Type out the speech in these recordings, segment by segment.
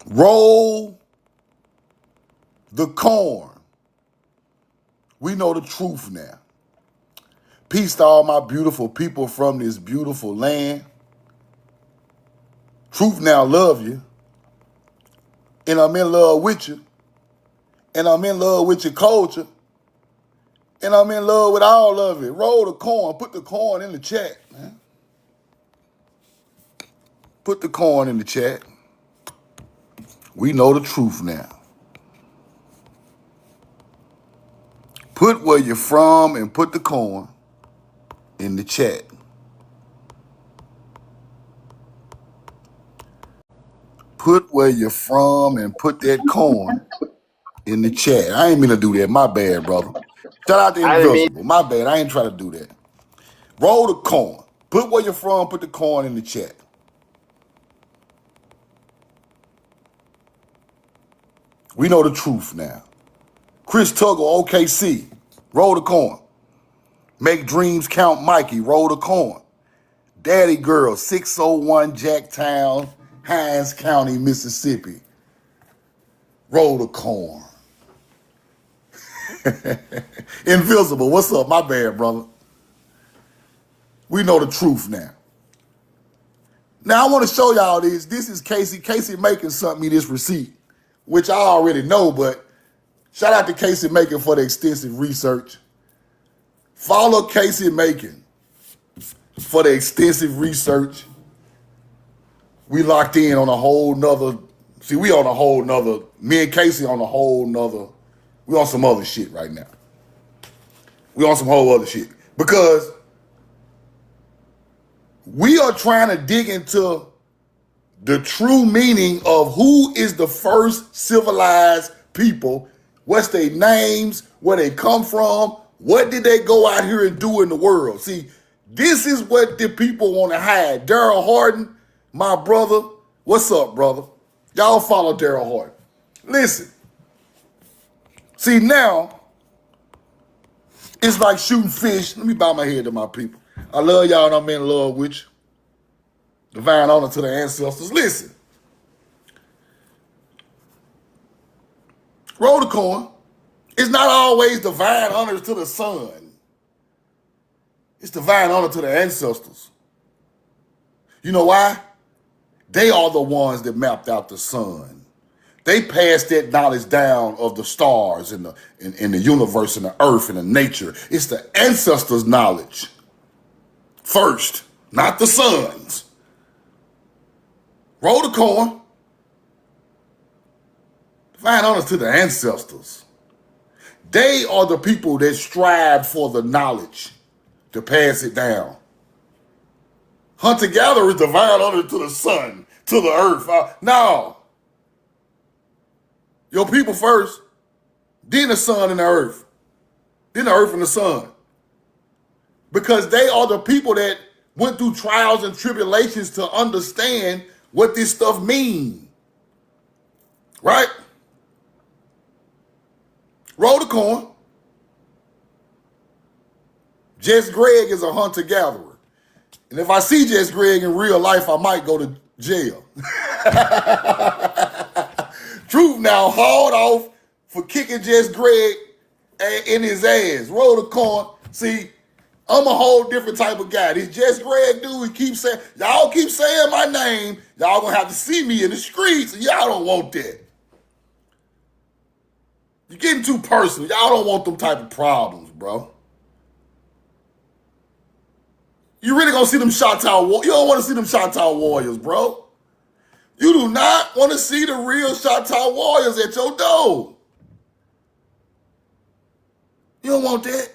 Roll the corn. We know the truth now. Peace to all my beautiful people from this beautiful land. Truth now love you. And I'm in love with you. And I'm in love with your culture. And I'm in love with all of it. Roll the corn. Put the corn in the chat, man. Put the corn in the chat. We know the truth now. Put where you're from and put the corn in the chat. Put where you're from and put that corn in the chat. I ain't mean to do that. My bad, brother. Shout out to I didn't mean. Invisible. My bad. I ain't trying to do that. Roll the corn. Put where you're from, put the corn in the chat. We know the truth now. Chris Tuggle, OKC. Roll the corn. Make Dreams Count Mikey. Roll the corn. Daddy Girl, 601 Jacktown, Hines County, Mississippi. Roll the corn. Invisible, what's up? My bad, brother. We know the truth now. Now, I want to show y'all this. This is Casey. Casey Macon sent me this receipt, which I already know, but shout out to Casey Macon for the extensive research. Follow Casey Macon for the extensive research. We locked in on a whole nother, we on a whole nother, me and Casey on a whole nother, we on some other shit right now. We on some whole other shit. Because we are trying to dig into the true meaning of who is the first civilized people, what's their names, where they come from, what did they go out here and do in the world. See, this is what the people want to hide. Daryl Harden, my brother, what's up, brother? Y'all follow Daryl Harden. Listen, see now, it's like shooting fish. Let me bow my head to my people. I love y'all and I'm in love with you. Divine honor to the ancestors. Listen. Roll the corn. It's not always divine honor to the sun. It's divine honor to the ancestors. You know why? They are the ones that mapped out the sun. They passed that knowledge down of the stars and the universe and the earth and the nature. It's the ancestors' knowledge first, not the sun's. Roll the corn. Divine honor to the ancestors. They are the people that strive for the knowledge to pass it down. Hunter-gatherer is divine honor to the sun, to the earth. No. Your people first, then the sun and the earth. Then the earth and the sun. Because they are the people that went through trials and tribulations to understand what this stuff means. Right? Roll the corn. Jess Gregg is a hunter-gatherer. And if I see Jess Gregg in real life, I might go to jail. Truth now hauled off for kicking Jess Gregg in his ass. Roll the corn. See, I'm a whole different type of guy. This Jess Gregg dude, he keeps saying, y'all keep saying my name. Y'all gonna have to see me in the streets. And y'all don't want that. You're getting too personal. Y'all don't want them type of problems, bro. You really gonna see them Chateau Warriors. You don't want to see them Chateau Warriors, bro. You do not want to see the real Chateau Warriors at your door. You don't want that.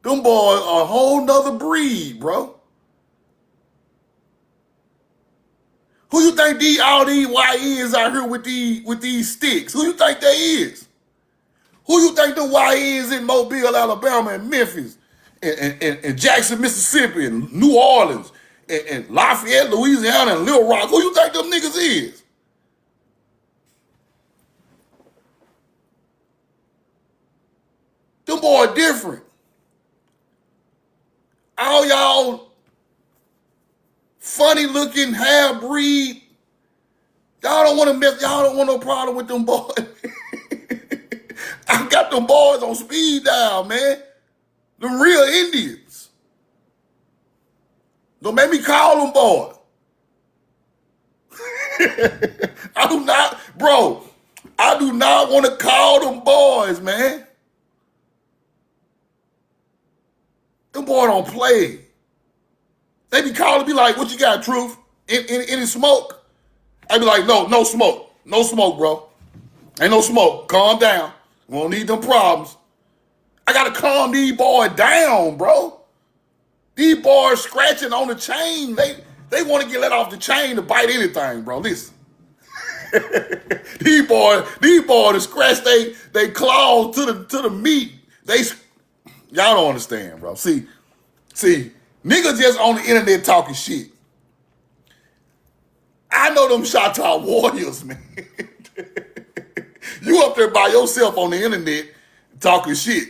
Them boys are a whole nother breed, bro. Who you think all these YNs out here with these sticks? Who you think they is? Who you think the YNs in Mobile, Alabama, and Memphis, and Jackson, Mississippi, and New Orleans, and Lafayette, Louisiana, and Little Rock? Who you think them niggas is? Them boys different. All y'all funny looking half breed Y'all don't want to mess, y'all don't want no problem with them boys. I got them boys on speed dial, man. Them real Indians. Don't make me call them boys. I do not, bro, I do not want to call them boys, man. Them boys don't play. They be calling me like, what you got, Truth? Any smoke? I be like, no smoke. No smoke, bro. Ain't no smoke. Calm down. We don't need them problems. I gotta calm these boys down, bro. These boys scratching on the chain. They want to get let off the chain to bite anything, bro. Listen. these boys to scratch they claws to the meat. Y'all don't understand, bro. See, niggas just on the internet talking shit. I know them Shatta warriors, man. You up there by yourself on the internet talking shit.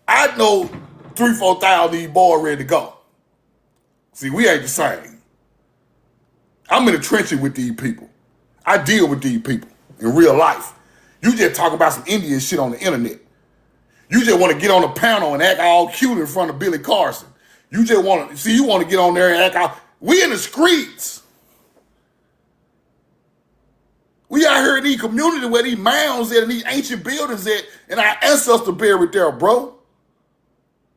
I know 3,000-4,000 of these boys ready to go. See, we ain't the same. I'm in the trenches with these people. I deal with these people in real life. You just talk about some Indian shit on the internet. You just want to get on the panel and act all cute in front of Billy Carson. You just want to, you want to get on there and act all, we in the streets. We out here in these communities where these mounds at and these ancient buildings at and our ancestors buried there, bro.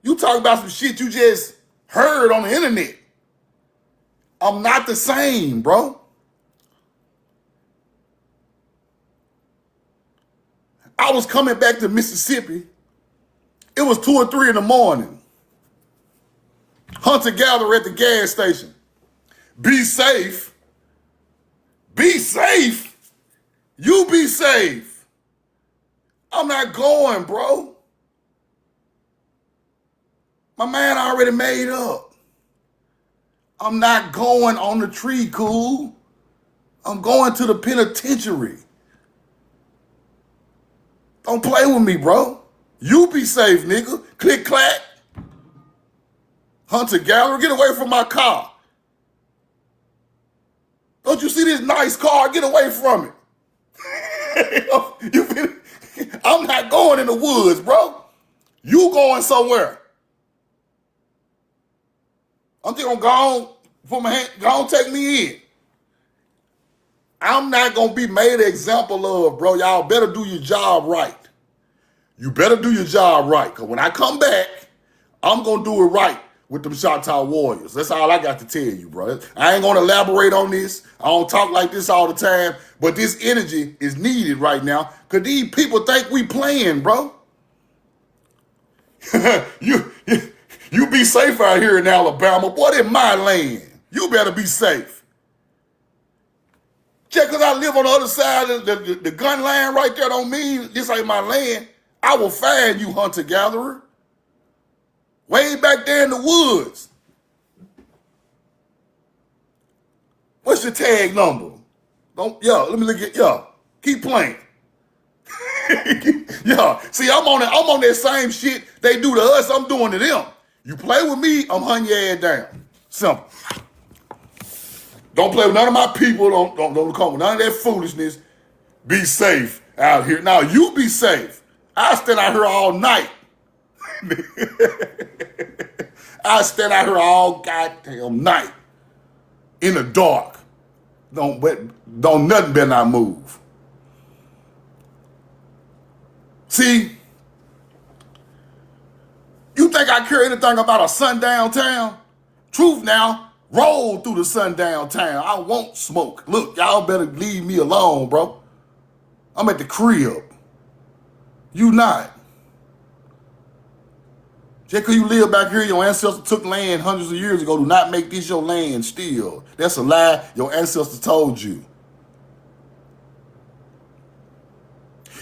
You talk about some shit you just heard on the internet. I'm not the same, bro. I was coming back to Mississippi. It was 2 or 3 in the morning. Hunter-gatherer at the gas station. Be safe. Be safe. You be safe. I'm not going, bro. My mind already made up. I'm not going on the tree, cool. I'm going to the penitentiary. Don't play with me, bro. You be safe, nigga. Click, clack. Hunter-gatherer, get away from my car. Don't you see this nice car? Get away from it. I'm not going in the woods, bro. You going somewhere. I'm just gonna go on, put my hand, go on, take me in. I'm not gonna be made an example of, bro. Y'all better do your job right. You better do your job right, because when I come back, I'm gonna do it right with them Shatta warriors. That's all I got to tell you, bro. I ain't gonna elaborate on this. I don't talk like this all the time, but this energy is needed right now, because these people think we playing, bro. You be safe out here in Alabama. Boy, in my land. You better be safe. Just because I live on the other side of the gun line right there don't mean this ain't my land. I will find you, hunter-gatherer. Way back there in the woods. What's your tag number? Let me look at, keep playing. See, I'm on that same shit they do to us, I'm doing to them. You play with me, I'm hunting your ass down. Simple. Don't play with none of my people. Don't come with none of that foolishness. Be safe out here. Now you be safe. I stand out here all night. I stand out here all goddamn night in the dark. Don't nothing better not move. See, you think I care anything about a sundown town? Truth now, roll through the sundown town. I won't smoke. Look, y'all better leave me alone, bro. I'm at the crib. You not. Just because you live back here, your ancestors took land hundreds of years ago, do not make this your land still. That's a lie your ancestors told you.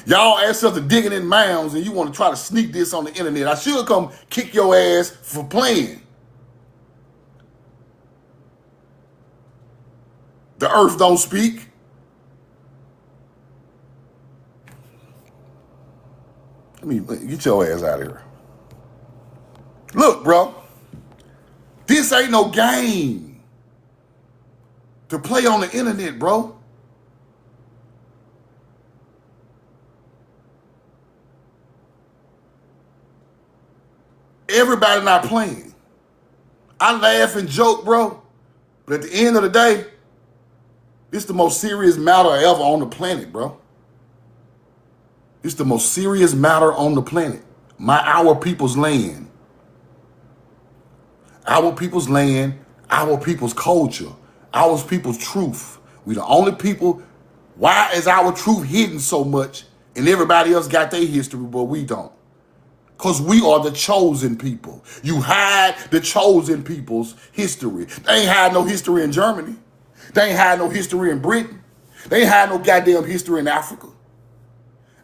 Y'all ancestors digging in mounds and you want to try to sneak this on the internet. I should come kick your ass for playing. The earth don't speak. Let me get your ass out of here. Look, bro, this ain't no game to play on the internet, bro. Everybody not playing. I laugh and joke, bro. But at the end of the day, this is the most serious matter ever on the planet, bro. It's the most serious matter on the planet. Our people's land. Our people's land, our people's culture, our people's truth. We the only people. Why is our truth hidden so much and everybody else got their history, but we don't? Because we are the chosen people. You hide the chosen people's history. They ain't had no history in Germany. They ain't had no history in Britain. They ain't had no goddamn history in Africa.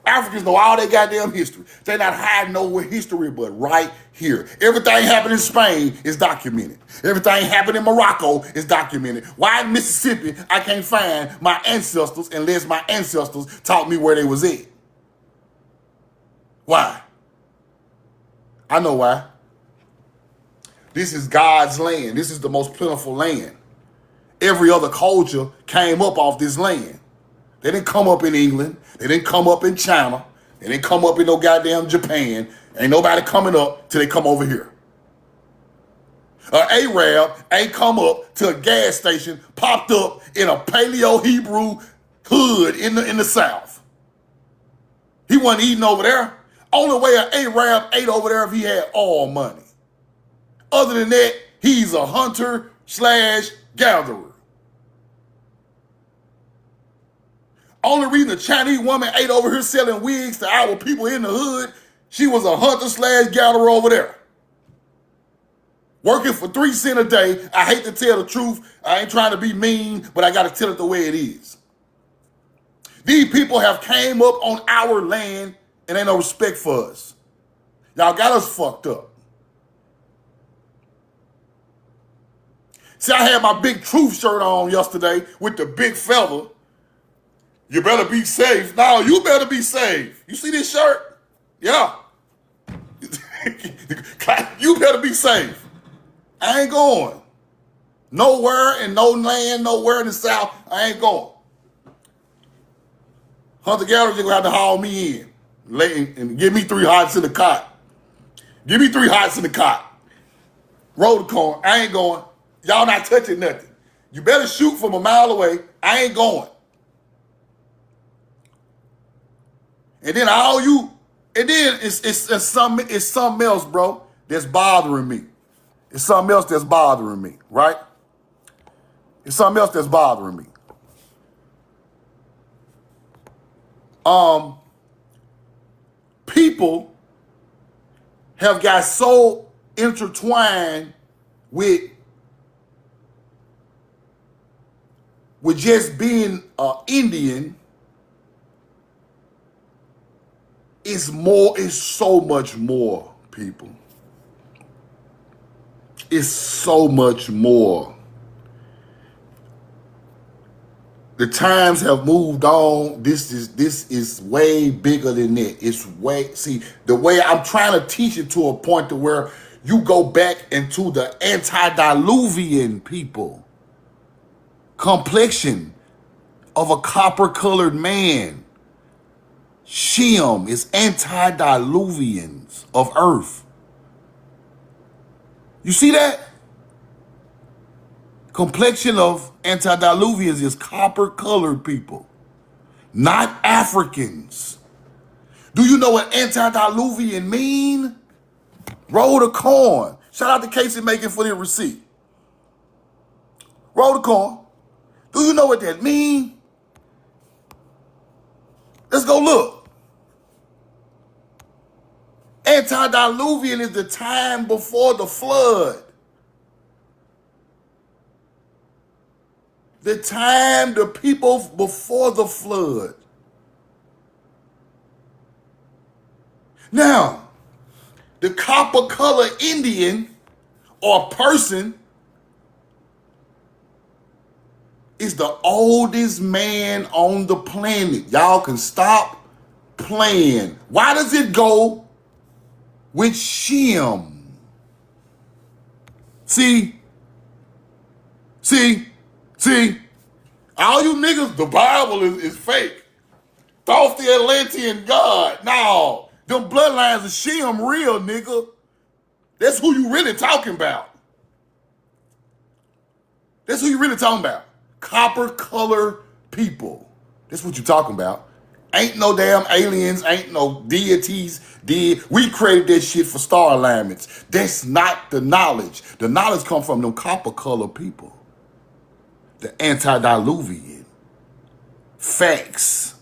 Africans know all their goddamn history. They not hiding nowhere history but right here. Everything happened in Spain is documented. Everything happened in Morocco is documented. Why in Mississippi I can't find my ancestors unless my ancestors taught me where they was at? Why? I know why. This is God's land. This is the most plentiful land. Every other culture came up off this land. They didn't come up in England. They didn't come up in China. They didn't come up in no goddamn Japan. Ain't nobody coming up till they come over here. Arab ain't come up to a gas station, popped up in a Paleo Hebrew hood in the South. He wasn't eating over there. Only way an Arab ate over there if he had all money. Other than that, he's a hunter/gatherer. Only reason a Chinese woman ate over here selling wigs to our people in the hood, she was a hunter/gatherer over there. Working for 3 cents a day. I hate to tell the truth. I ain't trying to be mean, but I got to tell it the way it is. These people have came up on our land and ain't no respect for us. Y'all got us fucked up. See, I had my big truth shirt on yesterday with the big feather. You better be safe. No, you better be safe. You see this shirt? Yeah. You better be safe. I ain't going. Nowhere in no land, nowhere in the South, I ain't going. Hunter-gatherers, you're going to have to haul me in. And give me 3 hots in the cot. Give me 3 hots in the cot. Roll the corn. I ain't going. Y'all not touching nothing. You better shoot from a mile away. I ain't going. And then it's something else, bro, that's bothering me. It's something else that's bothering me, right? It's something else that's bothering me. People have got so intertwined with just being Indian. It's so much more, people. It's so much more. The times have moved on. This is way bigger than that. See, the way I'm trying to teach it to a point to where you go back into the Anti-diluvian people. Complexion of a copper-colored man. Shem is anti-diluvians of earth. You see that? Complexion of anti-diluvians is copper-colored people, not Africans. Do you know what anti-diluvian mean? Roll the corn. Shout out to Casey making for the receipt. Roll the corn. Do you know what that mean? Let's go look. Anti-diluvian is the time before the flood. The time, the people before the flood. Now, the copper-colored Indian or person is the oldest man on the planet. Y'all can stop playing. Why does it go with Shem? See, all you niggas, the Bible is fake. Thoth the Atlantean God. No, them bloodlines of Shem real, nigga. That's who you really talking about. That's who you really talking about. Copper color people. That's what you talking about. Ain't no damn aliens, ain't no deities. We created that shit for star alignments. That's not the knowledge. The knowledge come from them copper color people. The Anti-diluvian. Facts.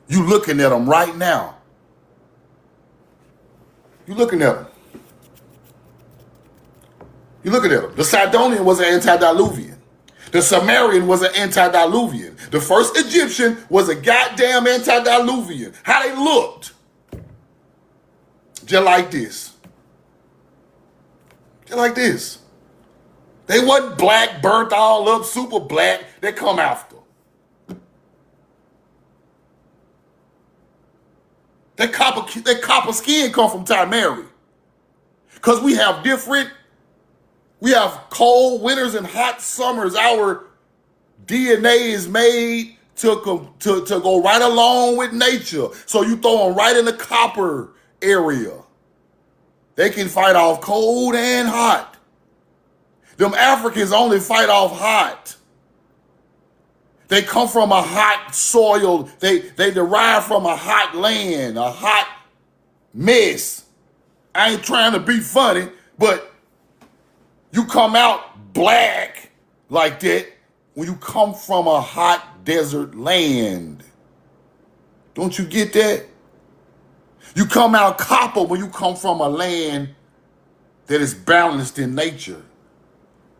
You looking at them right now. You looking at them. You looking at them. The Sidonian was an Anti-diluvian. The Sumerian was an Anti-diluvian. The first Egyptian was a goddamn Anti-diluvian. How they looked. Just like this. Just like this. They wasn't black, burnt all up, super black. They come after. That copper skin come from Timeri. Because we have cold winters and hot summers. Our DNA is made to go right along with nature. So you throw them right in the copper area. They can fight off cold and hot. Them Africans only fight off hot. They come from a hot soil. They derive from a hot land, a hot mess. I ain't trying to be funny, but you come out black like that when you come from a hot desert land. Don't you get that? You come out copper when you come from a land that is balanced in nature.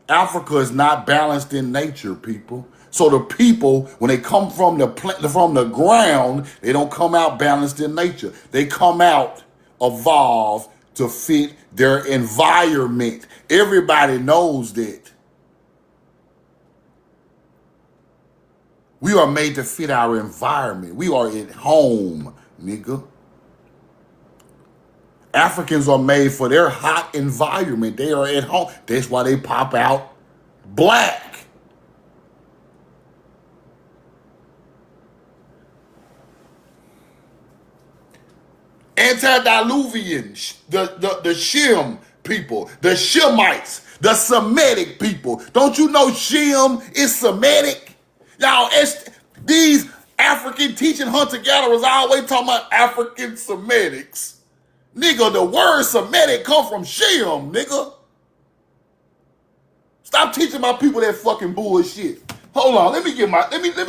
Africa is not balanced in nature, people. So the people, when they come from the ground, they don't come out balanced in nature. They come out evolved to fit their environment. Everybody knows that. We are made to fit our environment. We are at home, nigga. Africans are made for their hot environment. They are at home. That's why they pop out black. Anti-diluvian, the Shem people, the Shemites, the Semitic people. Don't you know Shem is Semitic? Y'all, these African teaching hunter-gatherers always talking about African Semitics. Nigga, the word Semitic come from Shem, nigga. Stop teaching my people that fucking bullshit. Hold on, let me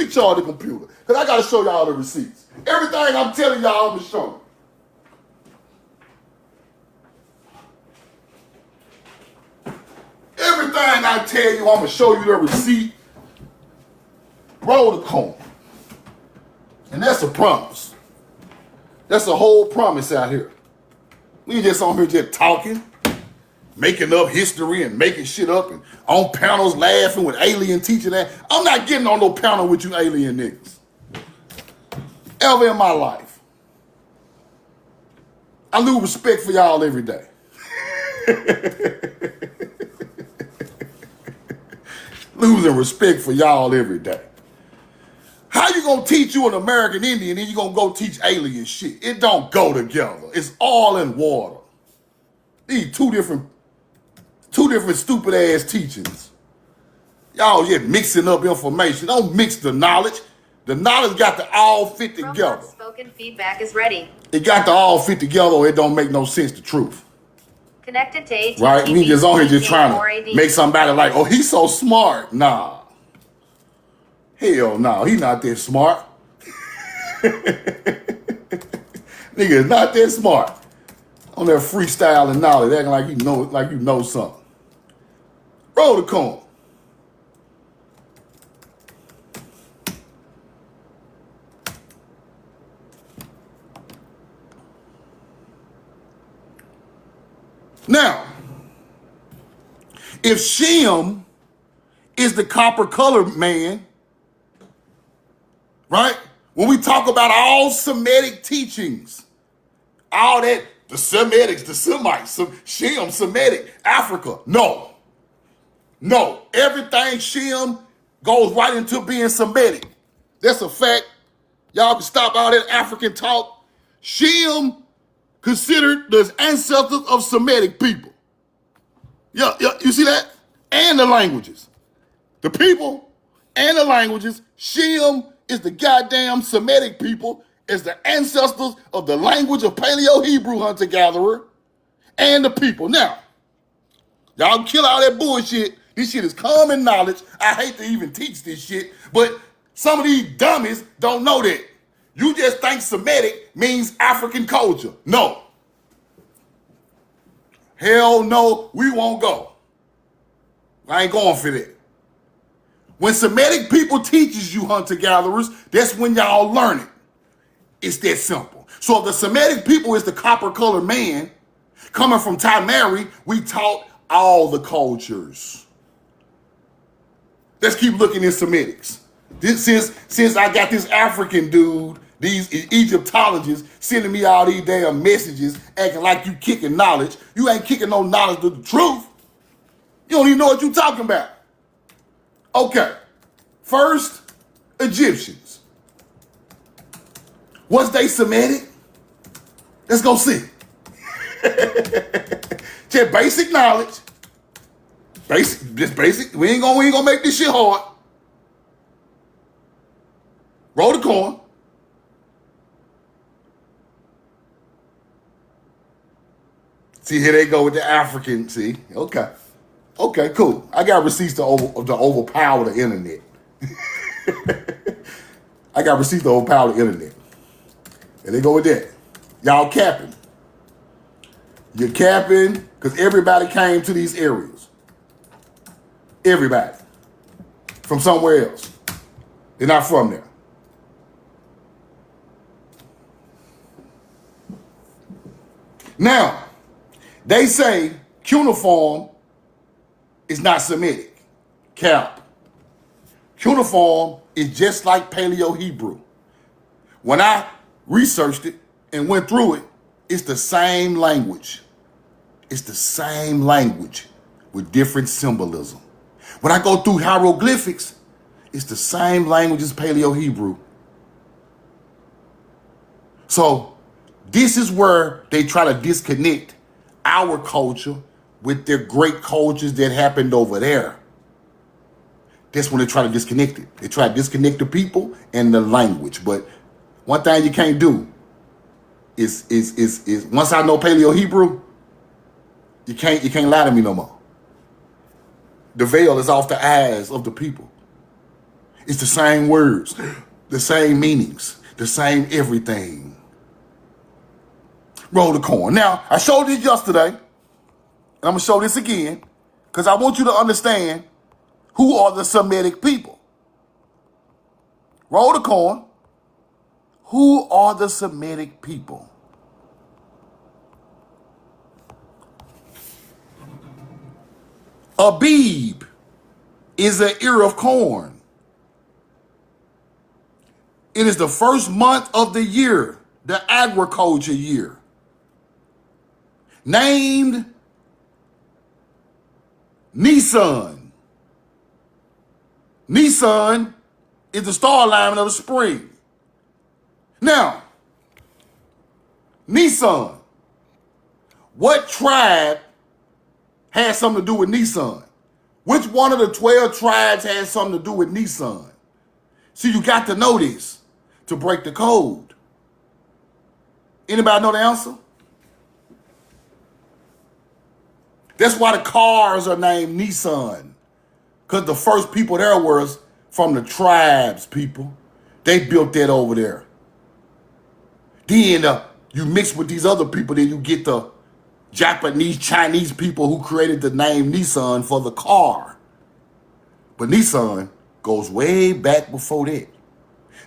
charge the computer, because I gotta show y'all the receipts. Everything I'm telling y'all, I'm gonna show you. Everything I tell you, I'm going to show you the receipt. Roll the coin. And that's a promise. That's a whole promise out here. We ain't just on here just talking, making up history and making shit up and on panels laughing with alien teaching that. I'm not getting on no panel with you alien niggas. Ever in my life. I lose respect for y'all every day. Losing respect for y'all every day. How you gonna teach you an American Indian and you gonna go teach alien shit? It don't go together. It's all in water. These two different stupid ass teachings. Y'all just mixing up information. Don't mix the knowledge. The knowledge got to all fit together. Spoken feedback is ready. It got to all fit together or it don't make no sense, the truth. Connected to AT&T. Right? We just on here just trying to make somebody like, oh, he's so smart. Nah. Hell no, he not that smart. Nigga is not that smart. On that freestyle and knowledge, acting like you know something. Roll the coin. Now, if Shem is the copper colored man, right? When we talk about all Semitic teachings, all that, the Semitics, the Semites, Shem, Semitic, Africa, no. Everything Shem goes right into being Semitic. That's a fact. Y'all can stop all that African talk. Shem considered the ancestors of Semitic people. Yeah, you see that? And the languages. The people and the languages. Shem is the goddamn Semitic people, is the ancestors of the language of Paleo Hebrew hunter-gatherer and the people. Now, y'all kill all that bullshit. This shit is common knowledge. I hate to even teach this shit, but some of these dummies don't know that. You just think Semitic means African culture. No. Hell no, we won't go. I ain't going for that. When Semitic people teaches you hunter-gatherers, that's when y'all learn it. It's that simple. So if the Semitic people is the copper-colored man, coming from Tamari, we taught all the cultures. Let's keep looking at Semitics. Since I got this African dude, these Egyptologists sending me all these damn messages, acting like you kicking knowledge. You ain't kicking no knowledge to the truth. You don't even know what you talking about. Okay, first, Egyptians. Was they Semitic? Let's go see. Just basic knowledge. Just basic. We ain't gonna make this shit hard. Roll the coin. See, here they go with the African. See, okay, cool. I got receipts to overpower the internet. I got receipts to overpower the internet. And they go with that. Y'all capping. You're capping because everybody came to these areas. Everybody. From somewhere else. They're not from there. Now, they say cuneiform is not Semitic. Cap. Cuneiform is just like Paleo Hebrew. When I researched it and went through it, it's the same language. It's the same language with different symbolism. When I go through hieroglyphics, it's the same language as Paleo Hebrew. So this is where they try to disconnect our culture with their great cultures that happened over there. That's when they try to disconnect it. They try to disconnect the people and the language. But one thing you can't do is once I know Paleo Hebrew, you can't lie to me no more. The veil is off the eyes of the people. It's the same words, the same meanings, the same everything. Roll the coin. Now, I showed this yesterday, and I'm gonna show this again, because I want you to understand who are the Semitic people. Roll the coin. Who are the Semitic people? Abib is an ear of corn. It is the first month of the year, the agriculture year. Named Nisan. Nisan is the star alignment of the spring. Now, Nisan. What tribe has something to do with Nisan? Which one of the 12 tribes has something to do with Nisan? See, you got to know this to break the code. Anybody know the answer? That's why the cars are named Nissan. Because the first people there was from the tribes, people. They built that over there. Then you mix with these other people, then you get the Japanese, Chinese people who created the name Nissan for the car. But Nissan goes way back before that.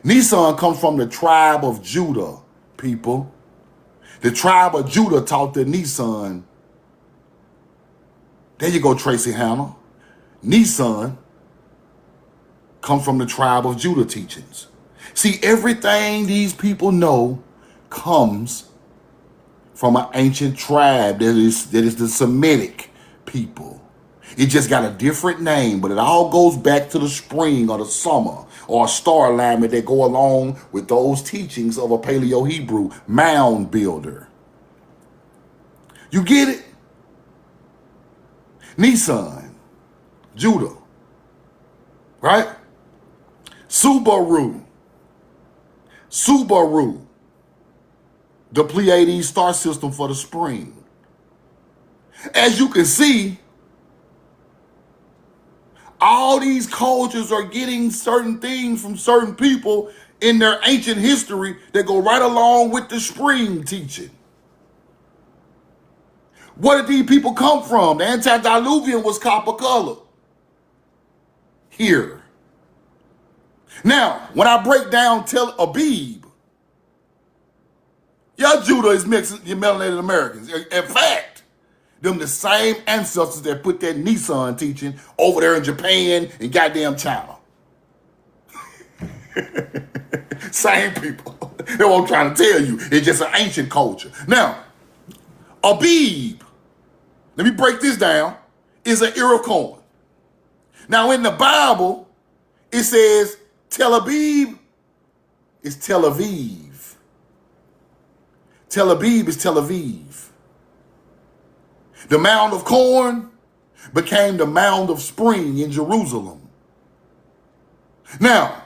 Nissan comes from the tribe of Judah, people. The tribe of Judah taught the Nissan. There you go, Tracy Hannah. Nissan comes from the tribe of Judah teachings. See, everything these people know comes from an ancient tribe that is the Semitic people. It just got a different name, but it all goes back to the spring or the summer or a star alignment that go along with those teachings of a Paleo Hebrew mound builder. You get it? Nissan, Judah, right? Subaru, the Pleiades star system for the spring. As you can see, all these cultures are getting certain things from certain people in their ancient history that go right along with the spring teaching. Where did these people come from? The Anti-diluvian was copper color. Here. Now, when I break down Abib, y'all Judah is mixed with melanated Americans. In fact, them the same ancestors that put that Nissan teaching over there in Japan and goddamn China. Same people. That's what I'm trying to tell you. It's just an ancient culture. Now, Abib, let me break this down, is an Iroquois. Now, in the Bible, it says Tel Abib is Tel Aviv. Tel Abib is Tel Aviv. The mound of corn became the mound of spring in Jerusalem. Now,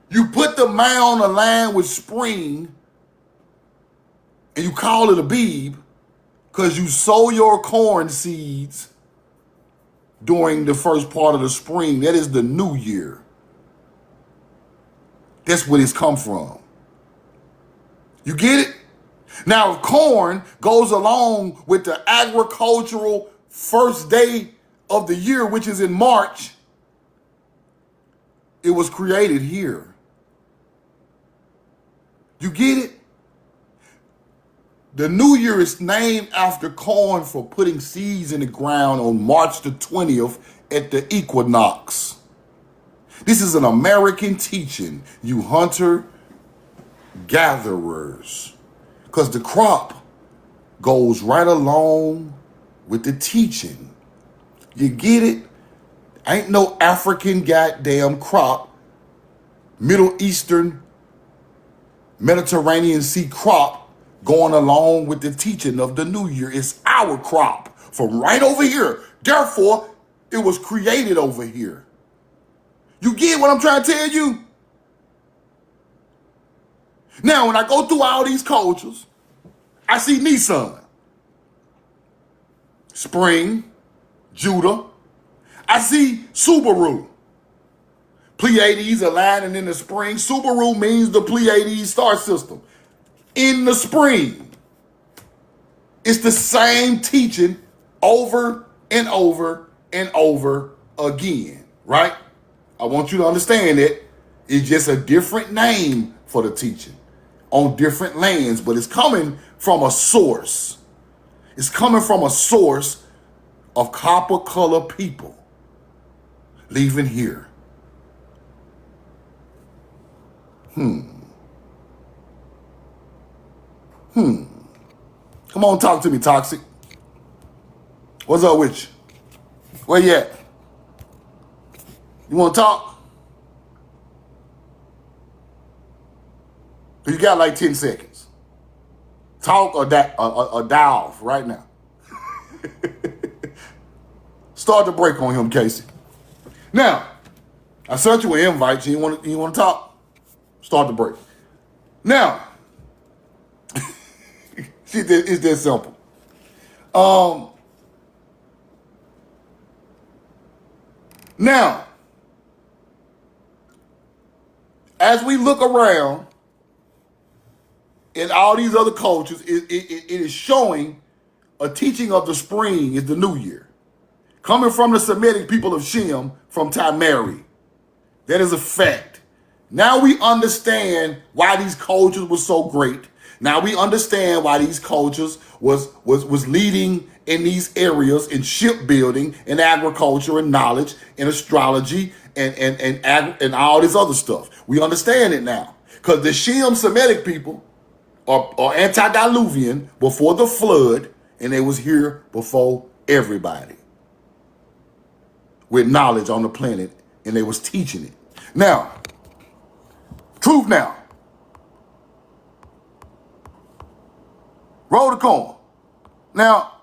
you put the mound aligned with spring and you call it Abib because you sow your corn seeds during the first part of the spring. That is the new year. That's where it's come from. You get it? Now, if corn goes along with the agricultural first day of the year, which is in March, it was created here. You get it? The new year is named after corn for putting seeds in the ground on March the 20th at the equinox. This is an American teaching, you hunter-gatherers, because the crop goes right along with the teaching. You get it? Ain't no African goddamn crop, Middle Eastern, Mediterranean Sea crop going along with the teaching of the new year. It's our crop from right over here. Therefore, it was created over here. You get what I'm trying to tell you? Now, when I go through all these cultures, I see Nissan, Spring, Judah. I see Subaru, Pleiades aligning in the spring. Subaru means the Pleiades star system. In the spring, it's the same teaching over and over and over again, right? I want you to understand that it's just a different name for the teaching on different lands, but it's coming from a source. It's coming from a source of copper color people leaving here. Come on, talk to me, Toxic. What's up with you? Where you at? You want to talk? You got like 10 seconds. Talk or dive off right now. Start the break on him, Casey. Now, I sent you an invite. You want to talk? Start the break. Now, it's that simple. Now, as we look around in all these other cultures, it is showing a teaching of the spring is the new year. Coming from the Semitic people of Shem from Timeri. That is a fact. Now we understand why these cultures were so great. Now we understand why these cultures was leading in these areas in shipbuilding, in agriculture, and knowledge, in astrology, and all this other stuff. We understand it now. Because the Shem Semitic people are anti-diluvian before the flood, and they was here before everybody with knowledge on the planet, and they was teaching it. Now, truth now. Roll the corn. Now,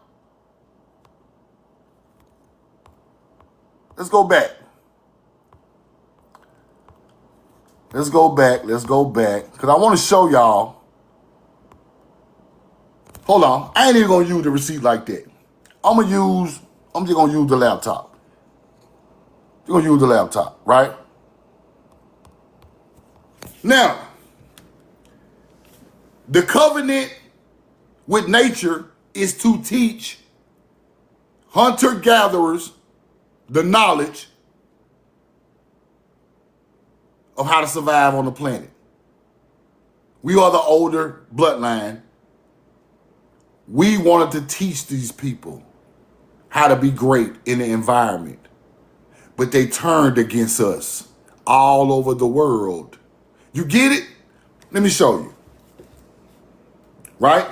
let's go back. Let's go back. Because I want to show y'all. Hold on. I ain't even going to use the receipt like that. I'm just going to use the laptop. You're going to use the laptop, right? Now, the covenant with nature is to teach hunter-gatherers the knowledge of how to survive on the planet. We are the older bloodline. We wanted to teach these people how to be great in the environment, but they turned against us all over the world. You get it? Let me show you. Right?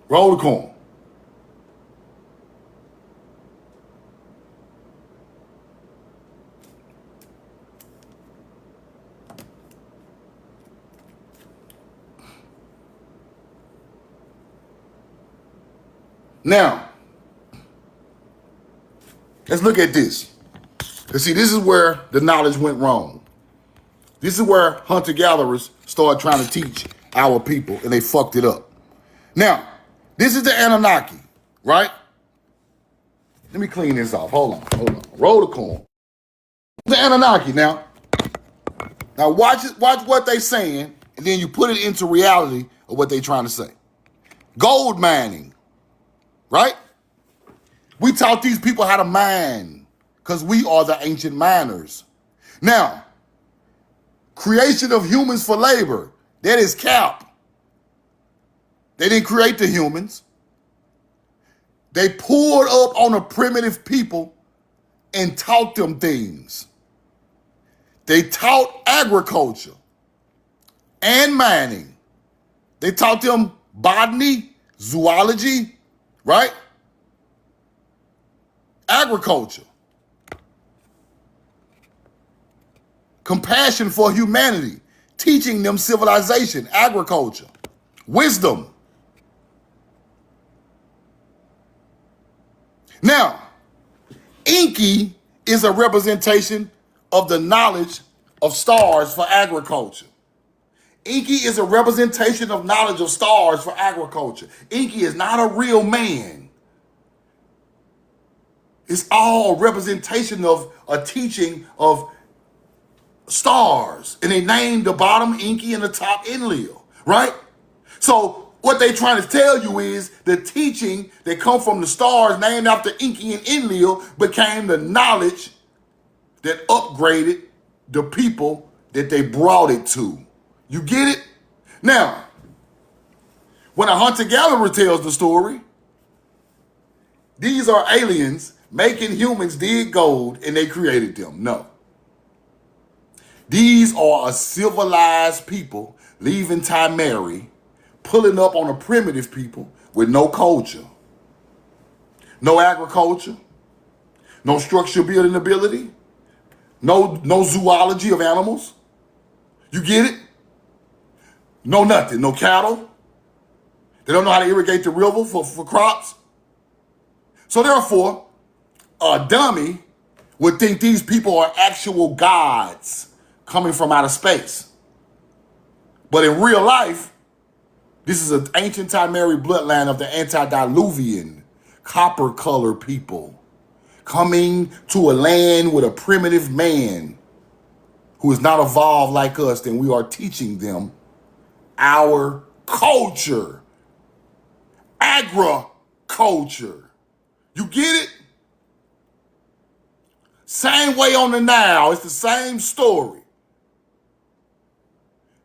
Roll the corn. Now, let's look at this. Because see, this is where the knowledge went wrong. This is where hunter-gatherers started trying to teach our people, and they fucked it up. Now, this is the Anunnaki, right? Let me clean this off. Hold on. Roll the corn. The Anunnaki now. Now watch what they saying, and then you put it into reality of what they trying to say. Gold mining, right? We taught these people how to mine because we are the ancient miners. Now, creation of humans for labor, that is cap. They didn't create the humans. They poured up on a primitive people and taught them things. They taught agriculture and mining. They taught them botany, zoology, right? Agriculture. Compassion for humanity, teaching them civilization, agriculture, wisdom. Now, Enki is a representation of the knowledge of stars for agriculture. Enki is a representation of knowledge of stars for agriculture. Enki is not a real man. It's all representation of a teaching of stars. And they named the bottom Enki and the top Enlil, right? So what they trying to tell you is the teaching that come from the stars named after Enki and Enlil became the knowledge that upgraded the people that they brought it to. You get it? Now, when a hunter-gatherer tells the story, these are aliens making humans dig gold and they created them. No. These are a civilized people leaving Timeri, pulling up on a primitive people with no culture, no agriculture, no structure building ability, no zoology of animals. You get it? No nothing, no cattle. They don't know how to irrigate the river for crops. So therefore, a dummy would think these people are actual gods coming from outer space. But in real life, this is an ancient Timeri bloodline of the Anti-diluvian, copper-colored people coming to a land with a primitive man who is not evolved like us, and we are teaching them our culture, agriculture. You get it? Same way on the Nile. It's the same story.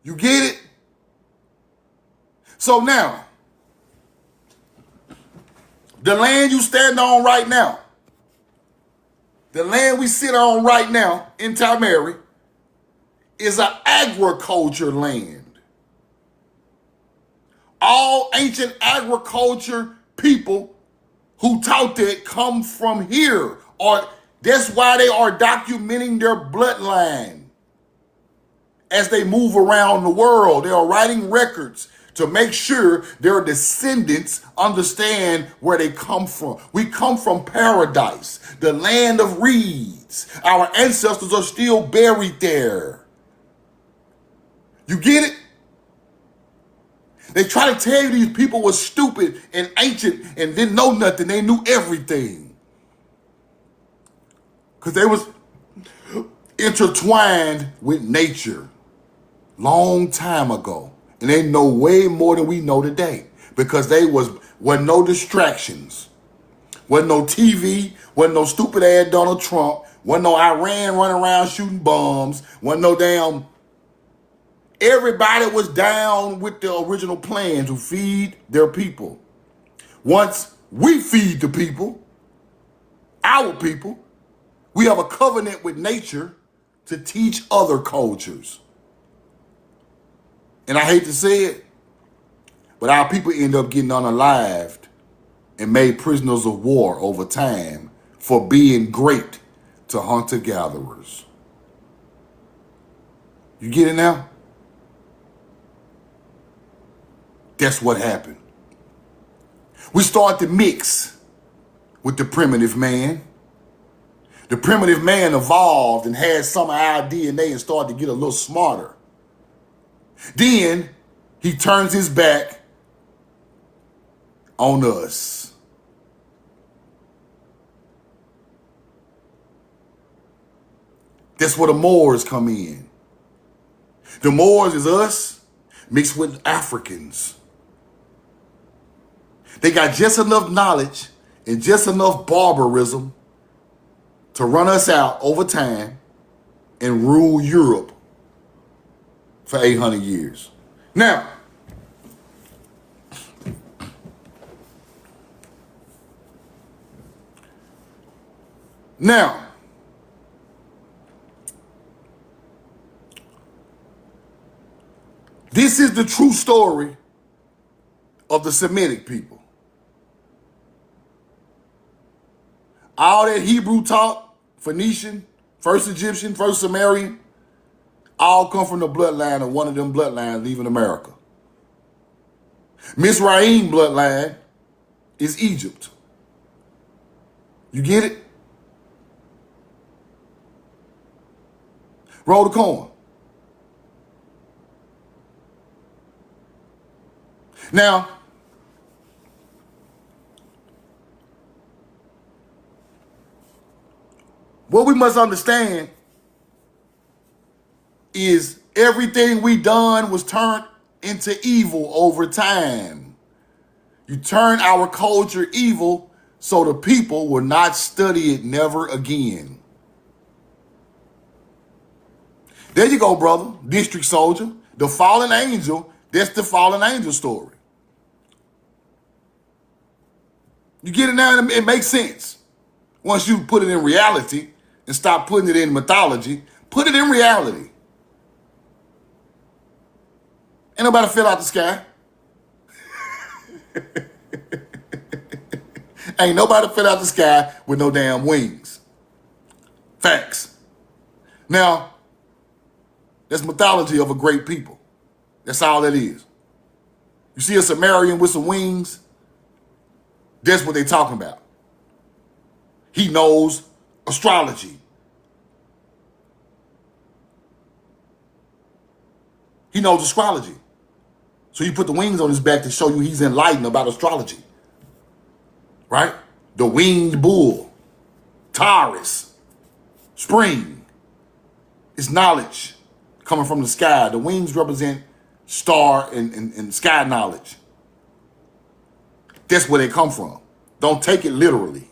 You get it? So now, the land you stand on right now, the land we sit on right now in Timeri, is an agriculture land. All ancient agriculture people who taught that come from here, or that's why they are documenting their bloodline as they move around the world. They are writing records to make sure their descendants understand where they come from. We come from paradise, the land of reeds. Our ancestors are still buried there. You get it? They try to tell you these people were stupid and ancient and didn't know nothing. They knew everything. Because they was intertwined with nature long time ago. And they know way more than we know today. Because they wasn't no distractions. Wasn't no TV. Wasn't no stupid ass Donald Trump. Wasn't no Iran running around shooting bombs. Wasn't no damn... Everybody was down with the original plan to feed their people. Once we feed the people, our people, we have a covenant with nature to teach other cultures. And I hate to say it, but our people end up getting unalived and made prisoners of war over time for being great to hunter-gatherers. You get it now? That's what happened. We start to mix with the primitive man. The primitive man evolved and had some of our DNA and started to get a little smarter. Then he turns his back on us. That's where the Moors come in. The Moors is us mixed with Africans. They got just enough knowledge and just enough barbarism to run us out over time and rule Europe for 800 years. Now, this is the true story of the Semitic people. All that Hebrew talk, Phoenician, first Egyptian, first Sumerian, all come from the bloodline of one of them bloodlines leaving America. Mizraim bloodline is Egypt. You get it? Roll the coin. Now, what we must understand is everything we done was turned into evil over time. You turn our culture evil so the people will not study it never again. There you go, brother. District soldier. The fallen angel, that's the fallen angel story. You get it now? It makes sense. Once you put it in reality and stop putting it in mythology, put it in reality. Ain't nobody fell out the sky. Ain't nobody fell out the sky with no damn wings. Facts. Now, that's mythology of a great people. That's all that is. You see a Sumerian with some wings? That's what they're talking about. He knows astrology. He knows astrology. So you put the wings on his back to show you he's enlightened about astrology. Right? The winged bull. Taurus. Spring. It's knowledge coming from the sky. The wings represent star and sky knowledge. That's where they come from. Don't take it literally.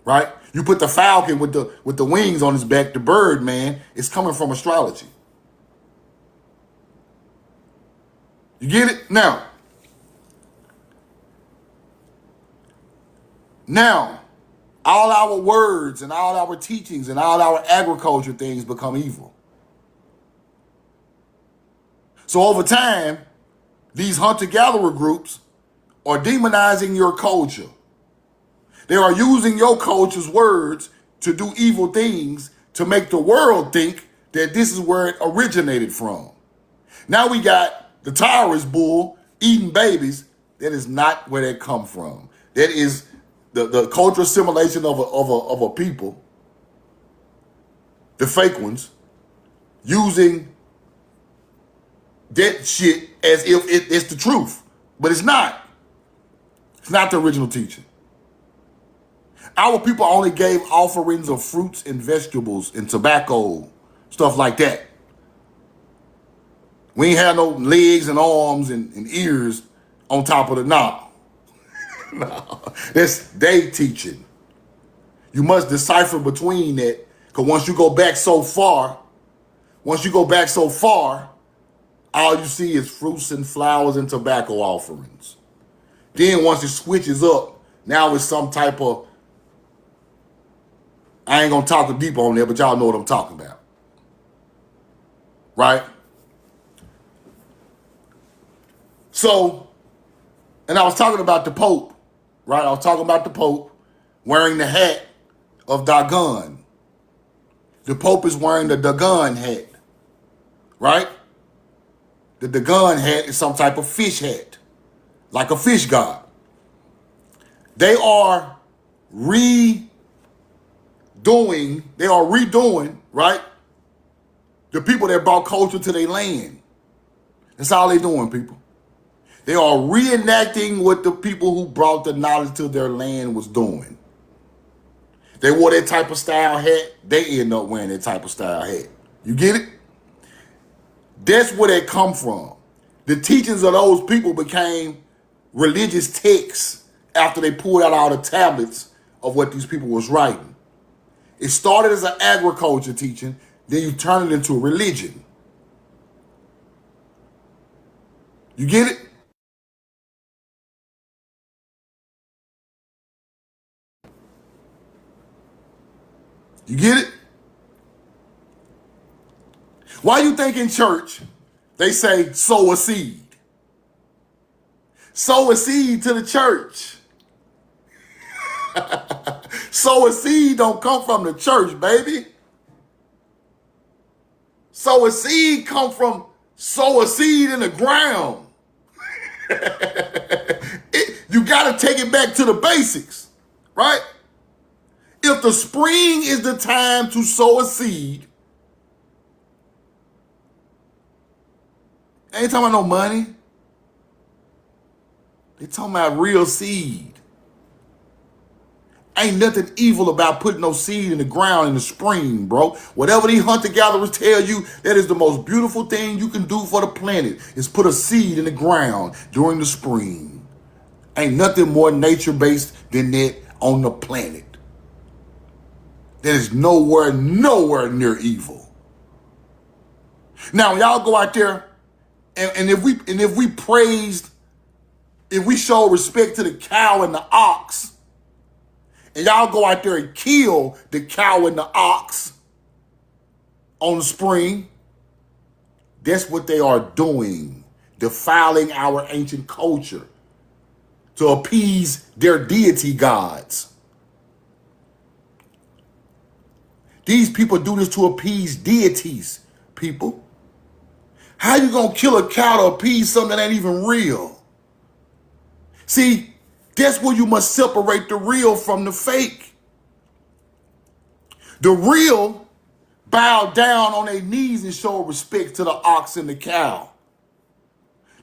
Right? You put the falcon with the wings on his back, the bird, man, it's coming from astrology. You get it? Now, all our words and all our teachings and all our agriculture things become evil. So over time, these hunter-gatherer groups are demonizing your culture. They are using your culture's words to do evil things to make the world think that this is where it originated from. Now we got the Taurus bull eating babies. That is not where they come from. That is the cultural assimilation of a people, the fake ones, using that shit as if it's the truth. But it's not. It's not the original teaching. Our people only gave offerings of fruits and vegetables and tobacco, stuff like that. We ain't had no legs and arms and ears on top of the knob. No, that's they teaching. You must decipher between that, because once you go back so far, all you see is fruits and flowers and tobacco offerings. Then once it switches up, now it's some type of, I ain't gonna talk deep on that, but y'all know what I'm talking about. Right? So, and I was talking about the Pope, right? I was talking about the Pope wearing the hat of Dagon. The Pope is wearing the Dagon hat, right? The Dagon hat is some type of fish hat, like a fish god. They are redoing, right? The people that brought culture to their land. That's all they doing, people. They are reenacting what the people who brought the knowledge to their land was doing. They wore that type of style hat. They end up wearing that type of style hat. You get it? That's where they come from. The teachings of those people became religious texts after they pulled out all the tablets of what these people was writing. It started as an agriculture teaching, then you turn it into a religion. You get it? You get it? Why you think in church they say sow a seed? Sow a seed to the church. Sow a seed don't come from the church, baby. Sow a seed come from sow a seed in the ground. You got to take it back to the basics, right? If the spring is the time to sow a seed, ain't talking about no money. They talking about real seed. Ain't nothing evil about putting no seed in the ground in the spring, bro. Whatever these hunter-gatherers tell you, that is the most beautiful thing you can do for the planet, is put a seed in the ground during the spring. Ain't nothing more nature-based than that on the planet. That is nowhere near evil. Now, y'all go out there, and if we praised, if we show respect to the cow and the ox, and y'all go out there and kill the cow and the ox on the spring, that's what they are doing, defiling our ancient culture to appease their deity gods. These people do this to appease deities, people. How you gonna kill a cow to appease something that ain't even real? See, that's where you must separate the real from the fake. The real bow down on their knees and show respect to the ox and the cow.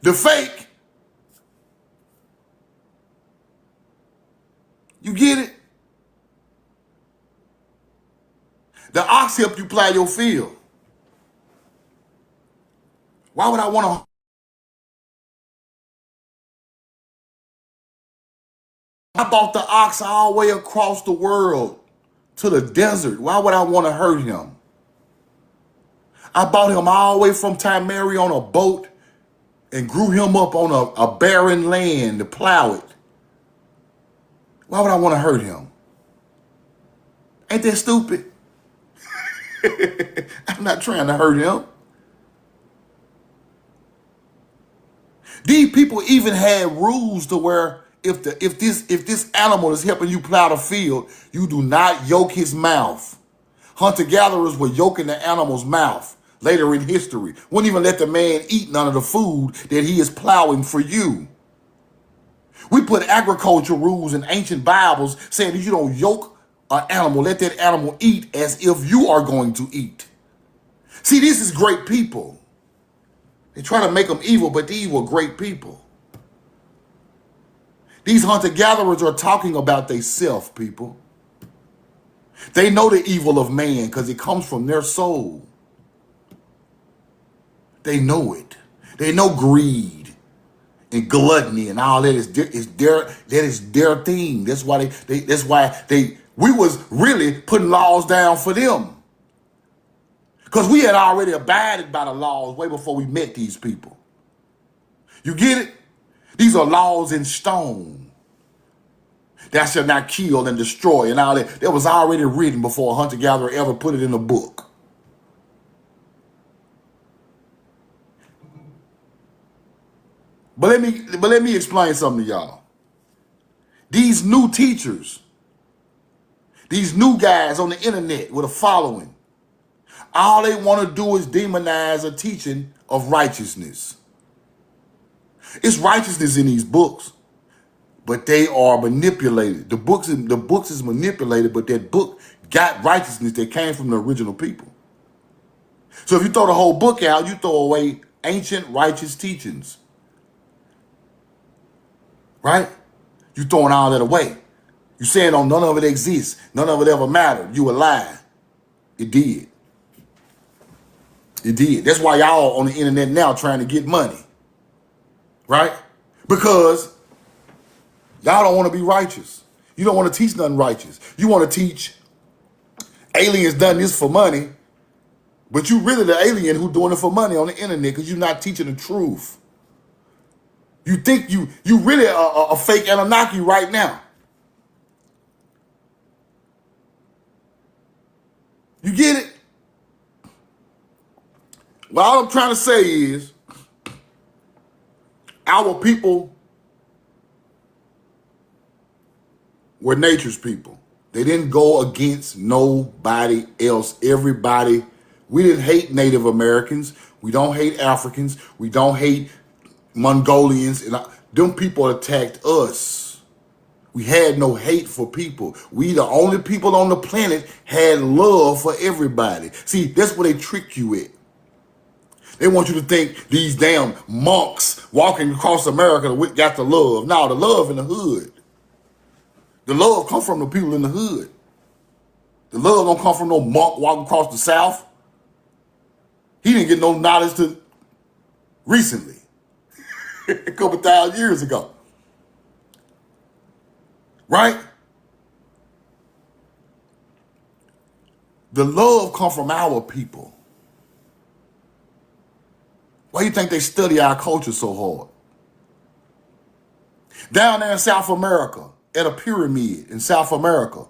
The fake, you get it? The ox help you plow your field. Why would I want to? I bought the ox all the way across the world to the desert. Why would I want to hurt him? I bought him all the way from Timeri on a boat and grew him up on a barren land to plow it. Why would I want to hurt him? Ain't that stupid? I'm not trying to hurt him. These people even had rules to where if this animal is helping you plow the field, you do not yoke his mouth. Hunter-gatherers were yoking the animal's mouth later in history. Wouldn't even let the man eat none of the food that he is plowing for you. We put agriculture rules in ancient Bibles saying that you don't yoke an animal, let that animal eat as if you are going to eat. See, this is great people. They try to make them evil, but these were great people. These hunter-gatherers are talking about they self, people. They know the evil of man because it comes from their soul. They know it. They know greed and gluttony and all that is their thing. That's why we was really putting laws down for them. Because we had already abided by the laws way before we met these people. You get it? These are laws in stone. Thou shalt not kill and destroy and all that. That was already written before a hunter-gatherer ever put it in a book. But let me explain something to y'all. These new teachers, these new guys on the internet with a following, all they want to do is demonize a teaching of righteousness. It's righteousness in these books, but they are manipulated. The books is manipulated, but that book got righteousness that came from the original people. So if you throw the whole book out, you throw away ancient righteous teachings. Right? You throwing all that away. You saying, oh, none of it exists. None of it ever mattered. You a lie. It did. It did. That's why y'all on the internet now trying to get money. Right? Because y'all don't want to be righteous. You don't want to teach nothing righteous. You want to teach aliens done this for money, but you really the alien who doing it for money on the internet because you're not teaching the truth. You think you really a fake Anunnaki right now. You get it? Well, all I'm trying to say is our people were nature's people. They didn't go against nobody else. Everybody. We didn't hate Native Americans. We don't hate Africans. We don't hate Mongolians. And them people attacked us. We had no hate for people. We, the only people on the planet, had love for everybody. See, that's what they trick you with. They want you to think these damn monks walking across America got the love. No, the love in the hood. The love come from the people in the hood. The love don't come from no monk walking across the South. He didn't get no knowledge to recently, a couple thousand years ago. Right? The love come from our people. Why do you think they study our culture so hard? Down there in South America, at a pyramid in South America,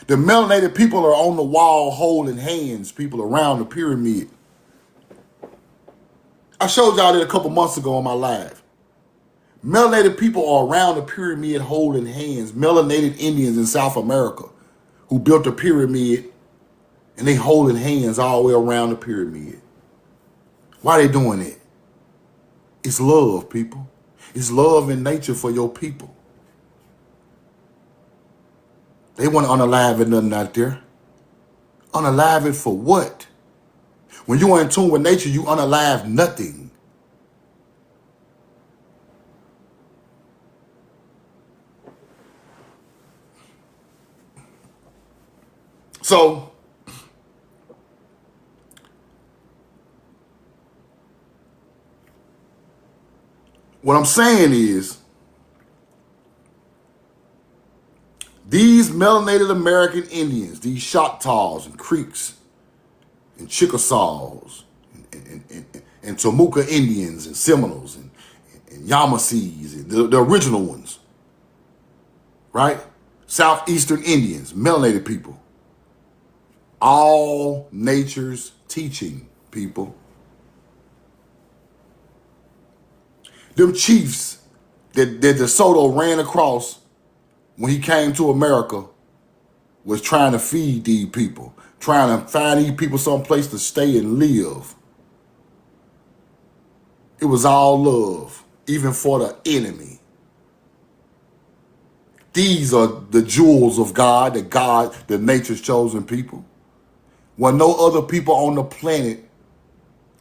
the melanated people are on the wall holding hands, people around the pyramid. I showed y'all that a couple months ago on my live. Melanated people are around the pyramid holding hands. Melanated Indians in South America who built the pyramid, and they holding hands all the way around the pyramid. Why they doing it? It's love, people. It's love in nature for your people. They want to unalive it nothing out there. Unalive it for what? When you are in tune with nature, you unalive nothing. So, what I'm saying is, these melanated American Indians, these Choctaws and Creeks and Chickasaws and Tomuka Indians and Seminoles and Yamasees, and the original ones, right? Southeastern Indians, melanated people. All nature's teaching, people. Them chiefs that DeSoto ran across when he came to America was trying to feed these people, trying to find these people someplace to stay and live. It was all love, even for the enemy. These are the jewels of God, the nature's chosen people. When no other people on the planet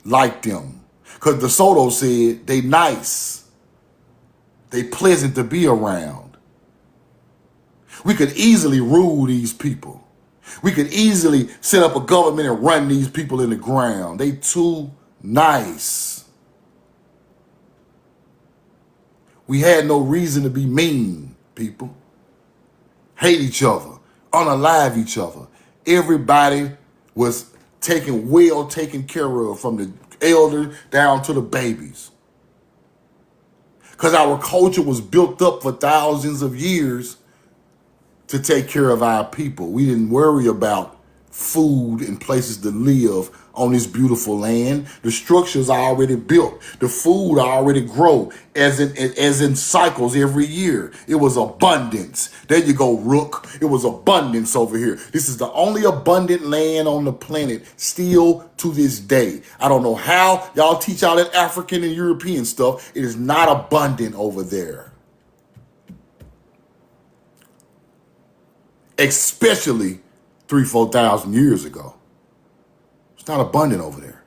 like them. Because DeSoto said they nice. They pleasant to be around. We could easily rule these people. We could easily set up a government and run these people in the ground. They too nice. We had no reason to be mean, people. Hate each other, unalive each other. Everybody was taken care of, from the elder down to the babies. Because our culture was built up for thousands of years to take care of our people. We didn't worry about food and places to live on this beautiful land. The structures are already built. The food already grow as in cycles every year. It was abundance. There you go, Rook. It was abundance over here. This is the only abundant land on the planet still to this day. I don't know how y'all teach all that African and European stuff. It is not abundant over there. Especially 3,000-4,000 years ago. It's not abundant over there.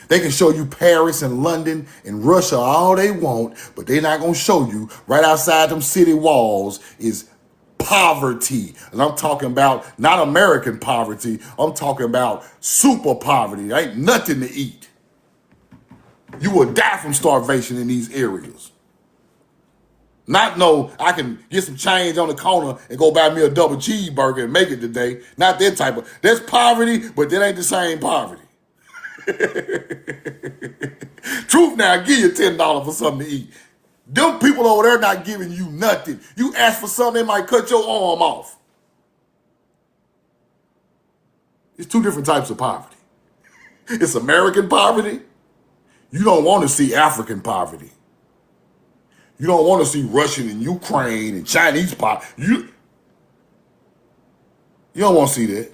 They can show you Paris and London and Russia all they want, but they're not going to show you right outside them city walls is poverty. And I'm talking about not American poverty. I'm talking about super poverty. There ain't nothing to eat. You will die from starvation in these areas. Not no, I can get some change on the corner and go buy me a double cheeseburger and make it today. Not that type of, that's poverty, but that ain't the same poverty. Truth now, give you $10 for something to eat. Them people over there not giving you nothing. You ask for something, they might cut your arm off. It's two different types of poverty. It's American poverty. You don't want to see African poverty. You don't want to see Russian and Ukraine and Chinese poverty. You don't want to see that.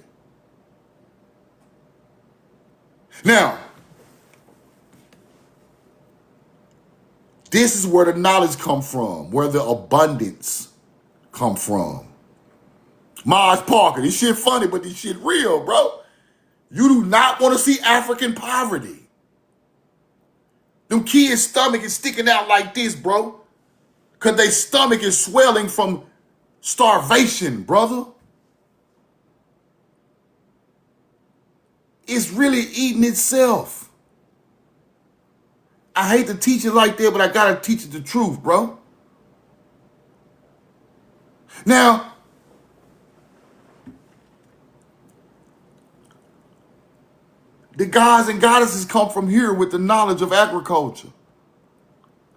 Now, this is where the knowledge come from, where the abundance come from. Mars Parker, this shit funny, but this shit real, bro. You do not want to see African poverty. Them kids' stomach is sticking out like this, bro. Because their stomach is swelling from starvation, brother. It's really eating itself. I hate to teach it like that, but I got to teach it the truth, bro. Now, the gods and goddesses come from here with the knowledge of agriculture,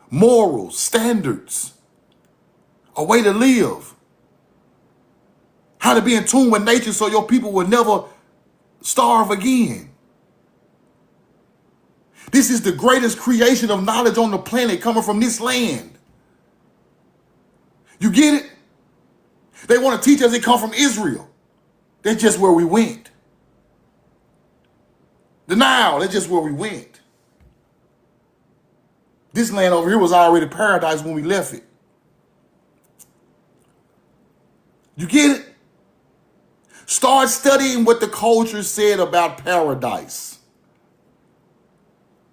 morals, standards, a way to live, how to be in tune with nature so your people will never starve again. This is the greatest creation of knowledge on the planet coming from this land. You get it? They want to teach us it come from Israel. That's just where we went. The Nile, that's just where we went. This land over here was already paradise when we left it. You get it? Start studying what the culture said about paradise.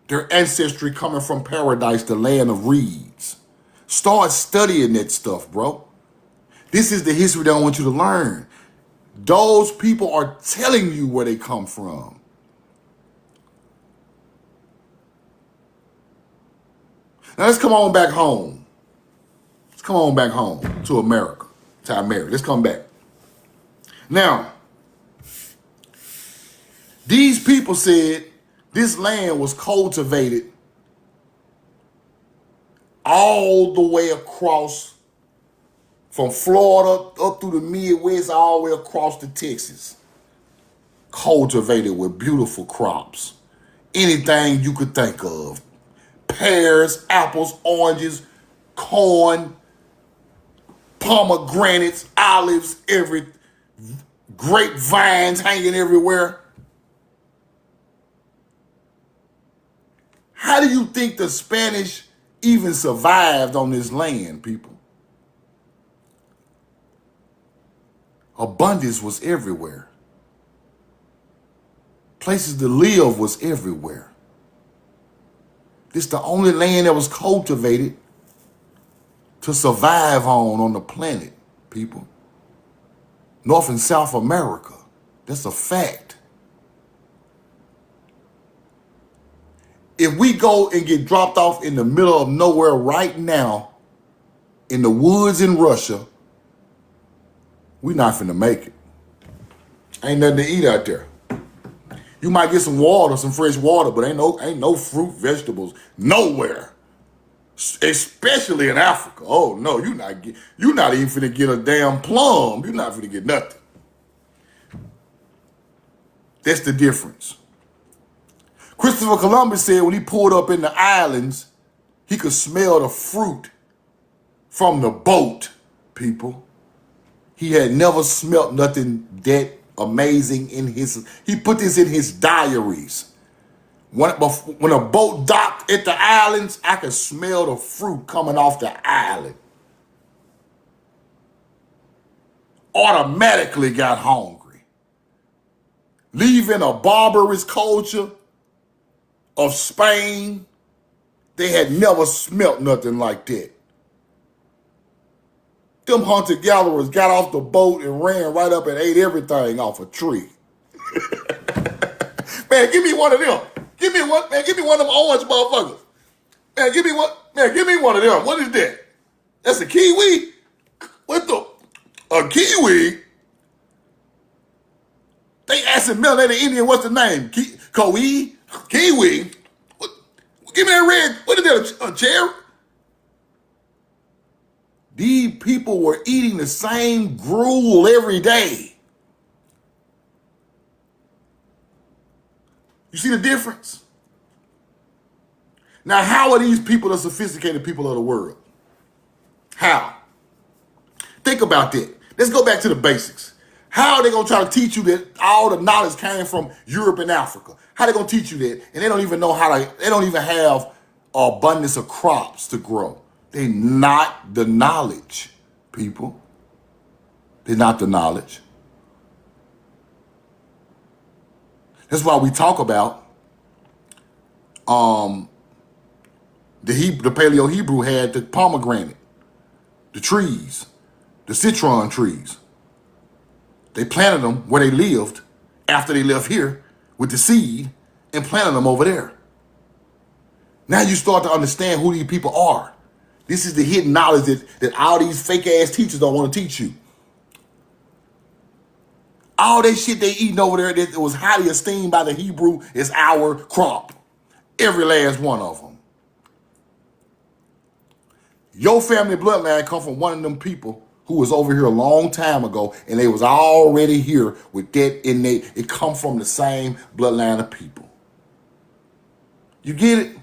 Their ancestry coming from paradise, the land of reeds. Start studying that stuff, bro. This is the history they don't want you to learn. Those people are telling you where they come from. Now let's come on back home. Let's come on back home to America, to America. Let's come back. Now, these people said this land was cultivated all the way across from Florida up through the Midwest, all the way across to Texas. Cultivated with beautiful crops. Anything you could think of. pears, apples, oranges, corn, pomegranates, olives, grapevines hanging everywhere. How do you think the Spanish even survived on this land, people? Abundance was everywhere. Places to live was everywhere. This is the only land that was cultivated to survive on the planet, people. North and South America. That's a fact. If we go and get dropped off in the middle of nowhere right now, in the woods in Russia, we're not finna make it. Ain't nothing to eat out there. You might get some water, some fresh water, but ain't no fruit, vegetables, nowhere. Especially in Africa. Oh no, you're not even finna get a damn plum. You're not finna get nothing. That's the difference. Christopher Columbus said when he pulled up in the islands, he could smell the fruit from the boat, people. He had never smelt nothing that amazing he put this in his diaries. When a boat docked at the islands, I could smell the fruit coming off the island. Automatically got hungry. Leaving a barbarous culture of Spain, they had never smelt nothing like that. Them hunter-gatherers got off the boat and ran right up and ate everything off a tree. Man, give me one of them. Give me one, man. Give me one of them orange motherfuckers. Man, give me one. Man, give me one of them. What is that? That's a kiwi? What the? A kiwi? They assimilated Indian. What's the name? Kiwi? What? Give me that red. What is that? A cherry? These people were eating the same gruel every day. You see the difference? Now, how are these people the sophisticated people of the world? How? Think about that. Let's go back to the basics. How are they going to try to teach you that all the knowledge came from Europe and Africa? How are they going to teach you that? And they don't even know they don't even have abundance of crops to grow. They're not the knowledge, people. They're not the knowledge. That's why we talk about the Paleo Hebrew had the pomegranate, the trees, the citron trees. They planted them where they lived after they left here with the seed and planted them over there. Now you start to understand who these people are. This is the hidden knowledge that all these fake ass teachers don't want to teach you. All that shit they eating over there that was highly esteemed by the Hebrew is our crop. Every last one of them. Your family bloodline come from one of them people who was over here a long time ago, and they was already here with that innate. It come from the same bloodline of people. You get it?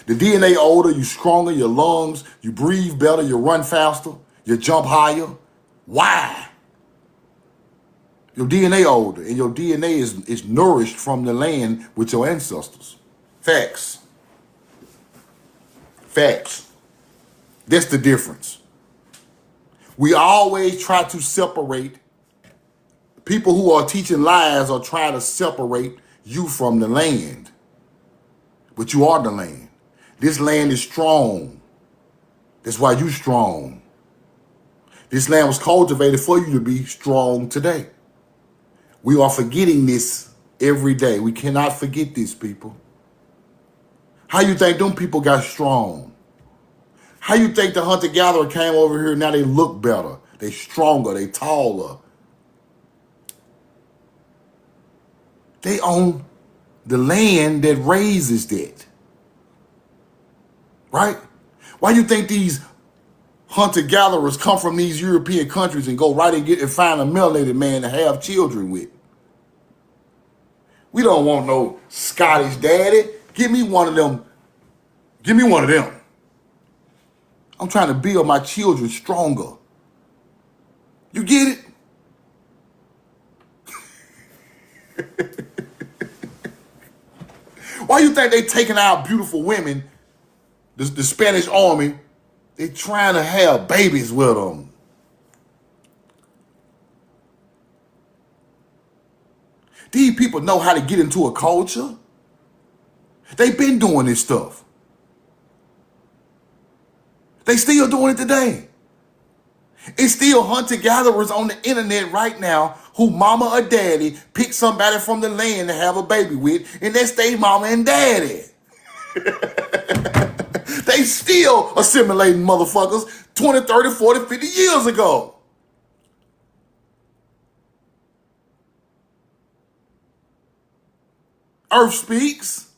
The DNA older, you stronger, your lungs, you breathe better, you run faster, you jump higher. Why? Your DNA older, and your DNA is nourished from the land with your ancestors. Facts. Facts. That's the difference. We always try to separate people who are teaching lies or trying to separate you from the land. But you are the land. This land is strong. That's why you strong. This land was cultivated for you to be strong today. We are forgetting this every day. We cannot forget this, people. How you think them people got strong? How you think the hunter-gatherer came over here, now they look better, they stronger, they taller? They own the land that raises that. Right? Why you think these hunter-gatherers come from these European countries and go right and find a melanated man to have children with? We don't want no Scottish daddy. Give me one of them Give me one of them. I'm trying to build my children stronger. You get it? Why you think they taking out beautiful women, the Spanish army, they trying to have babies with them? These people know how to get into a culture. They've been doing this stuff. They still doing it today. It's still hunter-gatherers on the internet right now who mama or daddy pick somebody from the land to have a baby with, and that's their mama and daddy. They still assimilating motherfuckers 20, 30, 40, 50 years ago. Earth speaks.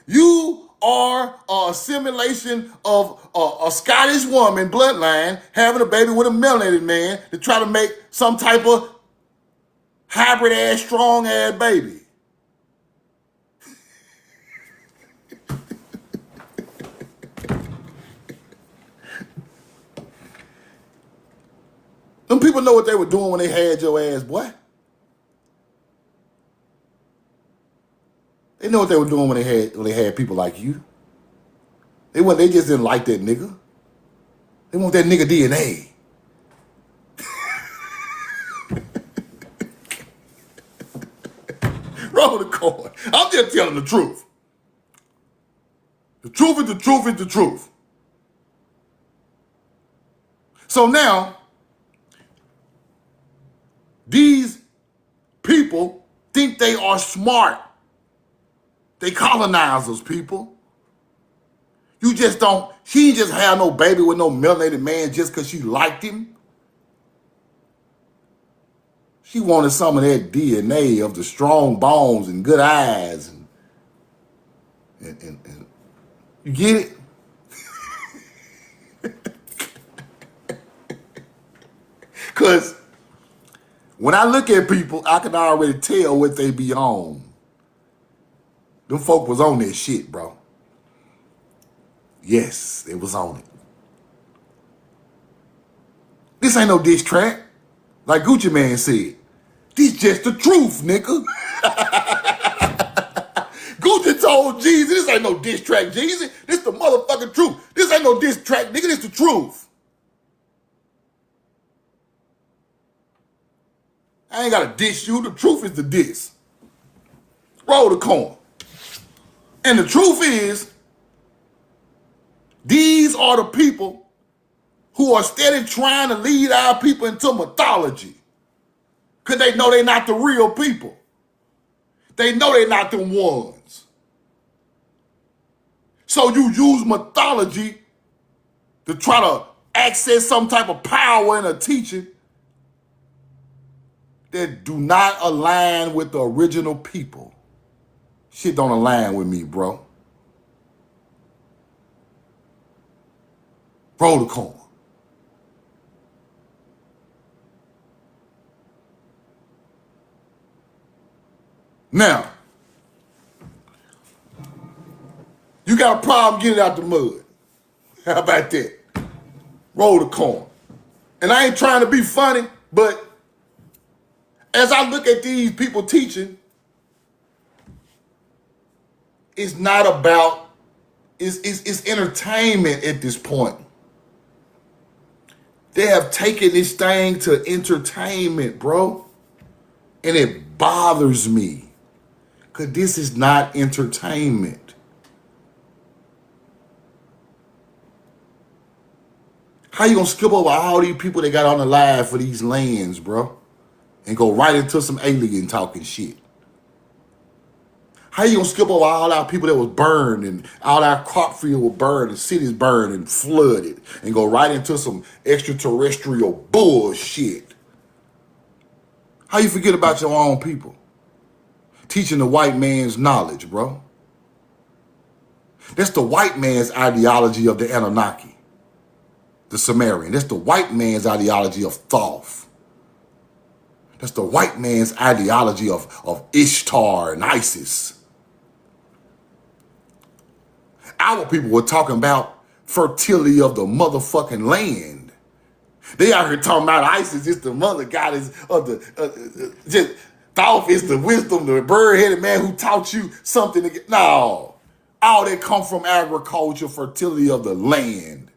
You are an assimilation of a Scottish woman bloodline having a baby with a melanated man to try to make some type of hybrid ass, strong ass baby. Them people know what they were doing when they had your ass, boy. They know what they were doing when they had people like you. They just didn't like that nigga. They want that nigga DNA. Roll the coin. I'm just telling the truth. The truth is the truth is the truth. So now, these people think they are smart. They colonize those people. You just don't, she just had no baby with no melanated man just because she liked him. She wanted some of that DNA of the strong bones and good eyes. And you get it? Because when I look at people, I can already tell what they be on. Them folk was on that shit, bro. Yes, they was on it. This ain't no diss track. Like Gucci Man said, this just the truth, nigga. Gucci told Jeezy, this ain't no diss track, Jeezy. This the motherfucking truth. This ain't no diss track, nigga. This the truth. I ain't gotta diss you. The truth is the diss. Roll the coin. And the truth is, these are the people who are steady trying to lead our people into mythology. Because they know they're not the real people. They know they're not the ones. So you use mythology to try to access some type of power in a teaching that do not align with the original people. Shit don't align with me, bro. Roll the coin. Now, you got a problem getting out the mud. How about that? Roll the coin. And I ain't trying to be funny, but as I look at these people teaching, it's not about, it's entertainment at this point. They have taken this thing to entertainment, bro. And it bothers me. Because this is not entertainment. How you gonna skip over all these people that got on the live for these lands, bro? And go right into some alien talking shit? How you gonna skip over all our people that was burned and all our crop field was burned and cities burned and flooded and go right into some extraterrestrial bullshit? How you forget about your own people? Teaching the white man's knowledge, bro. That's the white man's ideology of the Anunnaki, the Sumerian. That's the white man's ideology of Thoth. That's the white man's ideology of Ishtar and Isis. Our people were talking about fertility of the motherfucking land. They out here talking about Isis is the mother goddess of the, just Thoth is the wisdom, the bird-headed man who taught you something. No, all that come from agriculture, fertility of the land.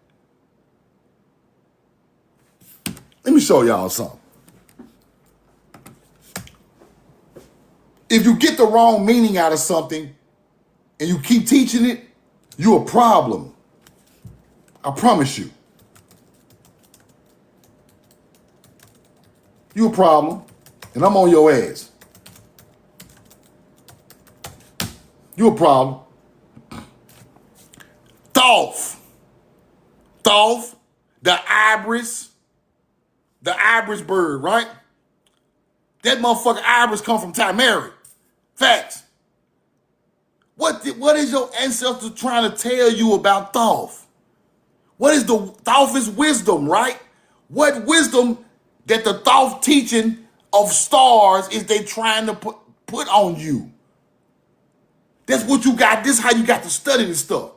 Let me show y'all something. If you get the wrong meaning out of something and you keep teaching it, you're a problem. I promise you. You a problem, and I'm on your ass. You a problem. Thoth, the ibis bird, right? That motherfucker ibis come from Timeri. Facts. What is your ancestor trying to tell you about Thoth? What is the Thoth is wisdom, right? What wisdom that the Thoth teaching of stars is they trying to put on you? That's what you got. This is how you got to study this stuff.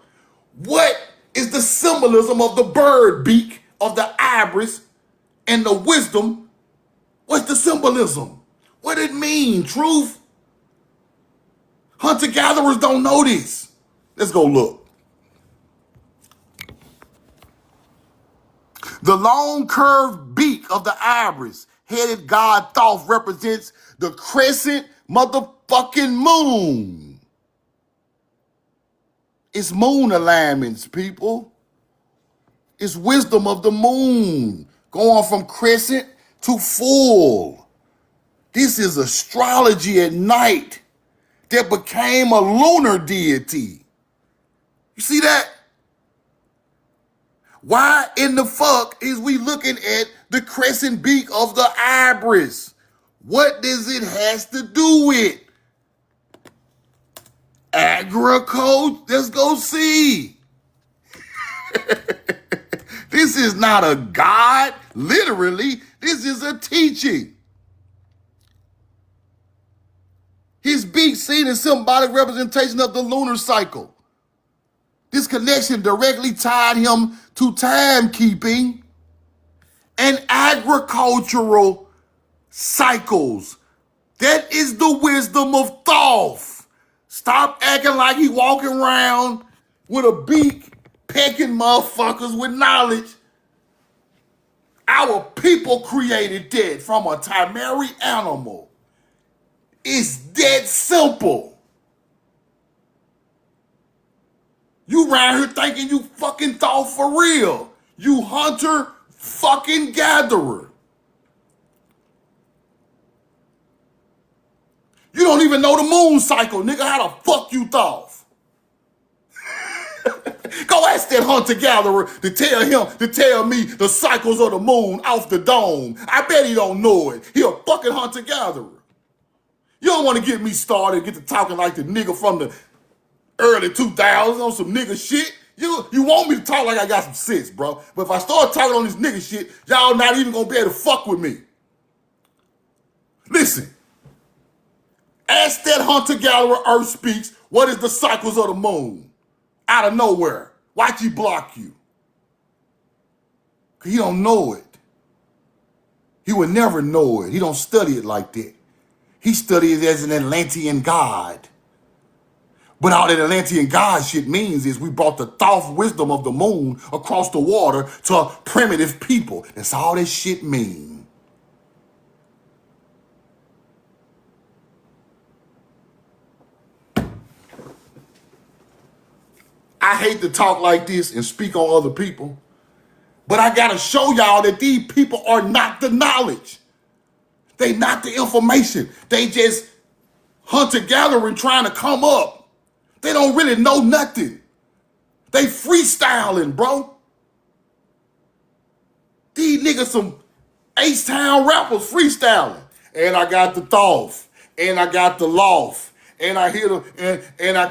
What is the symbolism of the bird beak, of the ibis, and the wisdom? What's the symbolism? What it mean, truth? Hunter-gatherers don't know this. Let's go look. The long curved beak of the ibis headed god Thoth represents the crescent motherfucking moon. It's moon alignments, people. It's wisdom of the moon, going from crescent to full. This is astrology at night that became a lunar deity. You see that? Why in the fuck is we looking at the crescent beak of the ibis? What does it has to do with agriculture? Let's go see. This is not a god, literally. This is a teaching. His beak seen as symbolic representation of the lunar cycle. This connection directly tied him to timekeeping and agricultural cycles. That is the wisdom of Thoth. Stop acting like he walking around with a beak, pecking motherfuckers with knowledge. Our people created that from a Timeri animal. It's that simple. You around here thinking you fucking thought for real. You hunter fucking gatherer. You don't even know the moon cycle, nigga. How the fuck you thought? Go ask that hunter-gatherer to tell me the cycles of the moon off the dome. I bet he don't know it. He a fucking hunter-gatherer. You don't want to get me started, get to talking like the nigga from the early 2000s on some nigga shit. You want me to talk like I got some sense, bro. But if I start talking on this nigga shit, y'all not even gonna be able to fuck with me. Listen. Ask that hunter-gatherer Earth speaks, what is the cycles of the moon? Out of nowhere. Why'd he block you? He don't know it. He would never know it. He don't study it like that. He studies it as an Atlantean god. But all that Atlantean god shit means is we brought the Thoth wisdom of the moon across the water to primitive people. That's all that shit means. I hate to talk like this and speak on other people, but I gotta show y'all that these people are not the knowledge. They not the information. They just hunter-gathering trying to come up. They don't really know nothing. They freestyling, bro. These niggas some H-Town rappers freestyling. And I got the Thoth, and I got the Loft, and I hit them, and I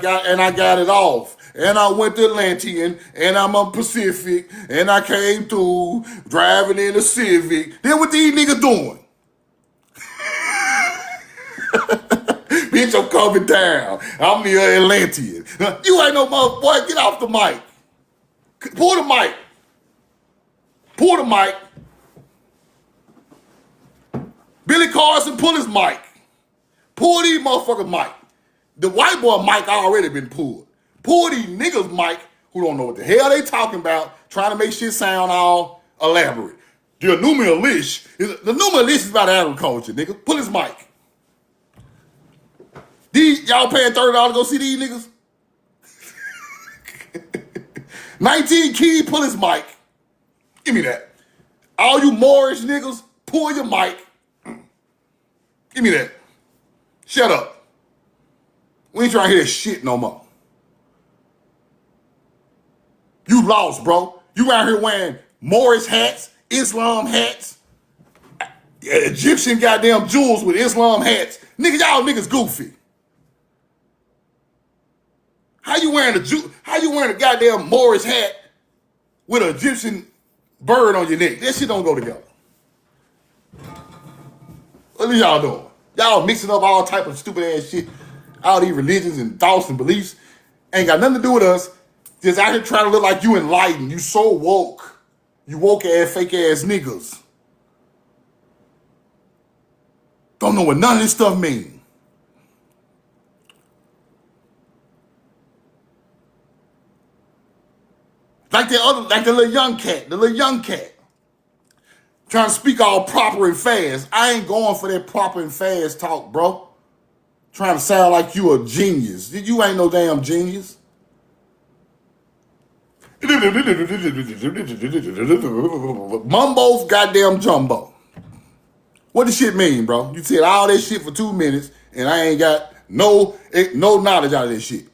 got it off. And I went to Atlantean, and I'm on Pacific, and I came through driving in a Civic. Then what these niggas doing? Bitch, I'm coming down. I'm the Atlantean. You ain't no mother boy. Get off the mic. Pull the mic. Pull the mic. Billy Carson, pull his mic. Pull these motherfuckers' mic. The white boy mic already been pulled. Pull these niggas' mic who don't know what the hell they talking about, trying to make shit sound all elaborate. The Anunnaki is about agriculture, nigga. Pull his mic. These y'all paying $30 to go see these niggas? 19 Key, pull his mic. Give me that. All you Moorish niggas, pull your mic. Give me that. Shut up. We ain't trying to hear that shit no more. You lost, bro. You out here wearing Moorish hats, Islam hats, Egyptian goddamn jewels with Islam hats. Nigga, y'all niggas goofy. How you wearing a goddamn Moorish hat with an Egyptian bird on your neck? That shit don't go together. What are y'all doing? Y'all mixing up all type of stupid ass shit. All these religions and thoughts and beliefs ain't got nothing to do with us. Just out here trying to look like you enlightened. You so woke. You woke ass, fake ass niggas. Don't know what none of this stuff mean. Like the little young cat. Trying to speak all proper and fast. I ain't going for that proper and fast talk, bro. Trying to sound like you a genius. You ain't no damn genius. Mumbo's goddamn jumbo. What does shit mean, bro? You said all that shit for 2 minutes and I ain't got no knowledge out of this shit.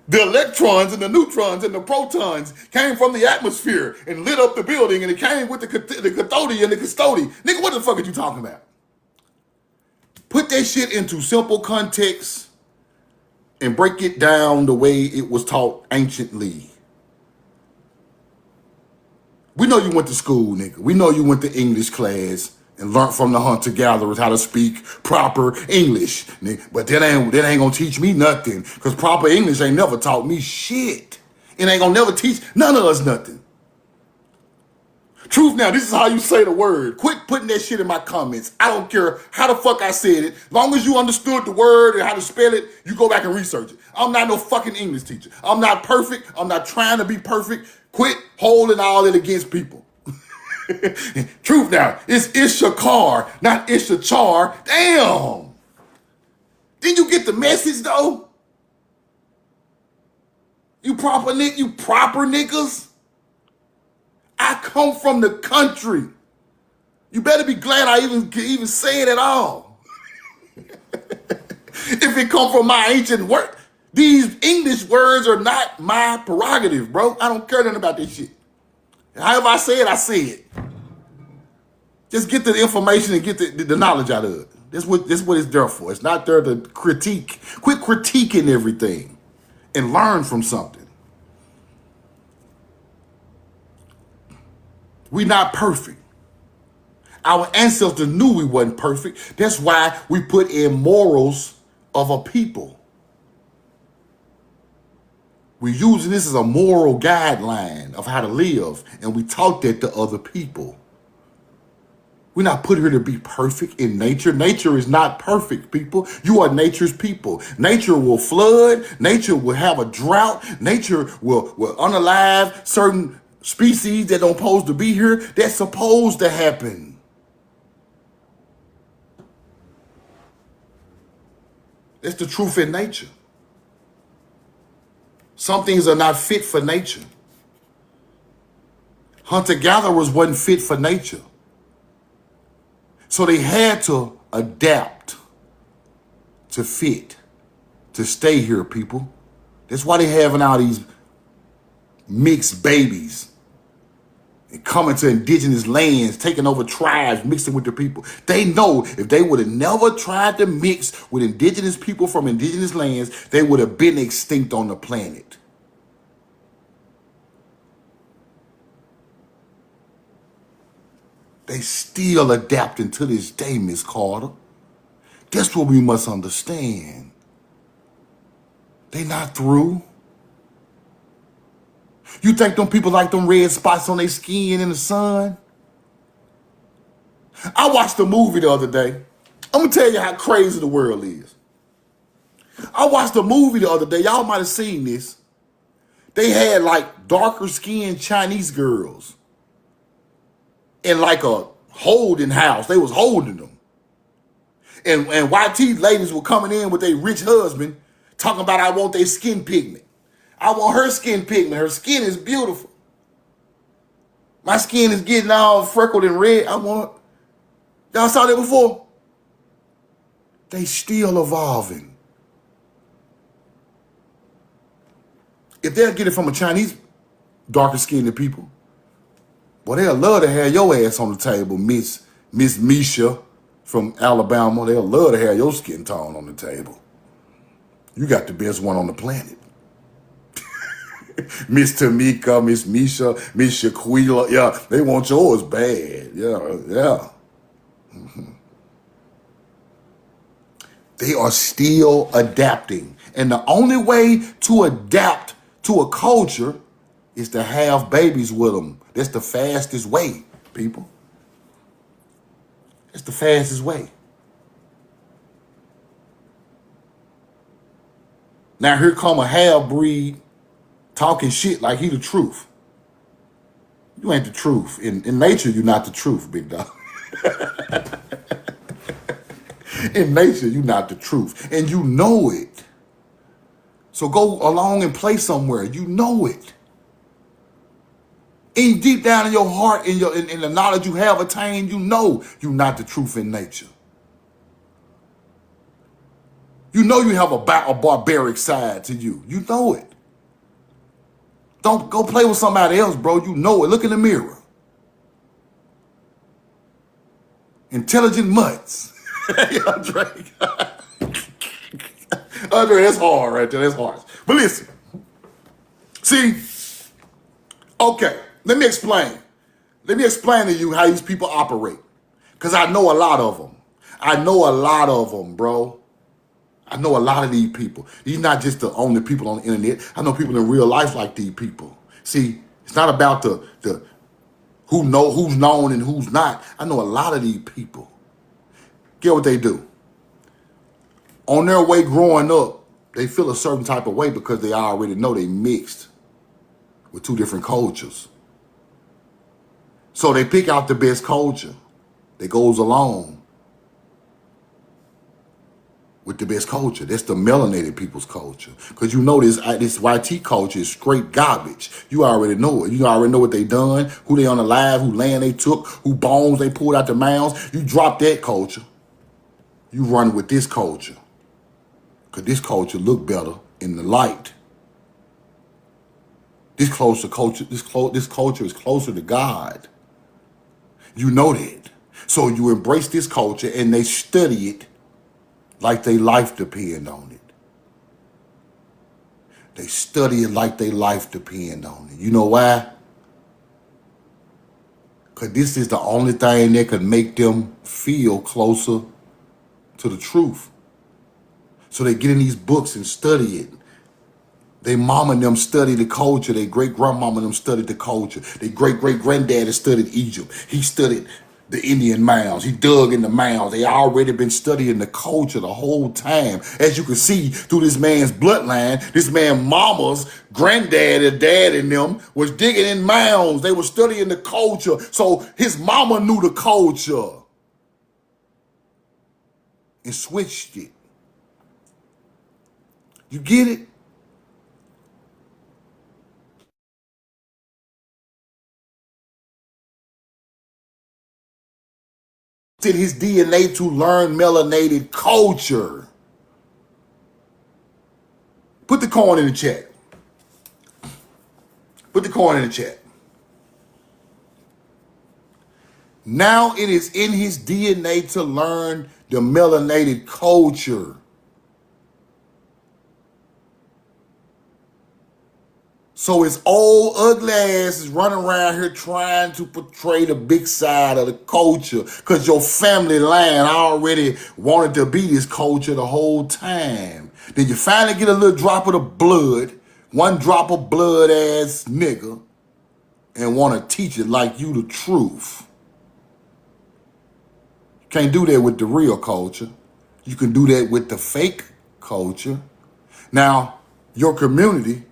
The electrons and the neutrons and the protons came from the atmosphere and lit up the building, and it came with the cathode and the custody. Nigga, what the fuck are you talking about? Put that shit into simple context and break it down the way it was taught anciently. We know you went to school, nigga. We know you went to English class and learned from the hunter-gatherers how to speak proper English, nigga. But that ain't gonna teach me nothing, because proper English ain't never taught me shit. It ain't gonna never teach none of us nothing. Truth now, this is how you say the word. Quit putting that shit in my comments. I don't care how the fuck I said it. Long as you understood the word and how to spell it, you go back and research it. I'm not no fucking English teacher. I'm not perfect. I'm not trying to be perfect. Quit holding all that against people. Truth now, it's Ishakar, not Ishachar. Damn. Didn't you get the message though? You proper niggas. I come from the country. You better be glad I even say it at all. If it come from my ancient word, these English words are not my prerogative, bro. I don't care nothing about this shit. However I say it. Just get the information and get the knowledge out of it. That's what it's there for. It's not there to critique. Quit critiquing everything and learn from something. We're not perfect. Our ancestors knew we wasn't perfect. That's why we put in morals of a people. We're using this as a moral guideline of how to live, and we taught that to other people. We're not put here to be perfect in nature. Nature is not perfect, people. You are nature's people. Nature will flood. Nature will have a drought. Nature will unalive certain species that don't supposed to be here. That's supposed to happen. That's the truth in nature. Some things are not fit for nature. Hunter-gatherers wasn't fit for nature. So they had to adapt to fit, to stay here, people. That's why they having all these mixed babies and coming to indigenous lands, taking over tribes, mixing with the people. They know if they would have never tried to mix with indigenous people from indigenous lands, they would have been extinct on the planet. They still adapting to this day, Miss Carter. That's what we must understand. They not through. You think them people like them red spots on their skin in the sun? I watched a movie the other day. I'm gonna tell you how crazy the world is. I watched a movie the other day. Y'all might have seen this. They had like darker skinned Chinese girls in like a holding house. They was holding them. And white ladies were coming in with their rich husband talking about, I want their skin pigment. I want her skin pigment. Her skin is beautiful. My skin is getting all freckled and red. Y'all saw that before? They still evolving. If they'll get it from a Chinese darker skinned people, well, they'll love to have your ass on the table, Miss Misha from Alabama. They'll love to have your skin tone on the table. You got the best one on the planet. Miss Tamika, Miss Misha, Miss Shaquila. Yeah, they want yours bad. Yeah. Mm-hmm. They are still adapting. And the only way to adapt to a culture is to have babies with them. That's the fastest way, people. That's the fastest way. Now here come a half-breed talking shit like he the truth. You ain't the truth. In nature, you're not the truth, big dog. In nature, you're not the truth. And you know it. So go along and play somewhere. You know it. And deep down in your heart, in the knowledge you have attained, you know you're not the truth in nature. You know you have a barbaric side to you. You know it. Don't go play with somebody else, bro. You know it. Look in the mirror. Intelligent mutts. Andre, that's hard right there. That's hard. But listen. See, okay, let me explain. Let me explain to you how these people operate. Because I know a lot of them. I know a lot of them, bro. I know a lot of these people. These not just the only people on the internet. I know people in real life like these people. See, it's not about the who's known and who's not. I know a lot of these people. Get what they do. On their way growing up, they feel a certain type of way because they already know they mixed with two different cultures. So they pick out the best culture that goes along with the best culture. That's the melanated people's culture. Because you know this YT culture is straight garbage. You already know it. You already know what they done, who they unalive, who land they took, who bones they pulled out their mouths. You drop that culture. You run with this culture. Because this culture look better in the light. This culture is closer to God. You know that. So you embrace this culture and they study it like their life depend on it. They study it like their life depend on it. You know why? Because this is the only thing that can make them feel closer to the truth. So they get in these books and study it. They mama and them study the culture. Their great-grandmama and them studied the culture. Their great-great-granddaddy studied Egypt. He studied the Indian mounds. He dug in the mounds. They already been studying the culture the whole time. As you can see through this man's bloodline, this man's mama's granddad, dad, and them was digging in mounds. They were studying the culture. So his mama knew the culture and switched it. You get it? In his DNA to learn melanated culture. Put the coin in the chat. Put the coin in the chat. Now it is in his DNA to learn the melanated culture. So his old ugly ass is running around here trying to portray the big side of the culture because your family line already wanted to be this culture the whole time. Then you finally get a little drop of the blood, one drop of blood ass nigga, and want to teach it like you the truth. You can't do that with the real culture. You can do that with the fake culture. Now, your community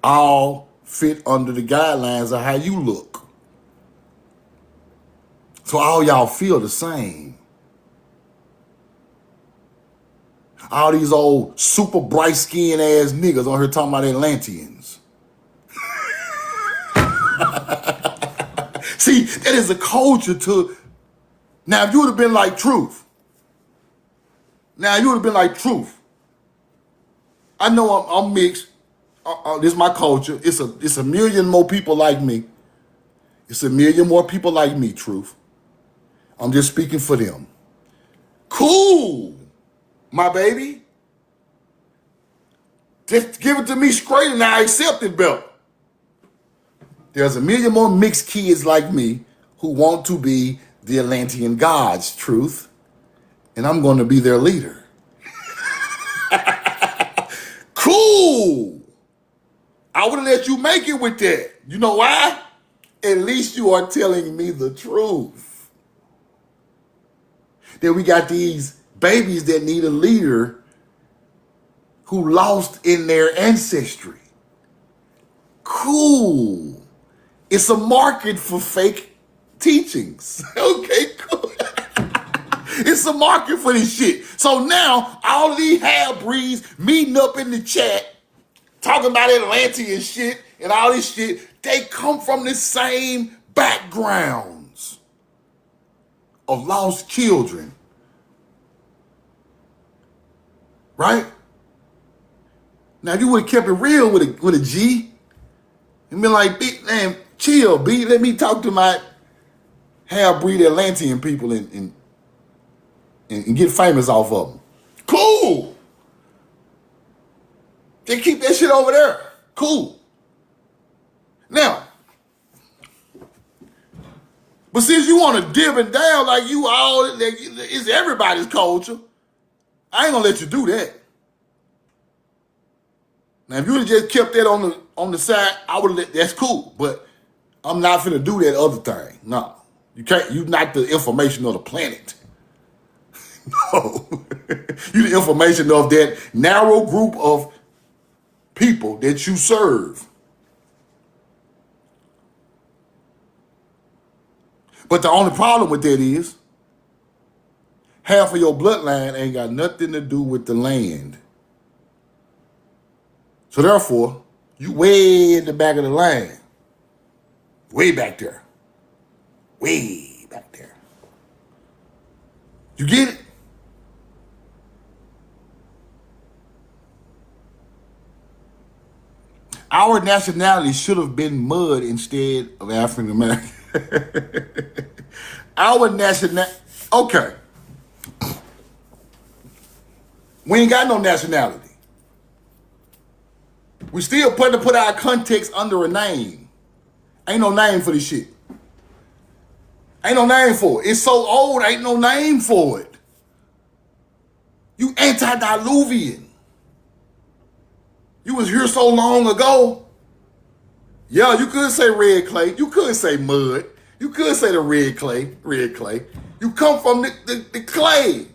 all fit under the guidelines of how you look. So all y'all feel the same. All these old super bright skinned ass niggas on here talking about Atlanteans. See, that is a culture to... Now, if you would have been like Truth. I know I'm mixed. This is my culture. It's a million more people like me. It's a million more people like me, Truth. I'm just speaking for them. Cool, my baby. Just give it to me straight and I accept it, Bill. There's a million more mixed kids like me who want to be the Atlantean gods, Truth. And I'm going to be their leader. Cool. I would have let you make it with that. You know why? At least you are telling me the truth. Then we got these babies that need a leader who lost in their ancestry. Cool. It's a market for fake teachings. Okay, cool. It's a market for this shit. So now all of these half-breeds meeting up in the chat talking about Atlantean shit and all this shit, they come from the same backgrounds of lost children. Right? Now, if you would have kept it real with a G and been like, man, chill, B, let me talk to my half-breed Atlantean people and get famous off of them. Cool. They keep that shit over there. Cool. Now, but since you want to dip and down like you all, like it's everybody's culture, I ain't gonna let you do that. Now, if you would have just kept that on the side, I would have let, that's cool. But I'm not finna do that other thing. No. You can't, you not the information of the planet. No. You the information of that narrow group of people that you serve. But the only problem with that is half of your bloodline ain't got nothing to do with the land. So therefore, you way in the back of the line. Way back there. Way back there. You get it? Our nationality should have been mud instead of African American. Our nationality, okay. We ain't got no nationality. We still put our context under a name. Ain't no name for this shit. Ain't no name for it. It's so old, ain't no name for it. You anti-diluvian. You was here so long ago. Yeah, you could say red clay. You could say mud. You could say the red clay. You come from the clay.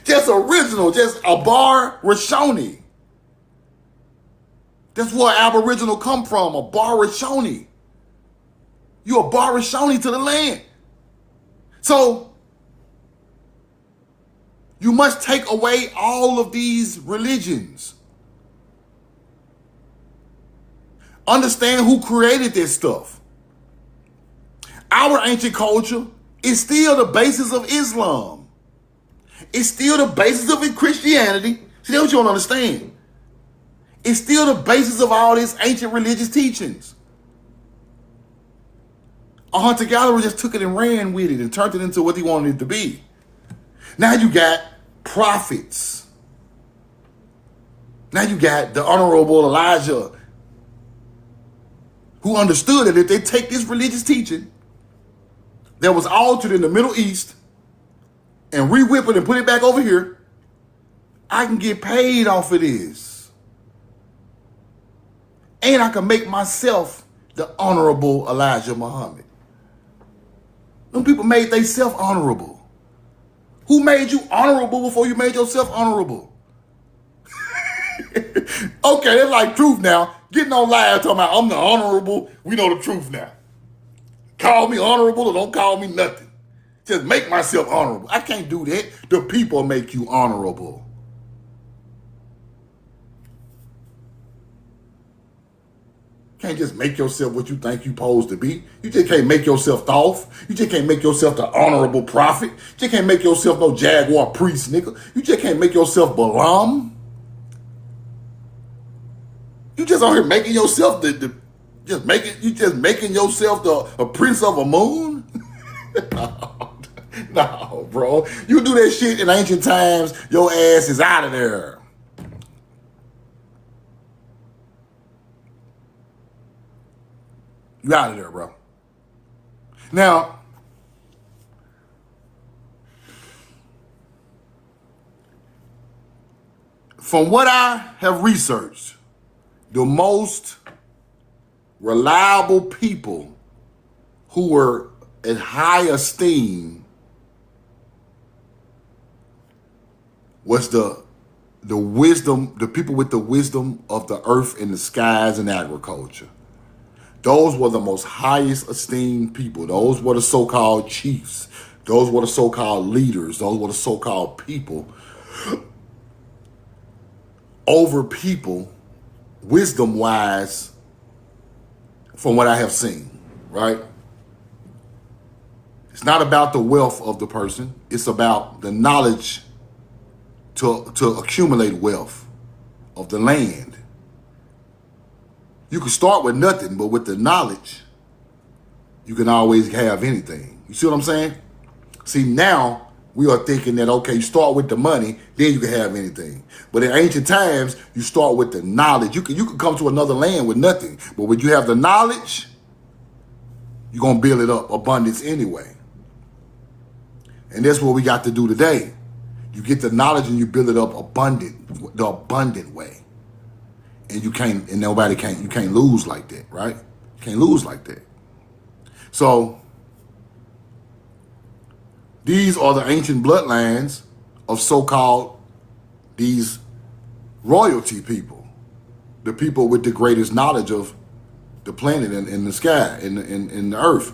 Just original, just a bar Rashoni. That's where Aboriginal come from, a bar Rashoni. You a bar Rashoni to the land. So, you must take away all of these religions. Understand who created this stuff. Our ancient culture is still the basis of Islam. It's still the basis of Christianity. See, that's what you don't understand. It's still the basis of all these ancient religious teachings. A hunter-gatherer just took it and ran with it and turned it into what he wanted it to be. Now you got prophets. Now you got the Honorable Elijah, who understood that if they take this religious teaching that was altered in the Middle East and re-whip it and put it back over here, I can get paid off of this. And I can make myself the Honorable Elijah Muhammad. Them people made themselves honorable. Who made you honorable before you made yourself honorable? Okay, that's like truth now. Getting on live talking about I'm the honorable. We know the truth now. Call me honorable or don't call me nothing. Just make myself honorable. I can't do that. The people make you honorable. Can't just make yourself what you think you're supposed to be. You just can't make yourself Thoth. You just can't make yourself the honorable prophet. You just can't make yourself no Jaguar priest, nigga. You just can't make yourself Balaam. You just out here making yourself just making yourself a prince of a moon? No, bro. You do that shit in ancient times, your ass is out of there. You out of there, bro. Now, from what I have researched, the most reliable people who were in high esteem was the wisdom, the people with the wisdom of the earth and the skies and agriculture. Those were the most highest esteemed people. Those were the so-called chiefs. Those were the so-called leaders. Those were the so-called people over people, wisdom-wise, from what I have seen, right? It's not about the wealth of the person. It's about the knowledge to accumulate wealth of the land. You can start with nothing, but with the knowledge, you can always have anything. You see what I'm saying? See, now we are thinking that, okay, you start with the money, then you can have anything. But in ancient times, you start with the knowledge. You can come to another land with nothing. But when you have the knowledge, you're going to build it up, abundance anyway. And that's what we got to do today. You get the knowledge and you build it up the abundant way. And you can't lose like that, right? You can't lose like that. So these are the ancient bloodlines of so-called these royalty people, the people with the greatest knowledge of the planet and in the sky, in the earth.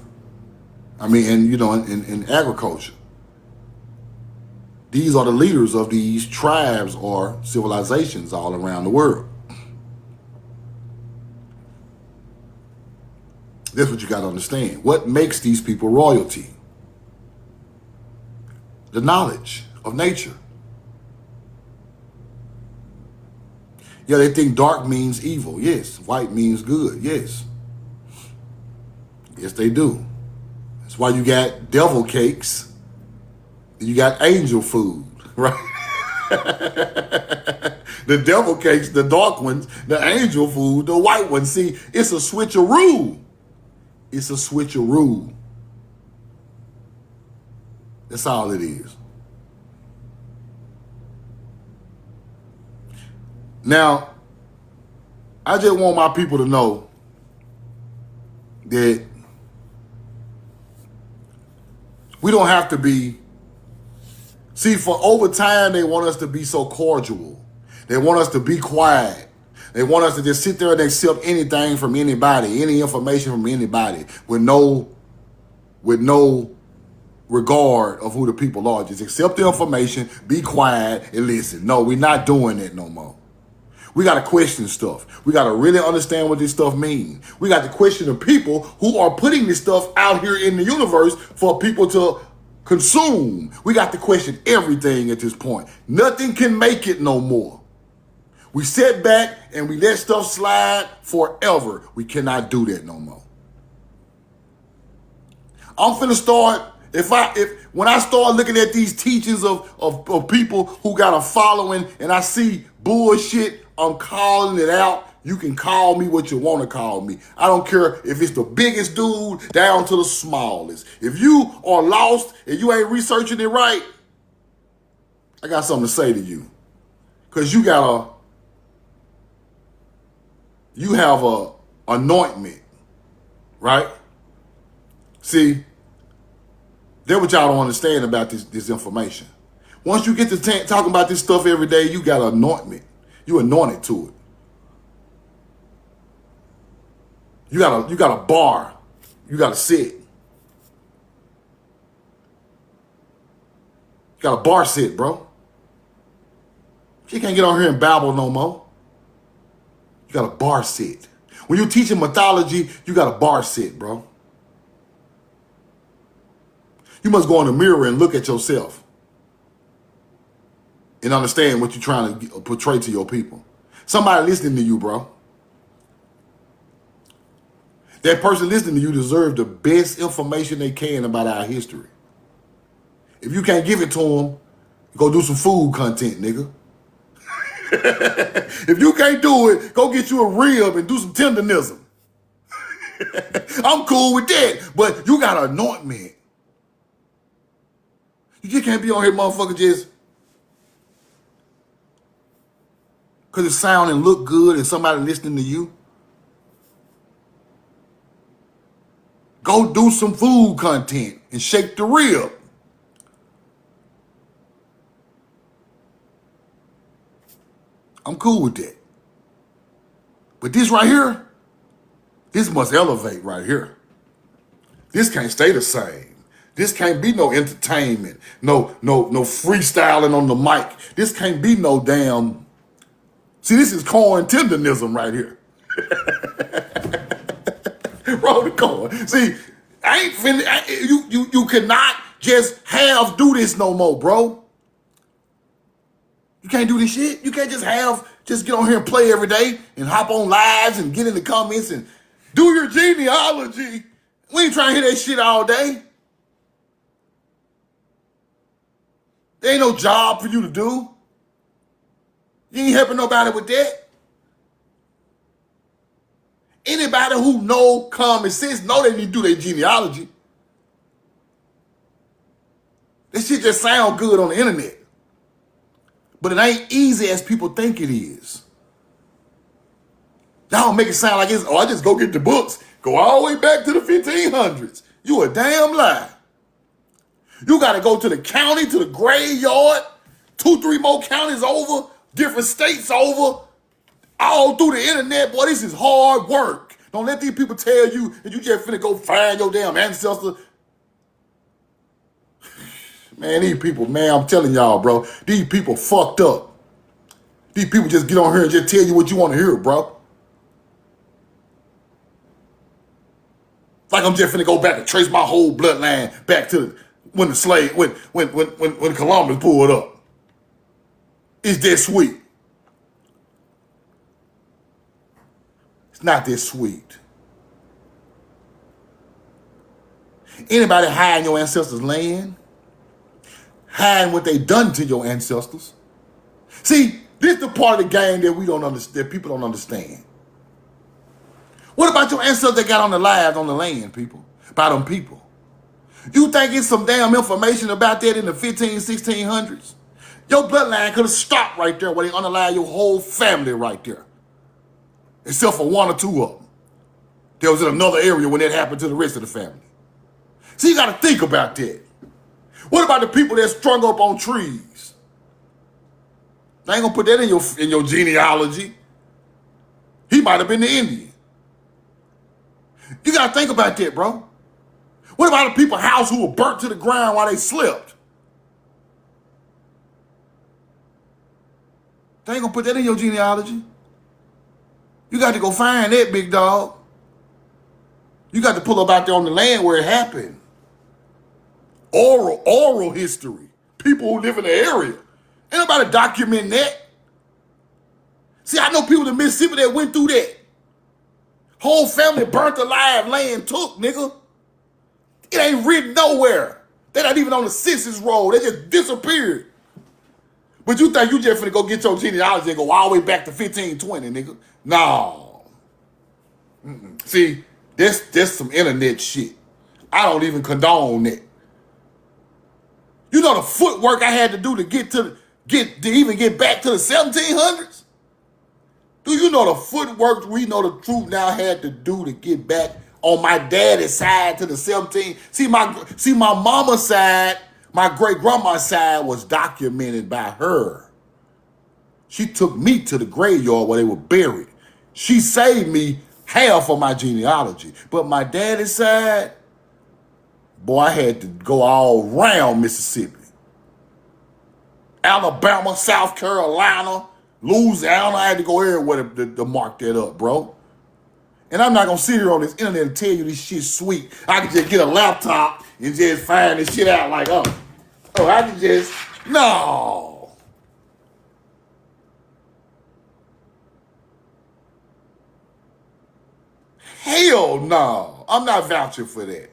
I mean, in agriculture. These are the leaders of these tribes or civilizations all around the world. That's what you got to understand. What makes these people royalty? The knowledge of nature. Yeah, they think dark means evil. Yes. White means good. Yes. Yes, they do. That's why you got devil cakes. You got angel food, right? The devil cakes, the dark ones, the angel food, the white ones. See, it's a switcheroo. It's a switcheroo. That's all it is. Now, I just want my people to know that we don't have to be. See, for over time, they want us to be so cordial. They want us to be quiet. They want us to just sit there and accept anything from anybody, any information from anybody, with no regard of who the people are. Just accept the information, be quiet, and listen. No, we're not doing that no more. We got to question stuff. We got to really understand what this stuff means. We got to question the people who are putting this stuff out here in the universe for people to consume. We got to question everything at this point. Nothing can make it no more. We sit back and we let stuff slide forever. We cannot do that no more. I'm finna start, when I start looking at these teachings of people who got a following and I see bullshit I'm calling it out. You can call me what you want to call me. I don't care if it's the biggest dude down to the smallest. If you are lost and you ain't researching it right, I got something to say to you. Because you have a anointment, right? See, that's what y'all don't understand about this information. Once you get to talking about this stuff every day, you got an anointment. You anointed to it. You got a bar. You got to sit. You got a bar sit, bro. You can't get on here and babble no more. You got a bar sit. When you're teaching mythology, you got a bar sit, bro. You must go in the mirror and look at yourself and understand what you're trying to portray to your people. Somebody listening to you, bro. That person listening to you deserves the best information they can about our history. If you can't give it to them, go do some food content, nigga. If you can't do it, go get you a rib and do some tendernism. I'm cool with that, but you got to anoint me. You just can't be on here, motherfucker, just because it sound and look good and somebody listening to you. Go do some food content and shake the rib. I'm cool with that. But this right here, this must elevate right here. This can't stay the same. This can't be no entertainment, no freestyling on the mic. This can't be no damn. See, this is corn tendernism right here. Roll the corn. See, I ain't finished. You cannot just do this no more, bro. You can't do this shit. You can't just get on here and play every day and hop on lives and get in the comments and do your genealogy. We ain't trying to hear that shit all day. There ain't no job for you to do. You ain't helping nobody with that. Anybody who know common sense know they need to do their genealogy. This shit just sound good on the internet. But it ain't easy as people think it is. Y'all make it sound like I just go get the books. Go all the way back to the 1500s. You a damn lie. You got to go to the county, to the graveyard, 2-3 more counties over, different states over, all through the internet. Boy, this is hard work. Don't let these people tell you that you just finna go find your damn ancestor. Man, these people, man, I'm telling y'all, bro, these people fucked up. These people just get on here and just tell you what you want to hear, bro. Like I'm just finna go back and trace my whole bloodline back to when the slave, when Columbus pulled up. It's that sweet. It's not that sweet. Anybody hiding your ancestors' land? Hiding what they done to your ancestors? See, this is the part of the game that we don't understand, that people don't understand. What about your ancestors that got on the lives on the land, people? About them people. You think it's some damn information about that in the 1600s? Your bloodline could have stopped right there where they unalive your whole family right there. Except for 1 or 2 of them. There was in another area when that happened to the rest of the family. So you got to think about that. What about the people that strung up on trees? I ain't gonna put that in your genealogy. He might have been the Indian. You gotta think about that, bro. What about the people's house who were burnt to the ground while they slept? They ain't gonna put that in your genealogy. You got to go find that, big dog. You got to pull up out there on the land where it happened. Oral history. People who live in the area. Ain't nobody documenting that. See, I know people in Mississippi that went through that. Whole family burnt alive, land took, nigga. It ain't written nowhere. They're not even on the census roll. They just disappeared. But you think you just finna go get your genealogy and go all the way back to 1520, nigga? No. See, that's some internet shit. I don't even condone that. You know the footwork I had to do to even get back to the 1700s? Do you know the footwork we know the truth now had to do to get back on my daddy's side to the 17? See my mama's side, my great grandma's side was documented by her. She took me to the graveyard where they were buried. She saved me half of my genealogy. But my daddy's side, boy, I had to go all around Mississippi. Alabama, South Carolina, Louisiana, I had to go everywhere to mark that up, bro. And I'm not going to sit here on this internet and tell you this shit sweet. I can just get a laptop and just find this shit out like, oh, I can just, no. Hell no. I'm not vouching for that.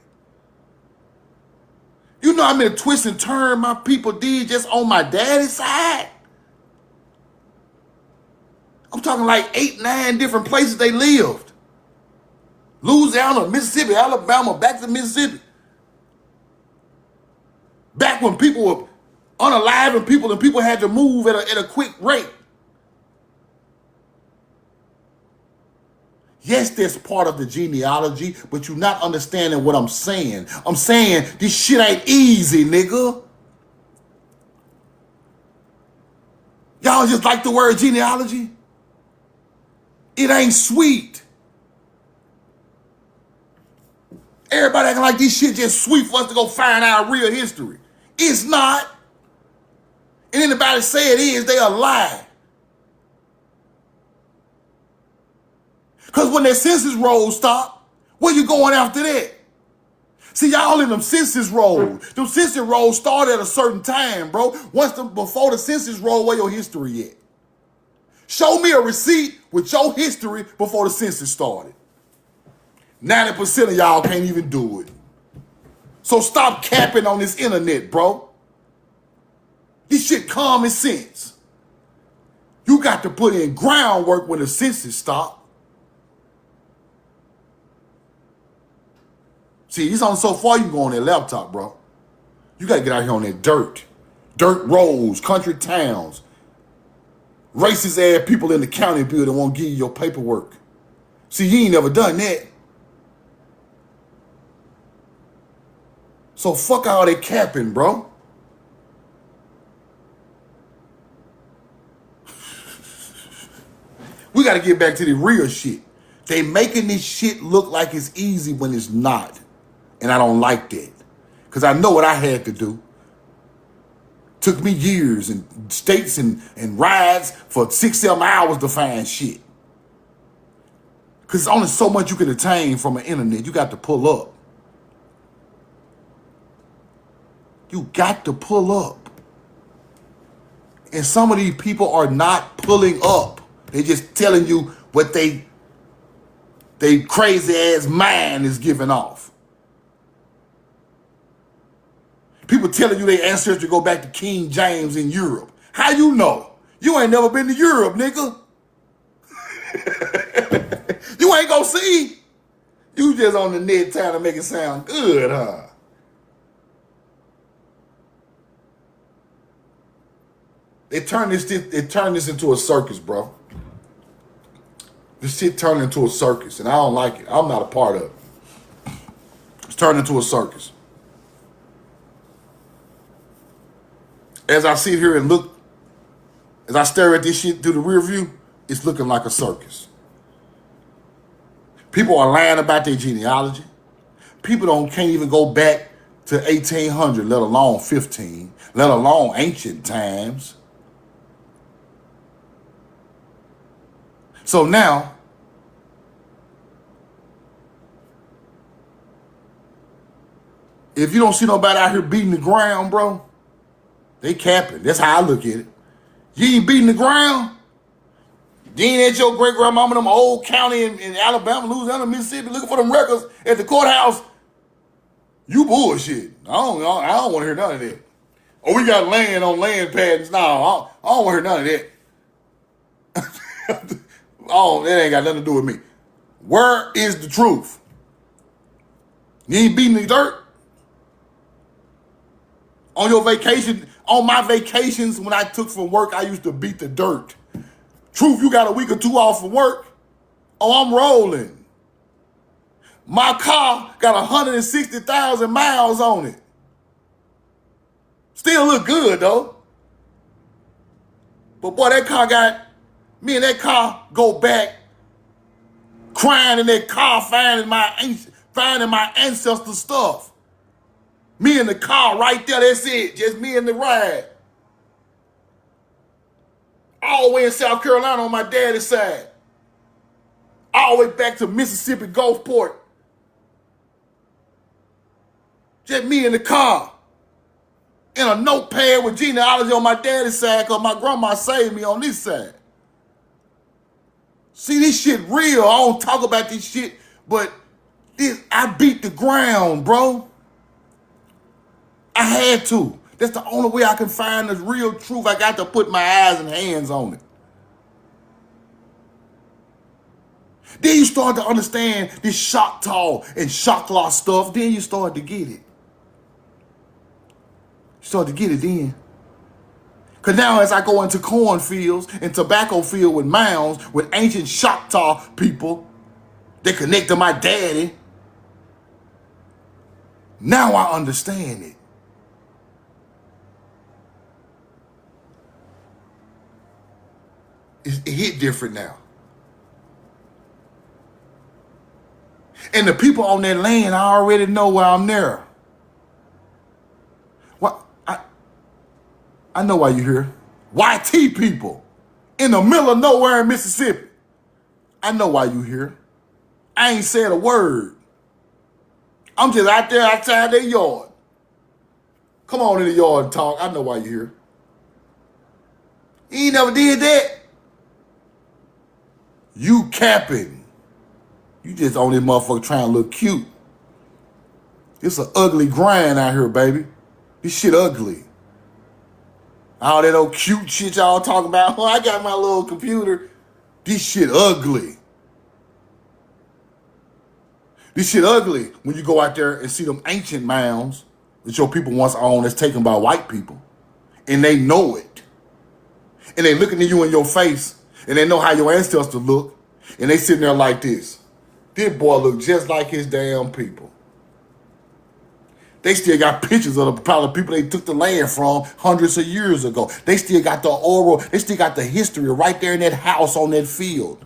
You know how many twists and turns my people did just on my daddy's side? I'm talking like 8, 9 different places they lived. Louisiana, Mississippi, Alabama, back to Mississippi. Back when people were unalive and people had to move at a quick rate. Yes, that's part of the genealogy, but you're not understanding what I'm saying. I'm saying this shit ain't easy, nigga. Y'all just like the word genealogy? It ain't sweet. Everybody acting like this shit just sweet for us to go find our real history. It's not. And anybody say it is, they a lie. Because when that census roll stop, where you going after that? See, y'all in them census rolls. Them census rolls start at a certain time, bro. Before the census roll, where your history at? Show me a receipt with your history before the census started. 90% of y'all can't even do it. So stop capping on this internet, bro. This shit common sense. You got to put in groundwork when the census stop. See, it's only so far you can go on that laptop, bro. You got to get out here on that dirt. Dirt roads, country towns. Racist ass people in the county building won't give you your paperwork. See, you ain't never done that. So fuck all that capping, bro. We got to get back to the real shit. They making this shit look like it's easy when it's not. And I don't like that. Because I know what I had to do. Took me years and states and rides for 6-7 hours to find shit. Because there's only so much you can attain from an internet. You got to pull up. You got to pull up. And some of these people are not pulling up. They're just telling you what they crazy ass mind is giving off. People telling you their ancestors go back to King James in Europe. How you know? You ain't never been to Europe, nigga. You ain't gonna see. You just on the net trying to make it sound good, huh? They turned this into a circus, bro. This shit turned into a circus, and I don't like it. I'm not a part of it. It's turned into a circus. As I sit here and look, as I stare at this shit through the rear view, it's looking like a circus. People are lying about their genealogy. People can't even go back to 1800, let alone 15, let alone ancient times. So now, if you don't see nobody out here beating the ground, bro, they capping. That's how I look at it. You ain't beating the ground. You ain't at your great grandmama, them old county in Alabama, Louisiana, Mississippi, looking for them records at the courthouse. You bullshit. I don't want to hear none of that. Oh, we got land on land patents. No, I don't want to hear none of that. Oh, that ain't got nothing to do with me. Where is the truth? You ain't beating the dirt? On your vacation, on my vacations when I took from work, I used to beat the dirt. Truth, you got a week or two off from work? Oh, I'm rolling. My car got 160,000 miles on it. Still look good, though. But boy, that car me and that car go back crying in that car, finding my ancestor stuff. Me in the car right there, that's it. Just me and the ride. All the way in South Carolina on my daddy's side. All the way back to Mississippi Gulfport. Just me in the car. In a notepad with genealogy on my daddy's side because my grandma saved me on this side. See, this shit real. I don't talk about this shit, but I beat the ground, bro. I had to. That's the only way I can find the real truth. I got to put my eyes and hands on it. Then you start to understand this Choctaw and Choctaw stuff. Then you start to get it. Start to get it then. Because now as I go into cornfields and tobacco field with mounds with ancient Choctaw people that connect to my daddy, now I understand it. It hit different now. And the people on that land, I already know why I'm there. Well, I know why you're here. YT people in the middle of nowhere in Mississippi. I know why you here. I ain't said a word. I'm just out there outside their yard. Come on in the yard and talk. I know why you're here. You ain't never did that. You capping. You just on this motherfucker trying to look cute. It's an ugly grind out here, baby. This shit ugly. All that old cute shit y'all talking about. Oh, I got my little computer. This shit ugly. This shit ugly when you go out there and see them ancient mounds that your people once owned that's taken by white people. And they know it. And they looking at you in your face and they know how your ancestors look. And they sitting there like this. This boy look just like his damn people. They still got pictures of the probably people they took the land from hundreds of years ago. They still got the oral, they still got the history right there in that house on that field.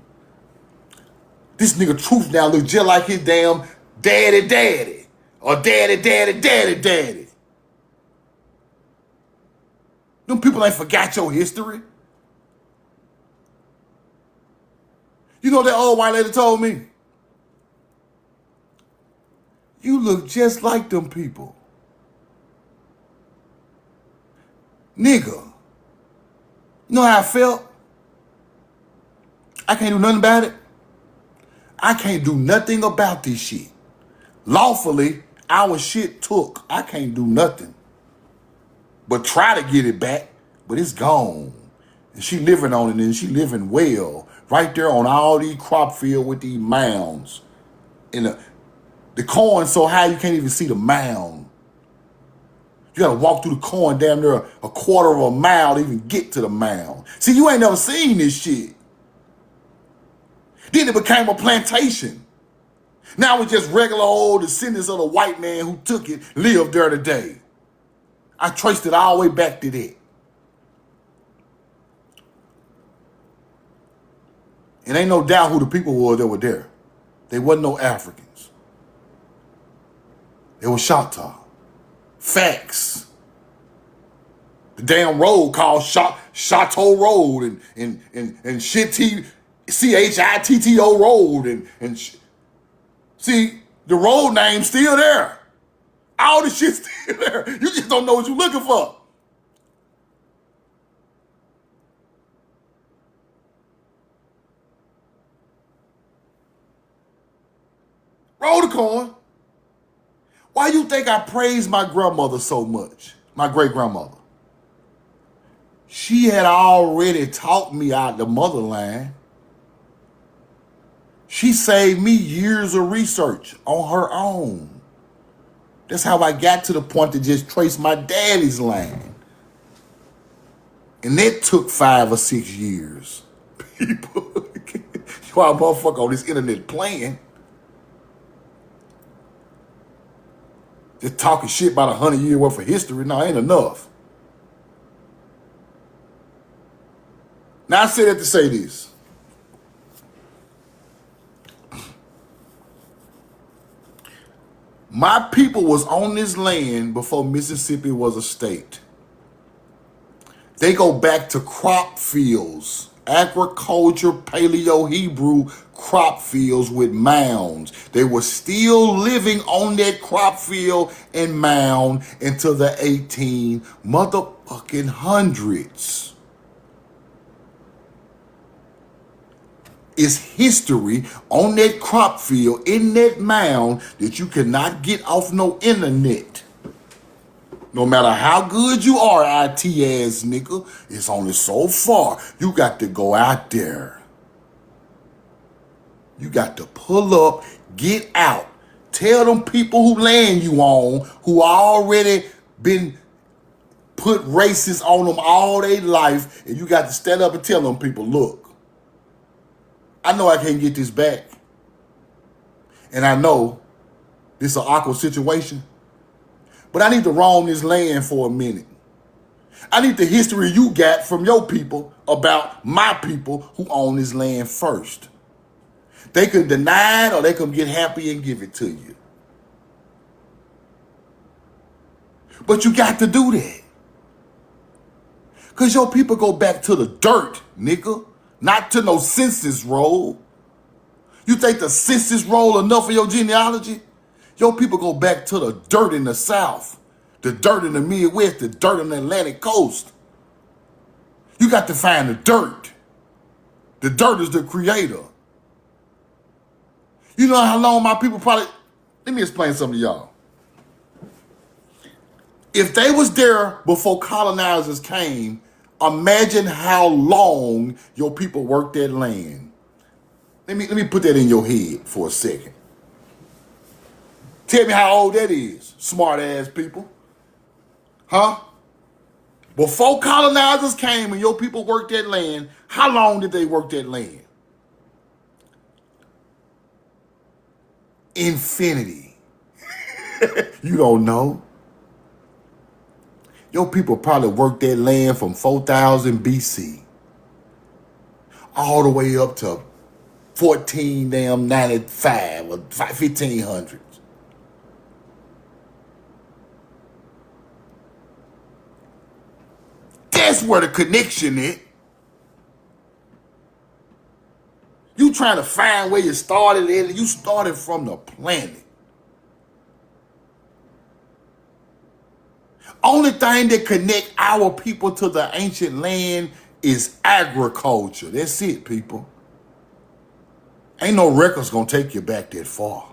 This nigga Truth now look just like his damn daddy. Or daddy. Them people ain't forgot your history. You know what that old white lady told me? You look just like them people. Nigga. You know how I felt? I can't do nothing about it. I can't do nothing about this shit. Lawfully, our shit took. I can't do nothing. But try to get it back, but it's gone. And she living on it, and she living well. Right there on all these crop fields with these mounds. And the corn so high you can't even see the mound. You gotta walk through the corn damn near a quarter of a mile to even get to the mound. See, you ain't never seen this shit. Then it became a plantation. Now it's just regular old descendants of the white man who took it, lived there today. I traced it all the way back to that. And ain't no doubt who the people were that were there. They wasn't no Africans. They were Choctaw. Facts. The damn road called Chateau Road and Chitto Road and see, the road name's still there. All the shit's still there. You just don't know what you're looking for. Roll the coin. Why you think I praise my grandmother so much? My great-grandmother. She had already taught me out the motherland. She saved me years of research on her own. That's how I got to the point to just trace my daddy's line. And that took 5 or 6 years. People, why a motherfucker on this internet playing? Just talking shit about 100 years worth of history. No, ain't enough. Now I say that to say this. My people was on this land before Mississippi was a state. They go back to crop fields, agriculture, Paleo, Hebrew crop fields with mounds. They were still living on that crop field and mound until the 18 motherfucking hundreds. It's history on that crop field, in that mound, that you cannot get off no internet. No matter how good you are, IT ass nigga, it's only so far. You got to go out there. You got to pull up, get out. Tell them people who land you on, who already been put races on them all their life, and you got to stand up and tell them people, look, I know I can't get this back. And I know this is an awkward situation. But I need to roam this land for a minute. I need the history you got from your people about my people who own this land first. They can deny it or they can get happy and give it to you. But you got to do that. Because your people go back to the dirt, nigga. Not to no census roll. You think the census roll enough for your genealogy? Your people go back to the dirt in the South, the dirt in the Midwest, the dirt on the Atlantic coast. You got to find the dirt. The dirt is the creator. You know how long my people probably... Let me explain something to y'all. If they was there before colonizers came, imagine how long your people worked that land. Let me put that in your head for a second. Tell me how old that is, smart ass people. Huh? Before colonizers came and your people worked that land, how long did they work that land? Infinity. You don't know. Your people probably worked that land from 4000 BC all the way up to 1495 or 1500s. That's where the connection is. You trying to find where you started at. You started from the planet. Only thing that connect our people to the ancient land is agriculture. That's it, people. Ain't no records gonna take you back that far.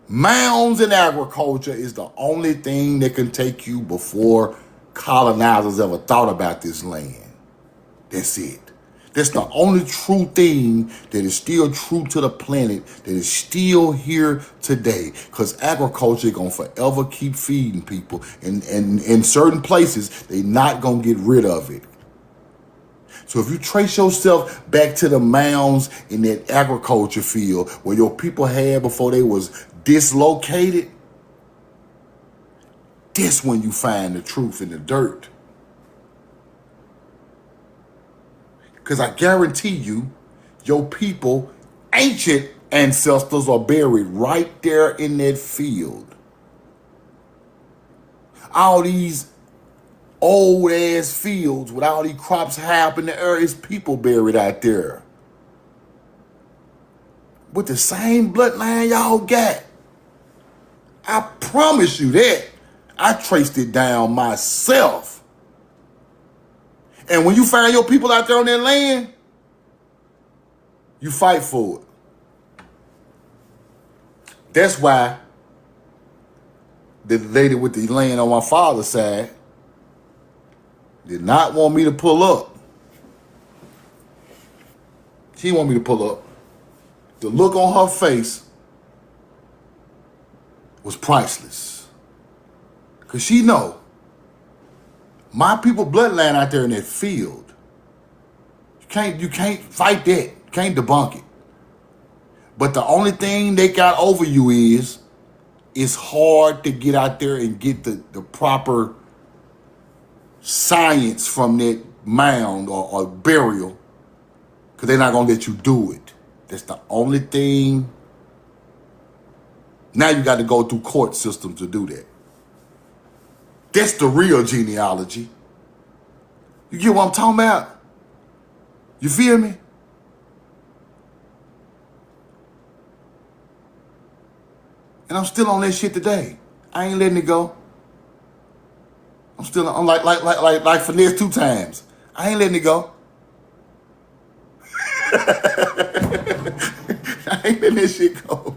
Mounds and agriculture is the only thing that can take you before colonizers ever thought about this land. That's it. That's the only true thing that is still true to the planet, that is still here today. Because agriculture gonna forever keep feeding people. And in certain places, they not gonna get rid of it. So if you trace yourself back to the mounds in that agriculture field where your people had before they was dislocated, that's when you find the truth in the dirt. Because I guarantee you, your people, ancient ancestors are buried right there in that field. All these old ass fields with all these crops high up in the air, is people buried out there. With the same bloodline y'all got. I promise you that. I traced it down myself. And when you find your people out there on that land, you fight for it. That's why the lady with the land on my father's side, did not want me to pull up. She didn't want me to pull up. The look on her face was priceless. Because she know my people bloodline out there in that field. You can't fight that. You can't debunk it. But the only thing they got over you is it's hard to get out there and get the proper science from that mound or burial, because they're not going to let you do it. That's the only thing. Now you got to go through court systems to do that. That's the real genealogy. You get what I'm talking about? You feel me? And I'm still on that shit today. I ain't letting it go. I'm like finesse 2 times. I ain't letting it go. I ain't letting this shit go.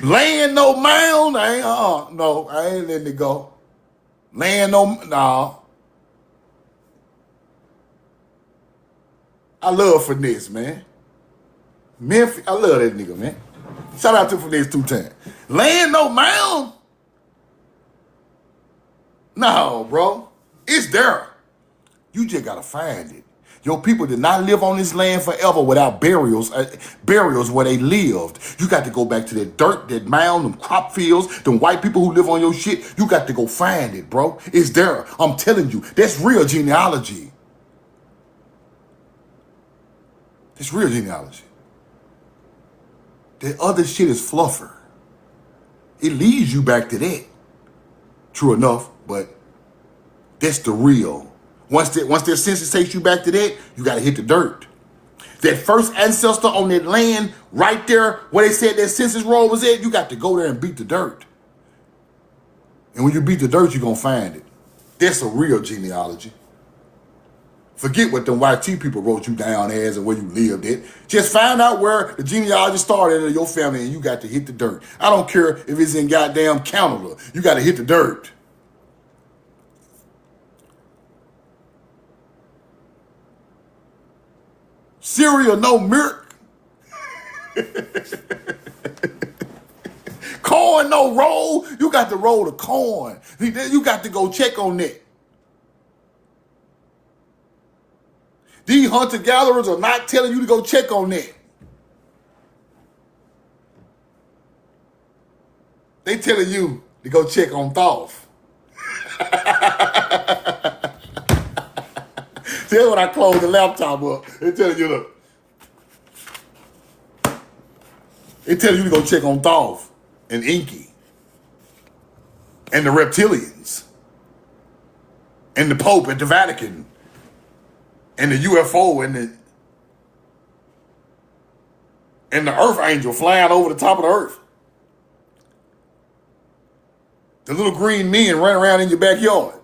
Laying no mound, I ain't letting it go. Laying no. I love finesse, man. Memphis, I love that nigga, man. Shout out to finesse 2 times. Laying no mound? No, bro. It's there. You just gotta find it. Your people did not live on this land forever without burials where they lived. You got to go back to that dirt, that mound, them crop fields, them white people who live on your shit. You got to go find it, bro. It's there. I'm telling you, that's real genealogy. That's real genealogy. That other shit is fluffer. It leads you back to that. True enough, but that's the real. Once their census takes you back to that, you got to hit the dirt. That first ancestor on that land right there where they said that census roll was at, you got to go there and beat the dirt. And when you beat the dirt, you're going to find it. That's a real genealogy. Forget what them YT people wrote you down as and where you lived at. Just find out where the genealogy started in your family and you got to hit the dirt. I don't care if it's in goddamn Canada. You got to hit the dirt. Cereal, no milk. Corn, no roll. You got to roll the corn. You got to go check on that. These hunter-gatherers are not telling you to go check on that. They telling you to go check on Thoth. See, that's when I close the laptop up. They telling you, look. They telling you to go check on Thoth and Inky and the reptilians and the Pope at the Vatican and the UFO and the Earth Angel flying over the top of the Earth. The little green men running around in your backyard.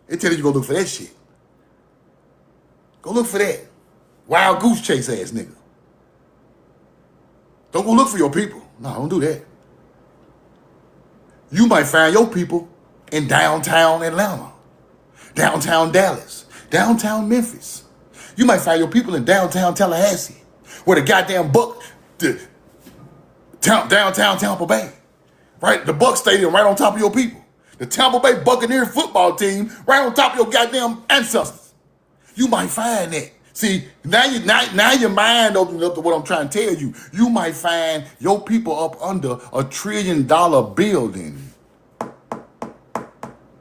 They tell you to go look for that shit. Go look for that. Wild goose chase ass nigga. Don't go look for your people. No, don't do that. You might find your people in downtown Atlanta, downtown Dallas, downtown Memphis. You might find your people in downtown Tallahassee, where the goddamn downtown Tampa Bay, right? The Buck Stadium right on top of your people. The Tampa Bay Buccaneers football team right on top of your goddamn ancestors. You might find that. See, now your mind opens up to what I'm trying to tell you. You might find your people up under $1 trillion building.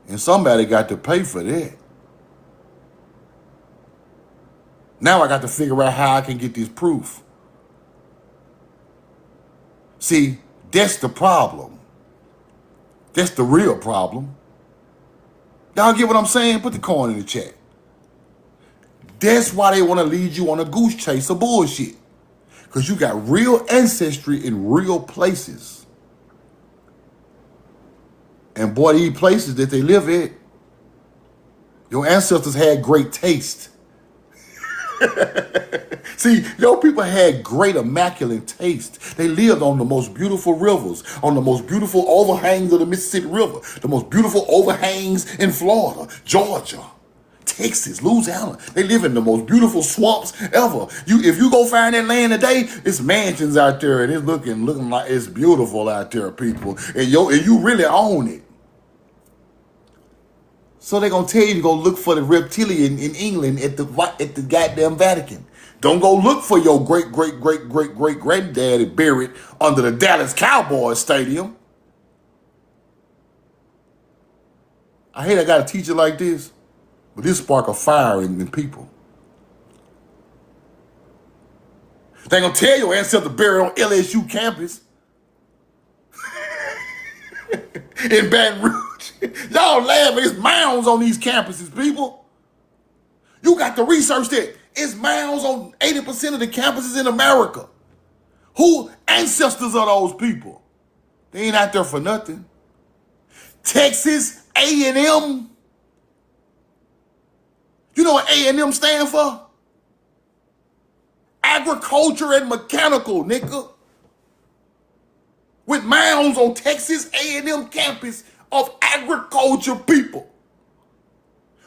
And somebody got to pay for that. Now I got to figure out how I can get this proof. See, that's the problem. That's the real problem. Y'all get what I'm saying? Put the coin in the chat. That's why they want to lead you on a goose chase of bullshit. Because you got real ancestry in real places. And boy, these places that they live at, your ancestors had great taste. See, your people had great immaculate taste. They lived on the most beautiful rivers, on the most beautiful overhangs of the Mississippi River, the most beautiful overhangs in Florida, Georgia, Texas, Louisiana. They live in the most beautiful swamps ever. If you go find that land today, it's mansions out there, and it's looking like it's beautiful out there, people. And you really own it. So they're gonna tell you to go look for the reptilian in England at the goddamn Vatican. Don't go look for your great granddaddy buried under the Dallas Cowboys stadium. I hate I gotta teach it like this, but this spark a fire in people. They gonna tell your ancestor buried on LSU campus in Baton Rouge. Y'all laugh, it's mounds on these campuses, people. You got to research that. It's mounds on 80% of the campuses in America. Who ancestors are those people? They ain't out there for nothing. Texas A&M. You know what A&M stand for? Agriculture and mechanical, nigga. With mounds on Texas A&M campus of agriculture people.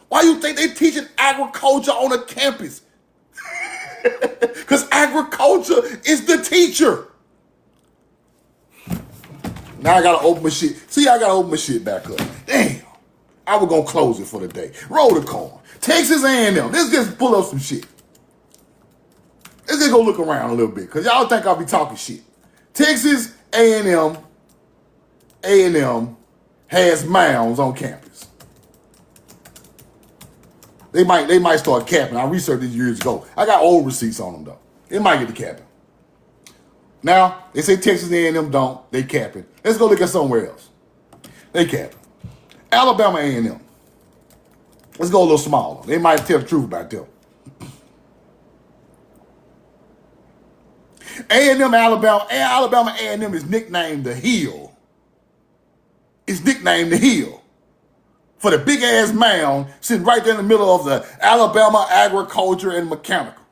Why you think they teaching agriculture on a campus? Because agriculture is the teacher. Now I gotta open my shit. See, I gotta open my shit back up. Damn. I was gonna close it for the day. Roll the call. Texas A&M. Let's just pull up some shit. Let's just go look around a little bit, because y'all think I'll be talking shit. Texas A&M has mounds on campus. They might start capping. I researched this years ago. I got old receipts on them though. They might get the capping. Now they say Texas A&M don't. They capping. Let's go look at somewhere else. They capping. Alabama A&M. Let's go a little smaller. They might tell the truth about them. Alabama A&M is nicknamed the Hill. It's nicknamed the Hill for the big ass mound sitting right there in the middle of the Alabama Agriculture and Mechanical.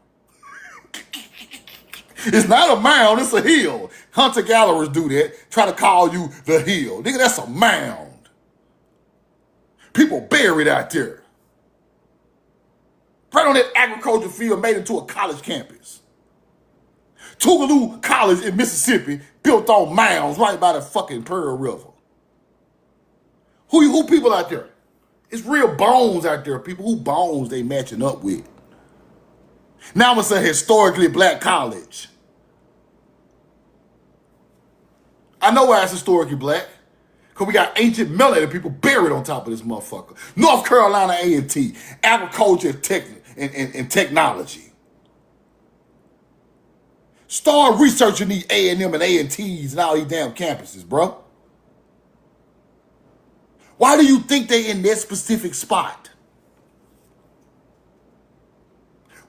It's not a mound, it's a hill. Hunter-gatherers do that, try to call you the Hill. Nigga, that's a mound. People buried out there. Right on that agriculture field made into a college campus. Tougaloo College in Mississippi built on mounds right by the fucking Pearl River. Who people out there? It's real bones out there, people. Who bones they matching up with? Now it's a historically black college. I know why it's historically black. Because we got ancient melanated people buried on top of this motherfucker. North Carolina A&T, agriculture and technology. Start researching these A&M and A&Ts and all these damn campuses, bro. Why do you think they in that specific spot?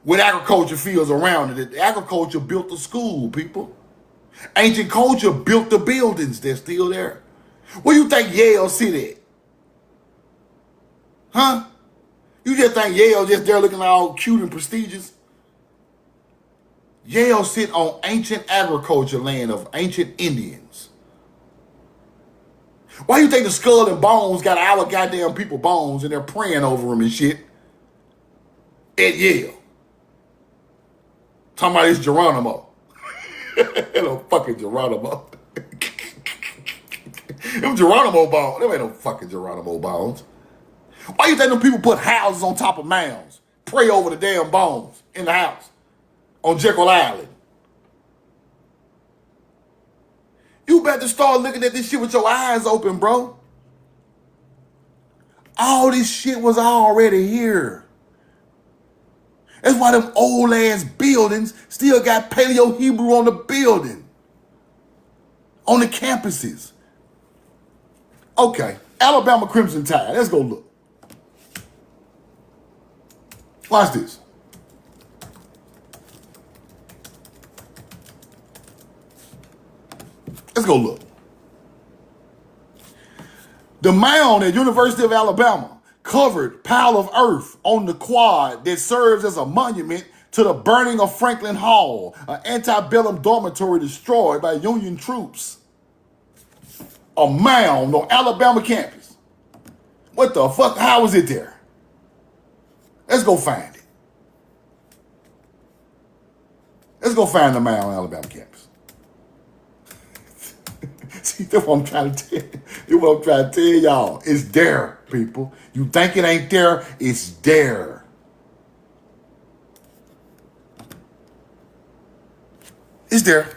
With agriculture fields around it. Agriculture built the school, people. Ancient culture built the buildings. They're still there. Where you think Yale sit at? Huh? You just think Yale just there looking all cute and prestigious? Yale sit on ancient agriculture land of ancient Indians. Why you think the skull and bones got our goddamn people bones and they're praying over them and shit at Yale? Talking about it's Geronimo. No fucking Geronimo. Them Geronimo bones. Them ain't no fucking Geronimo bones. Why you think them people put houses on top of mounds? Pray over the damn bones in the house on Jekyll Island. You better start looking at this shit with your eyes open, bro. All this shit was already here. That's why them old ass buildings still got Paleo Hebrew on the building. On the campuses. Okay, Alabama Crimson Tide. Let's go look. Watch this. Let's go look. The mound at University of Alabama covered pile of earth on the quad that serves as a monument to the burning of Franklin Hall, an antebellum dormitory destroyed by Union troops. A mound on Alabama campus. What the fuck? How was it there? Let's go find it. Let's go find the mound on Alabama campus. See, that's what I'm trying to tell you. That's what I'm trying to tell y'all. It's there, people. You think it ain't there? It's there. It's there.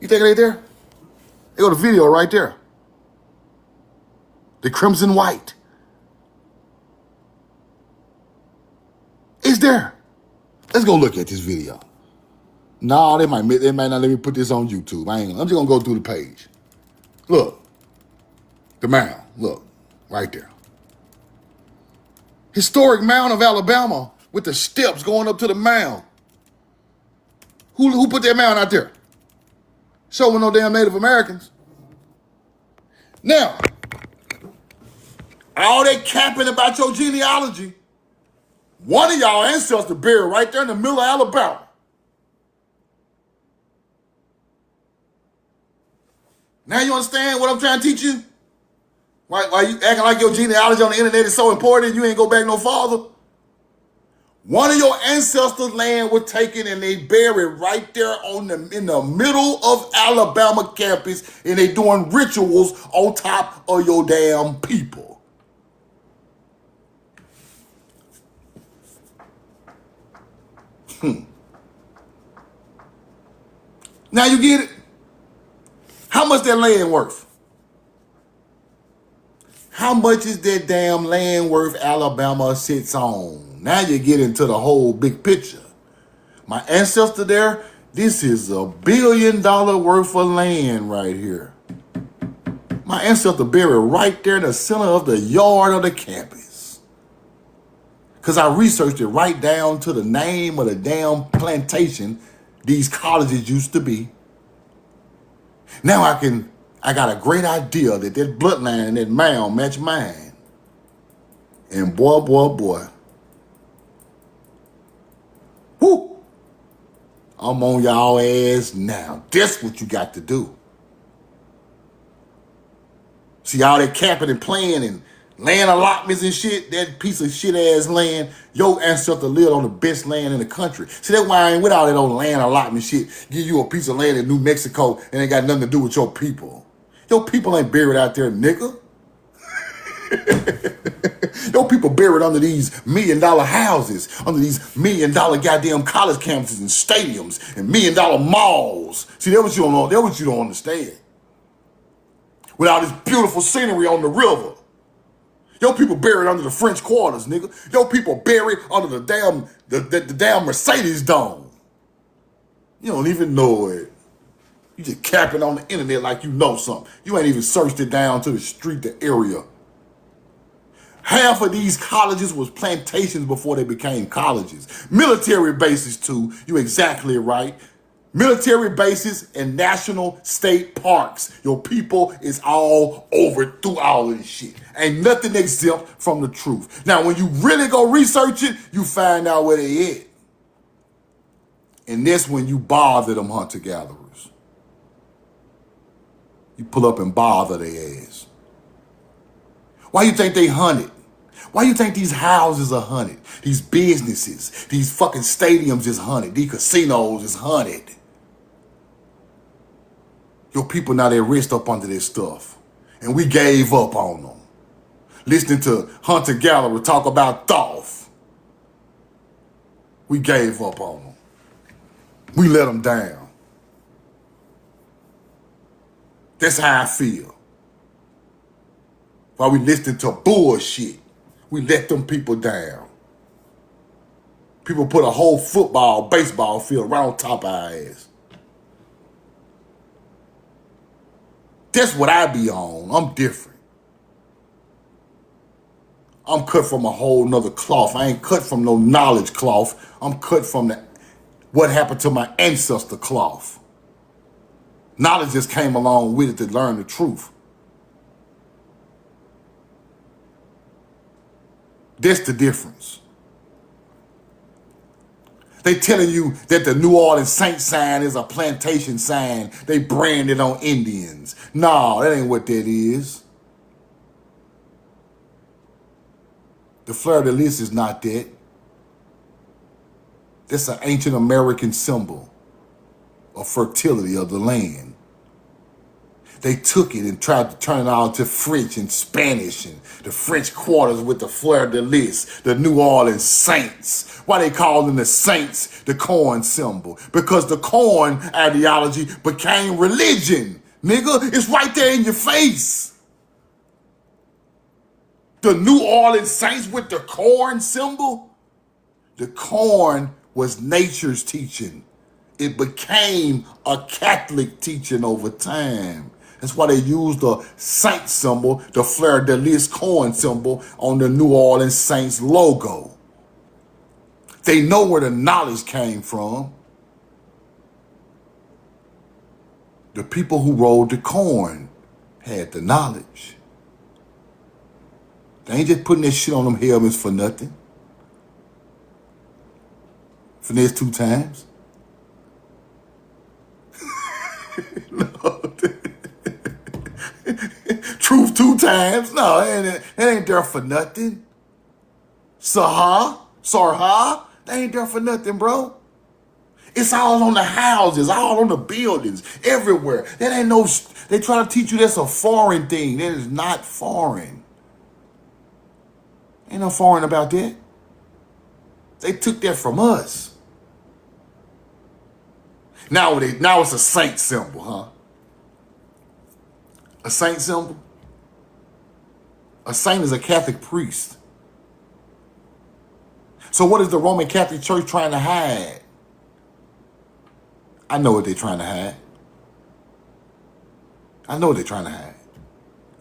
You think it ain't there? They got a video right there. The crimson white. It's there. Let's go look at this video. No, they might not let me put this on YouTube. I'm just gonna go through the page. Look. The mound. Look. Right there. Historic mound of Alabama with the steps going up to the mound. Who put that mound out there? Showing no damn Native Americans. Now, all that capping about your genealogy, one of y'all ancestors buried right there in the middle of Alabama. Now you understand what I'm trying to teach you? Why you acting like your genealogy on the internet is so important you ain't go back no farther? One of your ancestors' land was taken and they buried right there in the middle of Alabama campus, and they doing rituals on top of your damn people. Now you get it? How much that land worth? How much is that damn land worth Alabama sits on? Now you get into the whole big picture. My ancestor there, this is $1 billion worth of land right here. My ancestor buried right there in the center of the yard of the campus. Because I researched it right down to the name of the damn plantation these colleges used to be. Now I got a great idea that bloodline, that mound match mine. And boy. Whoo! I'm on y'all ass now. That's what you got to do. See all that capping and playing and land allotments and shit, that piece of shit ass land, your ancestor lived on the best land in the country. See, that's why I ain't with all that old land allotment shit. Give you a piece of land in New Mexico and ain't got nothing to do with your people. Your people ain't buried out there, nigga. Your people buried under these $1 million houses, under these $1 million goddamn college campuses and stadiums and $1 million malls. See, that's what you don't know. That's what you don't understand. With all this beautiful scenery on the river. Your people buried under the French Quarters, nigga. Your people buried under the damn Mercedes Dome. You don't even know it. You just capping on the internet like you know something. You ain't even searched it down to the street, the area. Half of these colleges was plantations before they became colleges. Military bases too, you exactly right. Military bases and national state parks. Your people is all over through all of this shit. Ain't nothing exempt from the truth. Now, when you really go research it, you find out where they at. And that's when you bother them hunter-gatherers. You pull up and bother their ass. Why you think they hunted? Why you think these houses are hunted? These businesses, these fucking stadiums is hunted. These casinos is hunted. Your people now, they rest up under this stuff. And we gave up on them. Listening to hunter-gatherer talk about Thoth. We gave up on them. We let them down. That's how I feel. While we listening to bullshit, we let them people down. People put a whole football, baseball field right on top of our ass. That's what I be on. I'm different. I'm cut from a whole nother cloth. I ain't cut from no knowledge cloth. I'm cut from what happened to my ancestor cloth. Knowledge just came along with it to learn the truth. That's the difference. They telling you that the New Orleans Saint sign is a plantation sign. They branded on Indians. No, that ain't what that is. The fleur-de-lis is not that. That's an ancient American symbol of fertility of the land. They took it and tried to turn it all to French and Spanish and the French quarters with the fleur-de-lis, the New Orleans Saints. Why they call them the Saints, the corn symbol? Because the corn ideology became religion. Nigga, it's right there in your face. The New Orleans Saints with the corn symbol? The corn was nature's teaching. It became a Catholic teaching over time. That's why they used the saint symbol, the fleur-de-lis corn symbol on the New Orleans Saints logo. They know where the knowledge came from. The people who rolled the corn had the knowledge. They ain't just putting that shit on them helmets for nothing. Finesse 2 times. No. Truth 2 times. No, it ain't there for nothing. Sarha, they ain't there for nothing, bro. It's all on the houses, all on the buildings, everywhere. That ain't no, they try to teach you that's a foreign thing. That is not foreign. Ain't no foreign about that. They took that from us. Now it's a saint symbol, huh? A saint symbol? A saint is a Catholic priest. So what is the Roman Catholic Church trying to hide? I know what they're trying to hide. I know what they're trying to hide.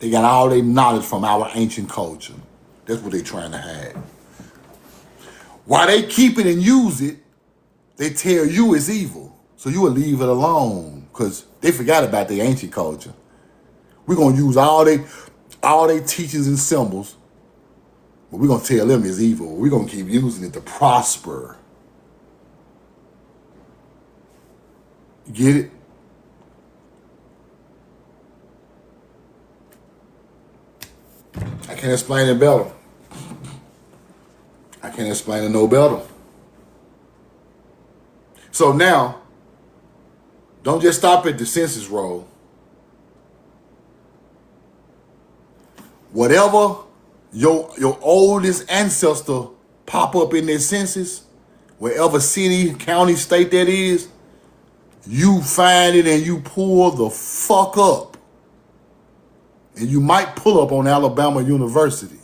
They got all their knowledge from our ancient culture. That's what they're trying to hide. While they keep it and use it, they tell you it's evil. So you will leave it alone because they forgot about their ancient culture. We're going to use all their teachings and symbols, but we're going to tell them it's evil. We're going to keep using it to prosper. You get it? I can't explain it better. I can't explain it no better. So now, don't just stop at the census roll. Whatever your oldest ancestor pop up in their census, wherever city, county, state that is, you find it and you pull the fuck up. And you might pull up on Alabama University.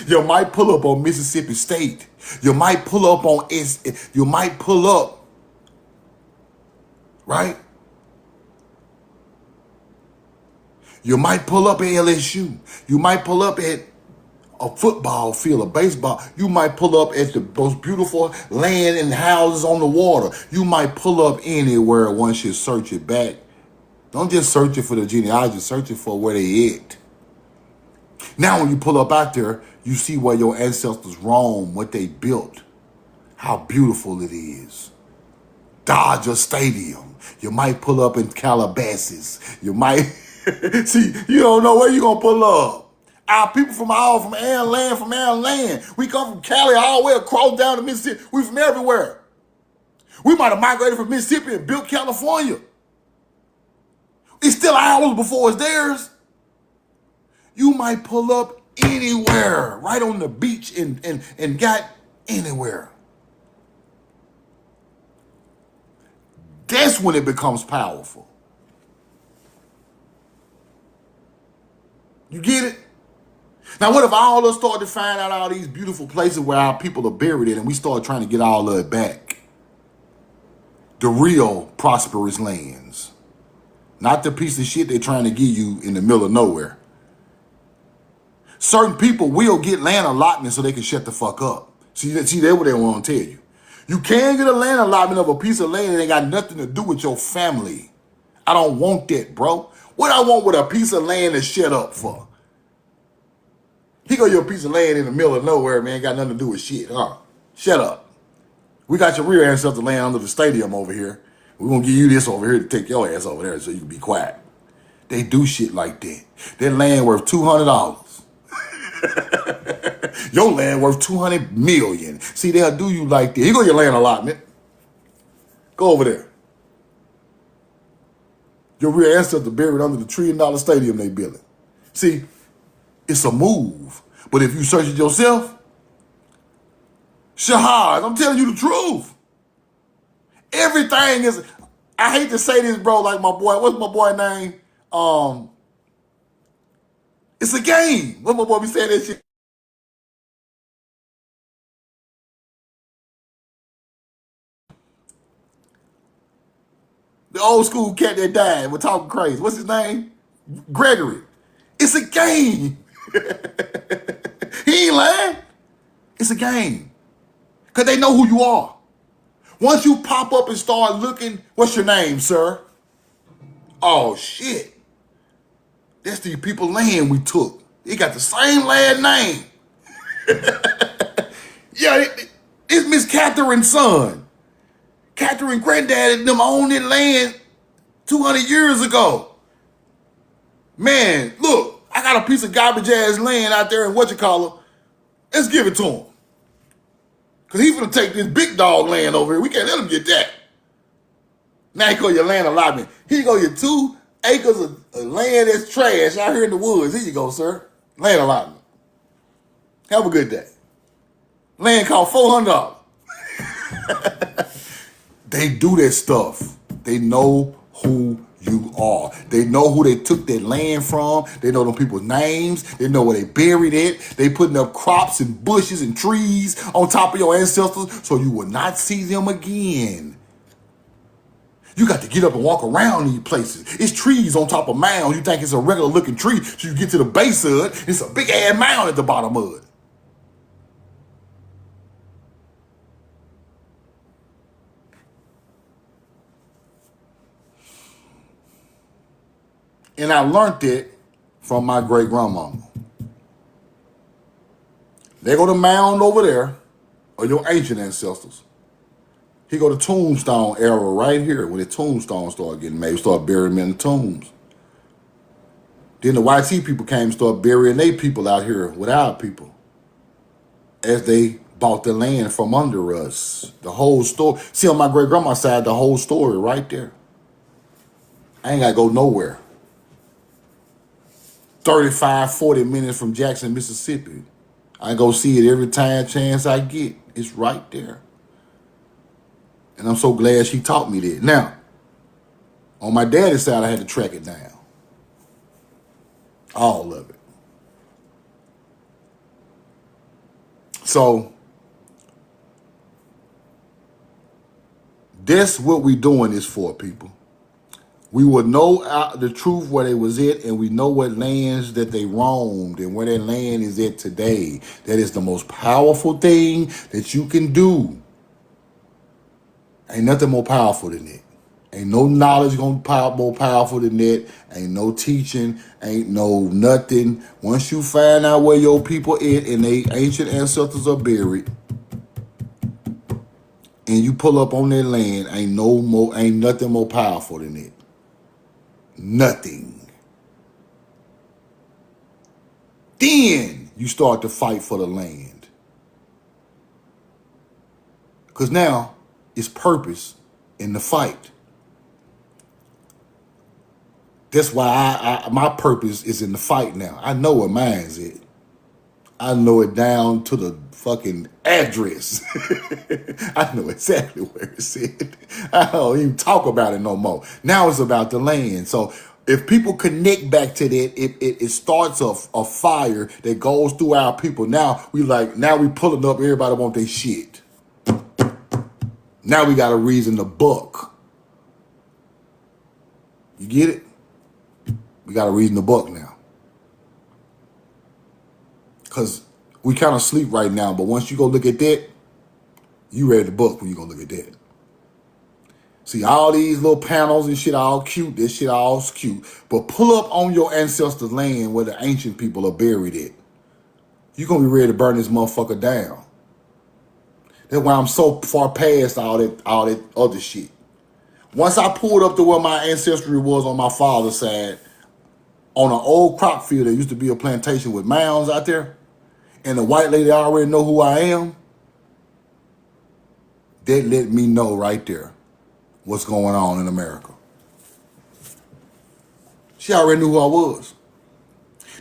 You might pull up on Mississippi State. You might pull up on you might pull up, right? You might pull up at LSU. You might pull up at a football field, a baseball. You might pull up at the most beautiful land and houses on the water. You might pull up anywhere once you search it back. Don't just search it for the genealogy, search it for where they at. Now when you pull up out there, you see where your ancestors roamed, what they built, how beautiful it is. Dodger Stadium. You might pull up in Calabasas. You might, see, you don't know where you're going to pull up. Our people from air land. We come from Cali all the way across down to Mississippi. We from everywhere. We might have migrated from Mississippi and built California. It's still ours before it's theirs. You might pull up anywhere, right on the beach and got anywhere. That's when it becomes powerful. You get it? Now, what if all of us start to find out all these beautiful places where our people are buried in and we start trying to get all of it back? The real prosperous lands. Not the piece of shit they're trying to give you in the middle of nowhere. Certain people will get land allotment so they can shut the fuck up. See, that's what they want to tell you. You can't get a land allotment of a piece of land that ain't got nothing to do with your family. I don't want that, bro. What I want with a piece of land to shut up for? Here go your piece of land in the middle of nowhere, man, got nothing to do with shit, huh? Shut up. We got your real ancestor laying under the stadium over here. We're going to give you this over here to take your ass over there so you can be quiet. They do shit like that. Their land worth $200. Your land worth $200 million. See, they'll do you like that. Here go your land allotment. Go over there. Your real ancestor buried under the $1 trillion stadium they building. See, it's a move. But if you search it yourself, Shahad, I'm telling you the truth. Everything is, I hate to say this, bro, like my boy, what's my boy name? It's a game. What my boy be saying that shit? The old school cat that died, we're talking crazy. What's his name? Gregory. It's a game. He ain't lying. It's a game. Because they know who you are. Once you pop up and start looking, what's your name, sir? Oh, shit. That's the people land we took. They got the same last name. Yeah, it's Miss Catherine's son. Catherine granddad and them owned that land 200 years ago. Man, look, I got a piece of garbage ass land out there in whatchamacallit. Let's give it to him. Because he's going to take this big dog land over here. We can't let him get that. Now he go your land allotment. Here you go your 2 acres of land that's trash out here in the woods. Here you go, sir. Land allotment. Have a good day. Land cost $400. They do that stuff. They know who you are. They know who they took that land from. They know them people's names. They know where they buried it. They putting up crops and bushes and trees on top of your ancestors so you will not see them again. You got to get up and walk around these places. It's trees on top of mounds. You think it's a regular looking tree. So you get to the base of it, it's a big ass mound at the bottom of it. And I learned it from my great grandmama. They go to mound over there, or your ancient ancestors. He go to tombstone era right here, when the tombstones start getting made. We start burying them in the tombs. Then the YT people came and started burying their people out here with our people. As they bought the land from under us. The whole story. See, on my great grandma's side, the whole story right there. I ain't got to go nowhere. 35, 40 minutes from Jackson, Mississippi. I go see it every chance I get. It's right there. And I'm so glad she taught me that. Now, on my daddy's side, I had to track it down. All of it. So, that's what we doing this for, people. We will know the truth where they was at, and we know what lands that they roamed and where that land is at today. That is the most powerful thing that you can do. Ain't nothing more powerful than that. Ain't no knowledge gonna be more powerful than that. Ain't no teaching. Ain't no nothing. Once you find out where your people at and they ancient ancestors are buried, and you pull up on their land, ain't nothing more powerful than that. Nothing. Then you start to fight for the land. Because now it's purpose in the fight. That's why my purpose is in the fight now. I know where mine's at. I know it down to the fucking address. I know exactly where it's at. I don't even talk about it no more. Now it's about the land. So if people connect back to that, it starts a fire that goes through our people. Now we pulling up, everybody want their shit. Now we got a reason to buck. You get it? We got a reason to buck now. Because we kind of sleep right now, but once you go look at that, you ready to buck when you go look at that. See, all these little panels and shit all cute. This shit all cute. But pull up on your ancestors' land where the ancient people are buried at. You're going to be ready to burn this motherfucker down. That's why I'm so far past all that other shit. Once I pulled up to where my ancestry was on my father's side, on an old crop field, there used to be a plantation with mounds out there, and the white lady already know who I am. That let me know right there what's going on in America. She already knew who I was.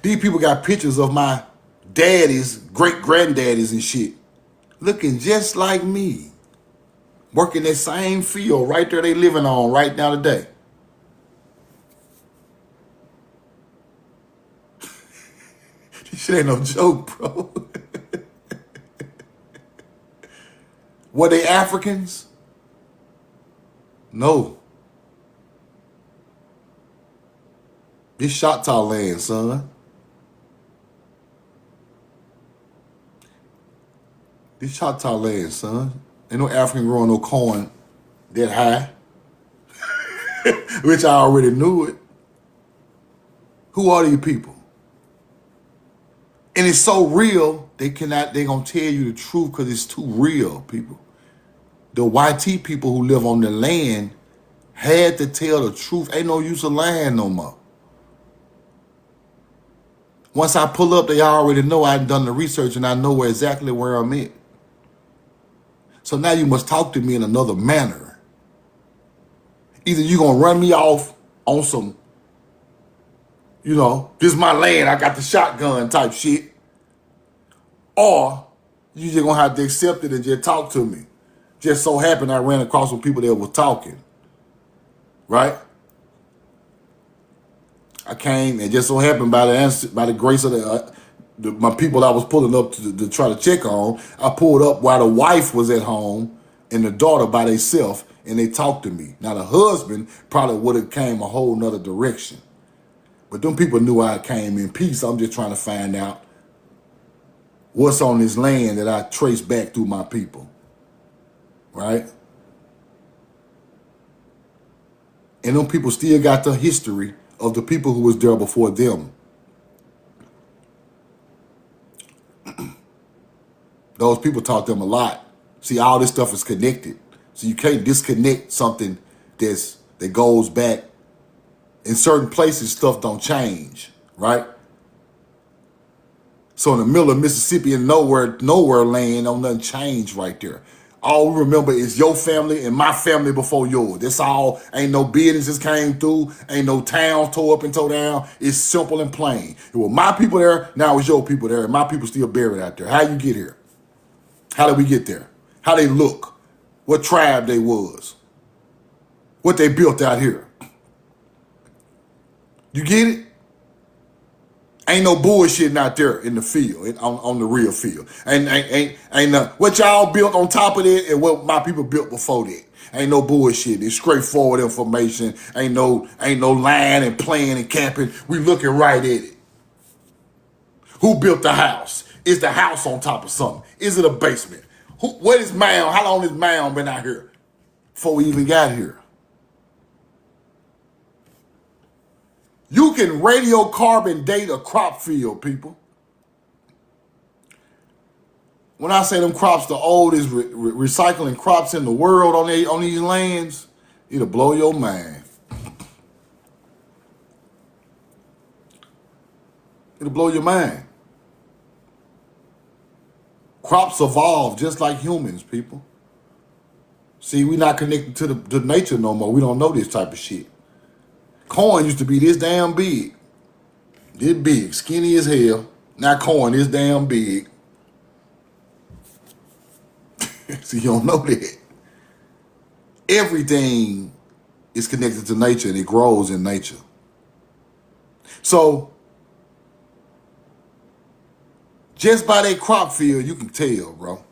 These people got pictures of my daddies, great-granddaddies and shit, looking just like me, working that same field right there they living on right now today. This shit ain't no joke, bro. Were they Africans? No. This Choctaw land, son. This Choctaw land, son. Ain't no African growing no corn that high. Which I already knew it. Who are these people? And it's so real, they gonna tell you the truth because it's too real, people. The YT people who live on the land had to tell the truth. Ain't no use of lying no more. Once I pull up, they already know I've done the research and I know exactly where I'm at. So now you must talk to me in another manner. Either you're going to run me off on some, this is my land, I got the shotgun type shit. Or you just going to have to accept it and just talk to me. Just so happened I ran across some people that were talking. Right? I came and just so happened by the grace of my people I was pulling up to try to check on, I pulled up while the wife was at home and the daughter by themselves, and they talked to me. Now the husband probably would have came a whole nother direction. But them people knew I came in peace. I'm just trying to find out what's on this land that I trace back through my people. Right? And them people still got the history of the people who was there before them. Those people taught them a lot. See, all this stuff is connected. So you can't disconnect something that goes back. In certain places, stuff don't change, right? So in the middle of Mississippi and nowhere land, don't nothing change right there. All we remember is your family and my family before yours. That's all. Ain't no businesses came through. Ain't no towns tore up and tore down. It's simple and plain. It was my people there. Now it's your people there. And my people still buried out there. How you get here? How did we get there? How they look? What tribe they was? What they built out here? You get it? Ain't no bullshitting out there in the field, on the real field. Ain't what y'all built on top of it and what my people built before that. Ain't no bullshit. It's straightforward information. Ain't no lying and playing and capping. We looking right at it. Who built the house? Is the house on top of something? Is it a basement? What is mound? How long has mound been out here before we even got here? You can radiocarbon date a crop field, people. When I say them crops, the oldest recycling crops in the world on these lands, it'll blow your mind. It'll blow your mind. Crops evolve just like humans, people. See, we're not connected to nature no more. We don't know this type of shit. Corn used to be this damn big. This big, skinny as hell. Now corn is damn big. See, you don't know that. Everything is connected to nature and it grows in nature. So, just by that crop field, you can tell, bro.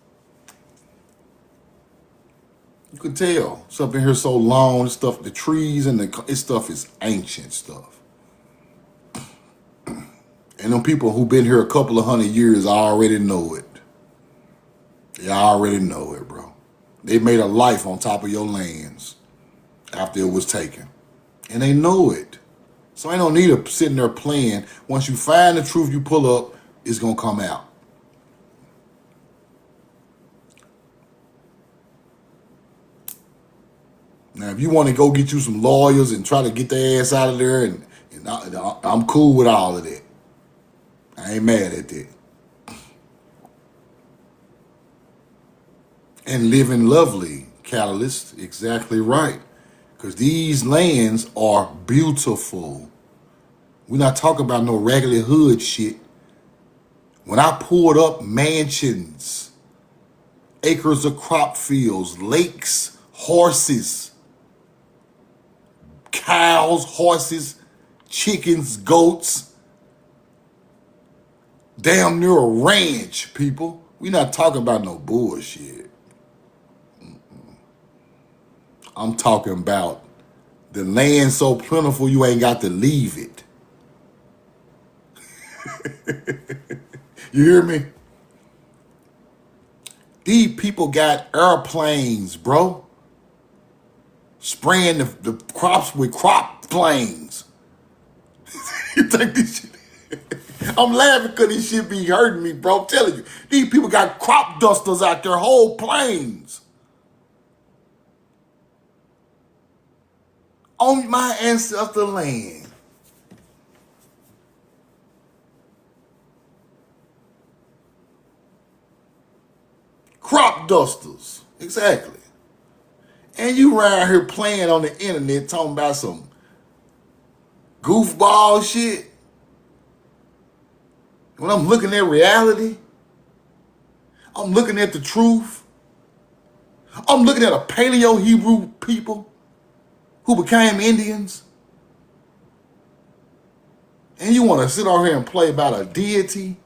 You can tell. Something here so long, this stuff, the trees and this stuff is ancient stuff. And them people who've been here a couple of 100 years already know it. They already know it, bro. They made a life on top of your lands after it was taken. And they know it. So ain't no need of sitting there playing. Once you find the truth, you pull up, it's going to come out. Now, if you want to go get you some lawyers and try to get their ass out of there, and I'm cool with all of that. I ain't mad at that. And living lovely, Catalyst, exactly right. Because these lands are beautiful. We're not talking about no regular hood shit. When I pulled up mansions, acres of crop fields, lakes, horses, cows, horses, chickens, goats, damn near a ranch, people. We're not talking about no bullshit. I'm talking about the land so plentiful you ain't got to leave it. You hear me? These people got airplanes, bro. Spraying the crops with crop planes. You think this shit? I'm laughing because this shit be hurting me, bro. I'm telling you. These people got crop dusters out there, whole planes. On my ancestor land. Crop dusters. Exactly. And you around here playing on the internet talking about some goofball shit. When I'm looking at reality, I'm looking at the truth. I'm looking at a Paleo Hebrew people who became Indians. And you want to sit over here and play about a deity?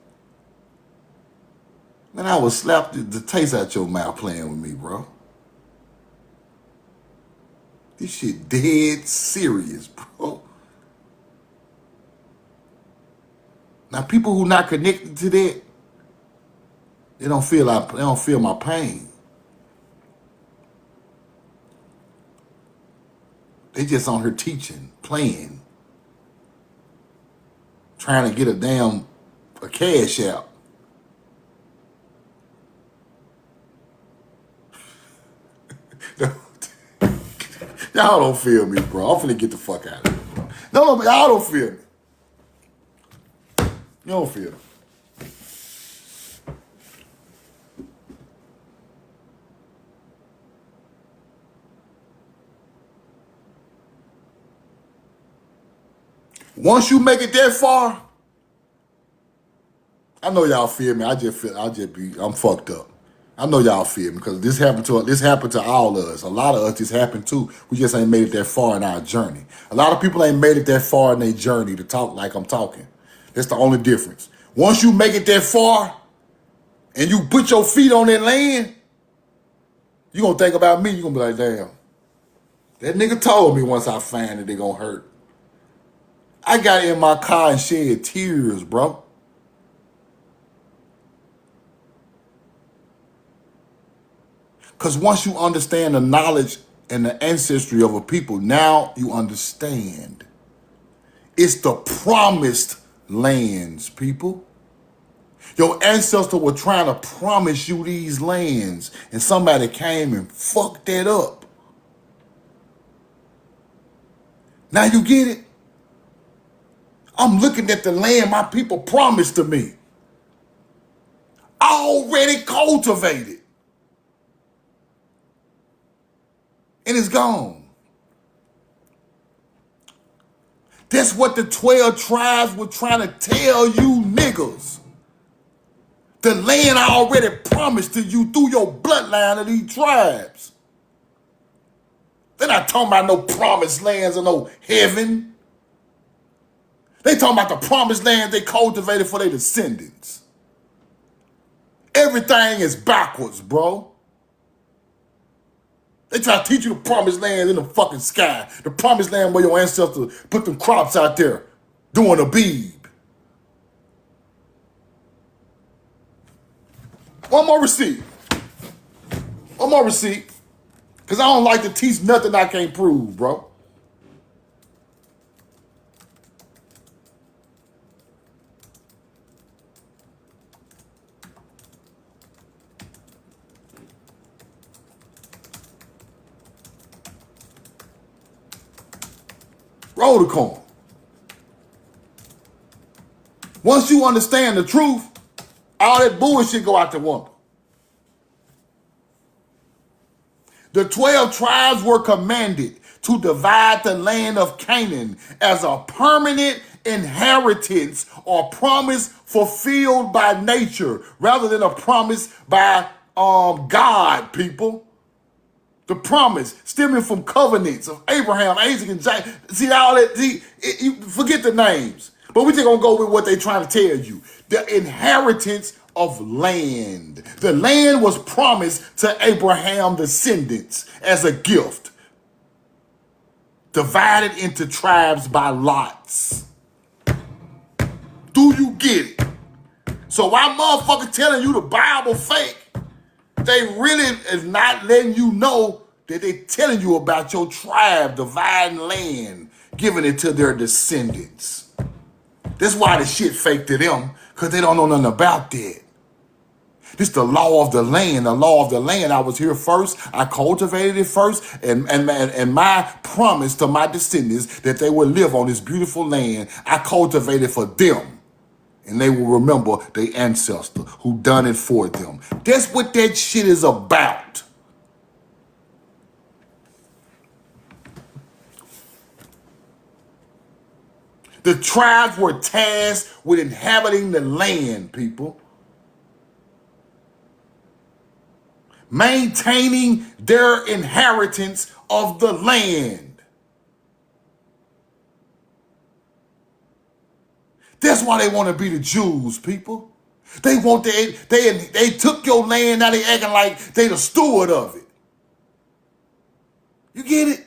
Man, I would slap the taste out your mouth playing with me, bro. This shit dead serious, bro. Now, people who not connected to that, they don't feel my pain. They just on here teaching, playing, trying to get a cash out. Y'all don't feel me, bro. I'm finna get the fuck out of here, bro. No, but y'all don't feel me. You don't feel me. Once you make it that far, I know y'all feel me. I'm fucked up. I know y'all feel me because this happened to all of us. A lot of us this happened too. We just ain't made it that far in our journey. A lot of people ain't made it that far in their journey to talk like I'm talking. That's the only difference. Once you make it that far and you put your feet on that land, you gonna think about me. You gonna be like, damn, that nigga told me once I find it, they gonna hurt. I got in my car and shed tears, bro. Because once you understand the knowledge and the ancestry of a people, now you understand. It's the promised lands, people. Your ancestors were trying to promise you these lands, and somebody came and fucked that up. Now you get it? I'm looking at the land my people promised to me. Already cultivated. And it's gone. That's what the 12 tribes were trying to tell you niggas. The land I already promised to you through your bloodline of these tribes. They're not talking about no promised lands or no heaven. They talking about the promised land they cultivated for their descendants. Everything is backwards, bro. They try to teach you the promised land in the fucking sky. The promised land where your ancestors put them crops out there doing Abib. One more receipt. One more receipt. Because I don't like to teach nothing I can't prove, bro. Roll the coin. Once you understand the truth, all that bullshit go out the window. The 12 tribes were commanded to divide the land of Canaan as a permanent inheritance or promise fulfilled by nature rather than a promise by God, people. The promise stemming from covenants of Abraham, Isaac, and Jacob. See all that? You forget the names. But we're just going to go with what they're trying to tell you. The inheritance of land. The land was promised to Abraham's descendants as a gift. Divided into tribes by lots. Do you get it? So why motherfuckers telling you the Bible fake? They really is not letting you know that they telling you about your tribe dividing land, giving it to their descendants. That's why the shit fake to them, because they don't know nothing about that. This is the law of the land. The law of the land. I was here first. I cultivated it first. And my promise to my descendants that they will live on this beautiful land, I cultivated for them. And they will remember their ancestor who done it for them. That's what that shit is about. The tribes were tasked with inhabiting the land, people. Maintaining their inheritance of the land. That's why they want to be the Jews, people. They want they took your land, now they acting like they the steward of it. You get it?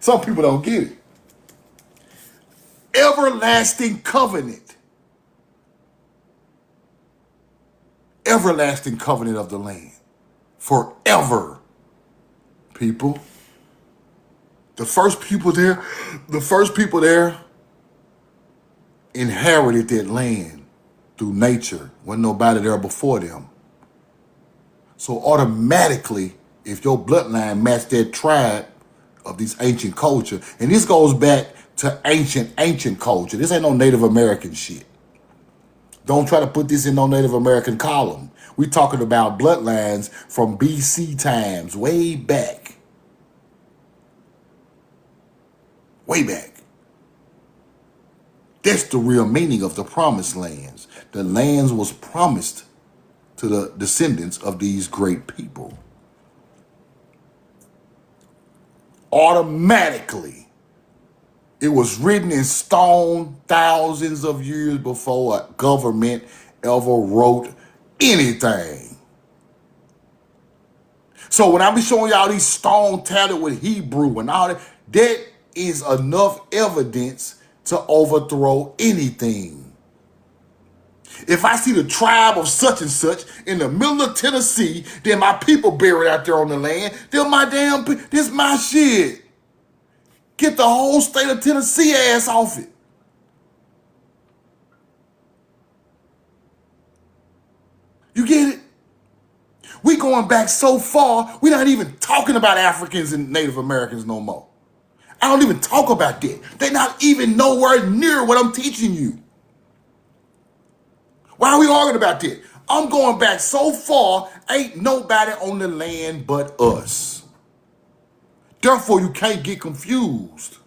Some people don't get it. Everlasting covenant. Everlasting covenant of the land. Forever, people. The first people there inherited that land through nature. Wasn't nobody there before them. So automatically, if your bloodline matched that tribe of these ancient culture, and this goes back to ancient culture. This ain't no Native American shit. Don't try to put this in no Native American column. We talking about bloodlines from BC times, way back. Way back. That's the real meaning of the promised lands. The lands was promised to the descendants of these great people. Automatically, it was written in stone thousands of years before a government ever wrote anything. So when I be showing y'all these stone tablets with Hebrew and all that, that is enough evidence to overthrow anything. If I see the tribe of such and such in the middle of Tennessee, then my people buried out there on the land, then my damn, this my shit. Get the whole state of Tennessee ass off it. You get it? We going back so far, we're not even talking about Africans and Native Americans no more. I don't even talk about that. They're not even nowhere near what I'm teaching you. Why are we arguing about that? I'm going back so far, ain't nobody on the land but us. Therefore, you can't get confused.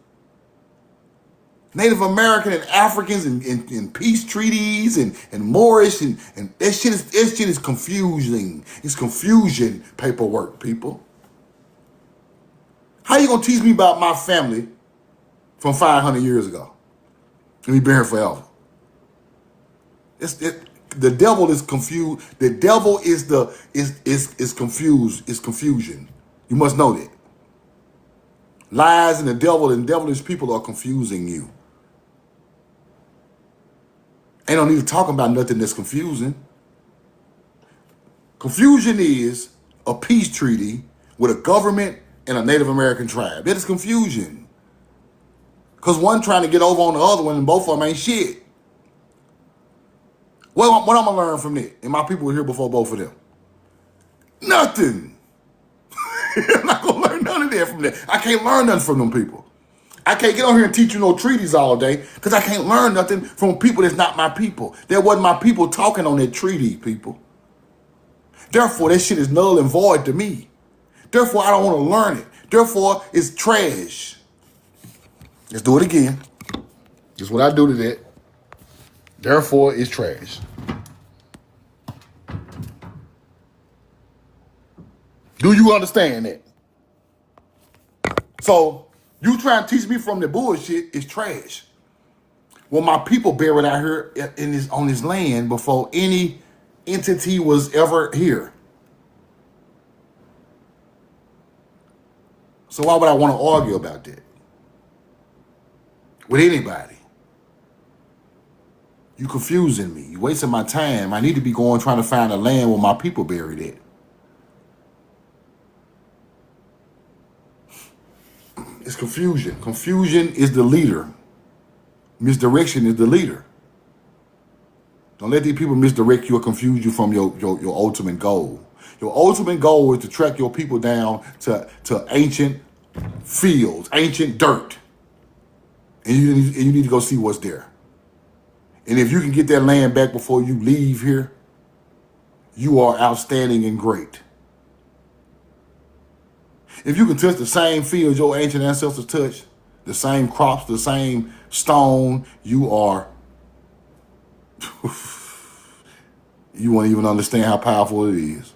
Native American and Africans and peace treaties and Moorish and that shit is confusing. It's confusion paperwork, people. How you gonna teach me about my family from 500 years ago? And we been here forever. The devil is confused. The devil is confused. It's confusion. You must know that. Lies and the devil and devilish people are confusing you. Ain't no need to talk about nothing that's confusing. Confusion is a peace treaty with a government and a Native American tribe. That is confusion. Because one trying to get over on the other one and both of them ain't shit. What I'm going to learn from that? And my people were here before both of them. Nothing. I'm not gonna learn none of that from that. I can't learn nothing from them people. I can't get on here and teach you no treaties all day because I can't learn nothing from people that's not my people. That wasn't my people talking on that treaty, people. Therefore, that shit is null and void to me. Therefore, I don't want to learn it. Therefore, it's trash. Let's do it again. That's what I do to that. Therefore, it's trash. Do you understand that? So, you trying to teach me from the bullshit is trash. Well, my people buried out here on this land before any entity was ever here. So why would I want to argue about that with anybody? You confusing me. You wasting my time. I need to be going trying to find a land where my people buried at. It's confusion. Confusion is the leader. Misdirection is the leader. Don't let these people misdirect you or confuse you from your ultimate goal. Your ultimate goal is to track your people down to ancient fields, ancient dirt. And you need to go see what's there. And if you can get that land back before you leave here, you are outstanding and great. If you can touch the same fields your ancient ancestors touched, the same crops, the same stone, you are... you won't even understand how powerful it is.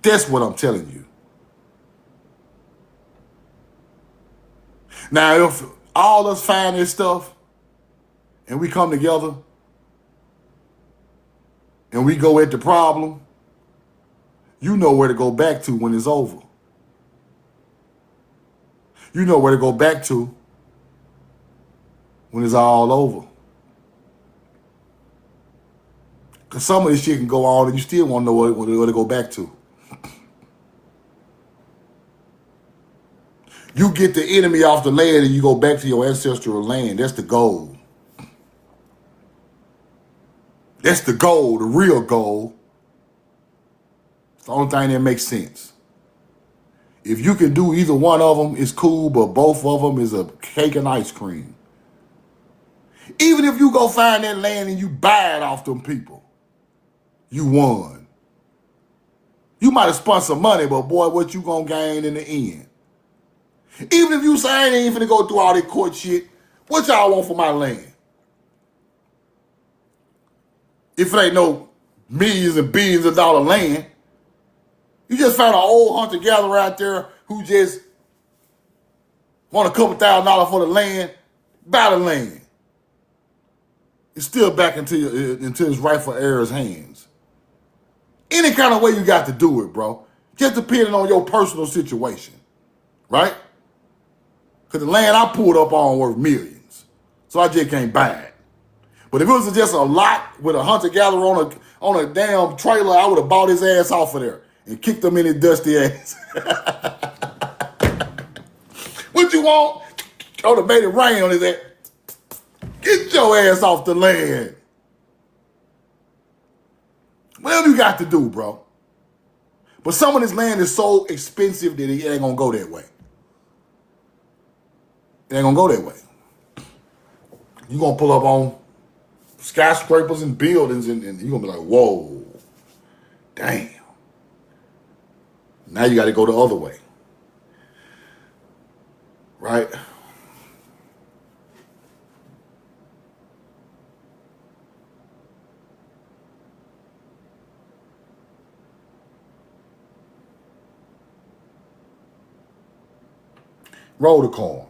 That's what I'm telling you. Now, if all us find this stuff and we come together and we go at the problem, you know where to go back to when it's over. You know where to go back to when it's all over. Because some of this shit can go on and you still won't know where to go back to. You get the enemy off the land and you go back to your ancestral land. That's the goal. That's the goal, the real goal. It's the only thing that makes sense. If you can do either one of them, it's cool, but both of them is a cake and ice cream. Even if you go find that land and you buy it off them people, you won. You might have spent some money, but boy, what you gonna gain in the end? Even if you say I ain't finna go through all that court shit, what y'all want for my land? If it ain't no millions and billions of dollar land, you just found an old hunter-gatherer out there who just want a couple $1,000s for the land, buy the land. It's still back into its rightful heir's hands. Any kind of way you got to do it, bro. Just depending on your personal situation, right? Because the land I pulled up on worth millions. So I just can't buy it. But if it was just a lot with a hunter-gatherer on a damn trailer, I would have bought his ass off of there and kicked him in his dusty ass. What you want? I would have made it rain on his ass. Get your ass off the land. Whatever you got to do, bro. But some of this land is so expensive that it ain't going to go that way. It ain't going to go that way. You're going to pull up on skyscrapers and buildings and you're going to be like, whoa, damn. Now you got to go the other way. Right? Roll the coin.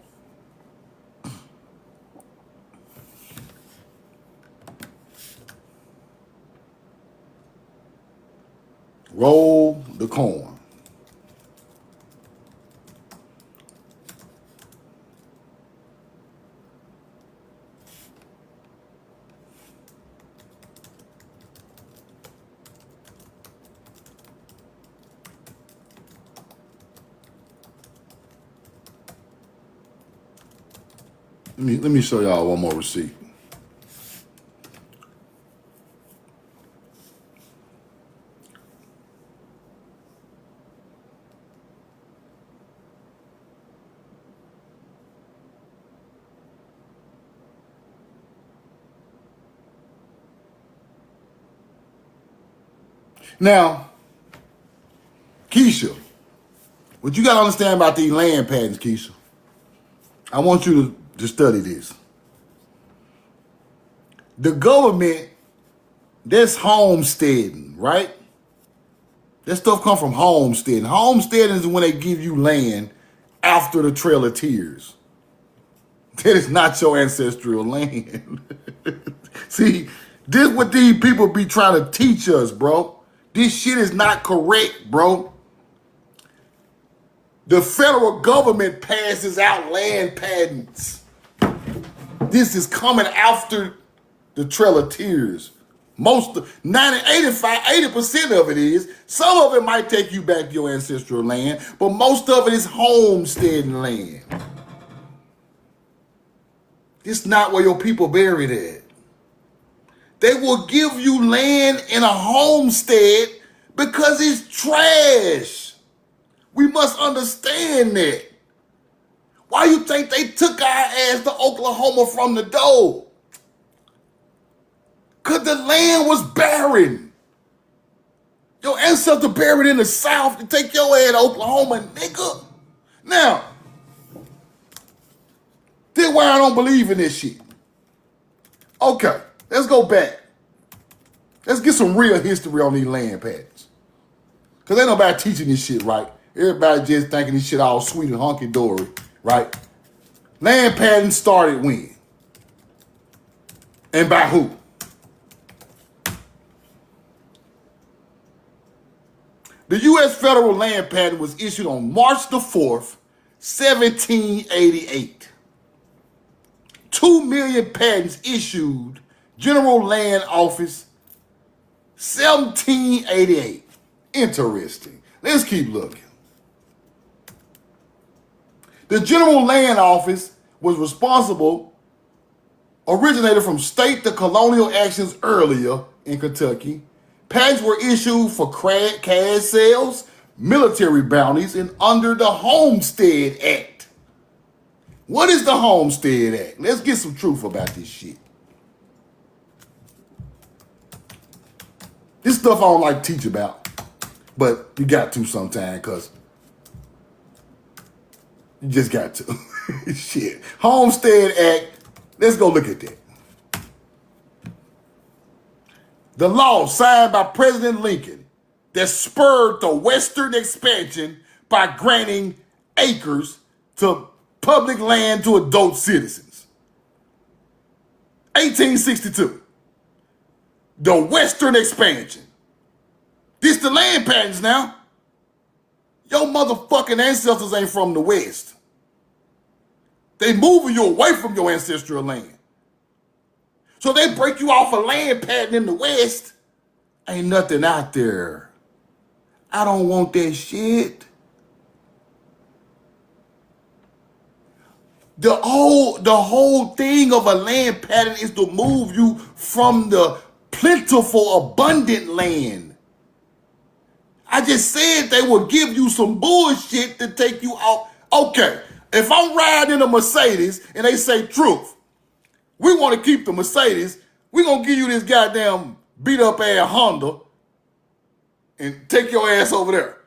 Roll the coin. Let me show y'all one more receipt. Now, Keisha, what you got to understand about these land patents, Keisha, I want you to study this. The government, that's homesteading, right? That stuff come from homesteading. Homesteading is when they give you land after the Trail of Tears. That is not your ancestral land. See, this what these people be trying to teach us, bro. This shit is not correct, bro. The federal government passes out land patents. This is coming after the Trail of Tears. Most, 80% of it is. Some of it might take you back to your ancestral land, but most of it is homesteading land. It's not where your people buried at. They will give you land in a homestead because it's trash. We must understand that. Why you think they took our ass to Oklahoma from the door? Because the land was barren. Your ancestor buried in the South to take your ass to Oklahoma, nigga. Now, this is why I don't believe in this shit. Okay, let's go back. Let's get some real history on these land patents. Because ain't nobody teaching this shit right. Everybody just thinking this shit all sweet and hunky-dory, right? Land patents started when? And by who? The U.S. federal land patent was issued on March the 4th, 1788. 2 million patents issued, General Land Office, 1788. Interesting. Let's keep looking. The General Land Office was originated from state to colonial actions earlier in Kentucky. Patents were issued for cash sales, military bounties, and under the Homestead Act. What is the Homestead Act? Let's get some truth about this shit. This stuff I don't like to teach about, but you got to sometime because you just got to. Shit. Homestead Act, let's go look at that. The law signed by President Lincoln that spurred the Western expansion by granting acres to public land to adult citizens. 1862. The Western expansion. This the land patents now. Your motherfucking ancestors ain't from the West. They moving you away from your ancestral land. So they break you off a land patent in the West. Ain't nothing out there. I don't want that shit. The whole thing of a land patent is to move you from the plentiful, abundant land. I just said they will give you some bullshit to take you off. Okay, if I'm riding in a Mercedes and they say, truth, we want to keep the Mercedes, we're going to give you this goddamn beat up ass Honda and take your ass over there.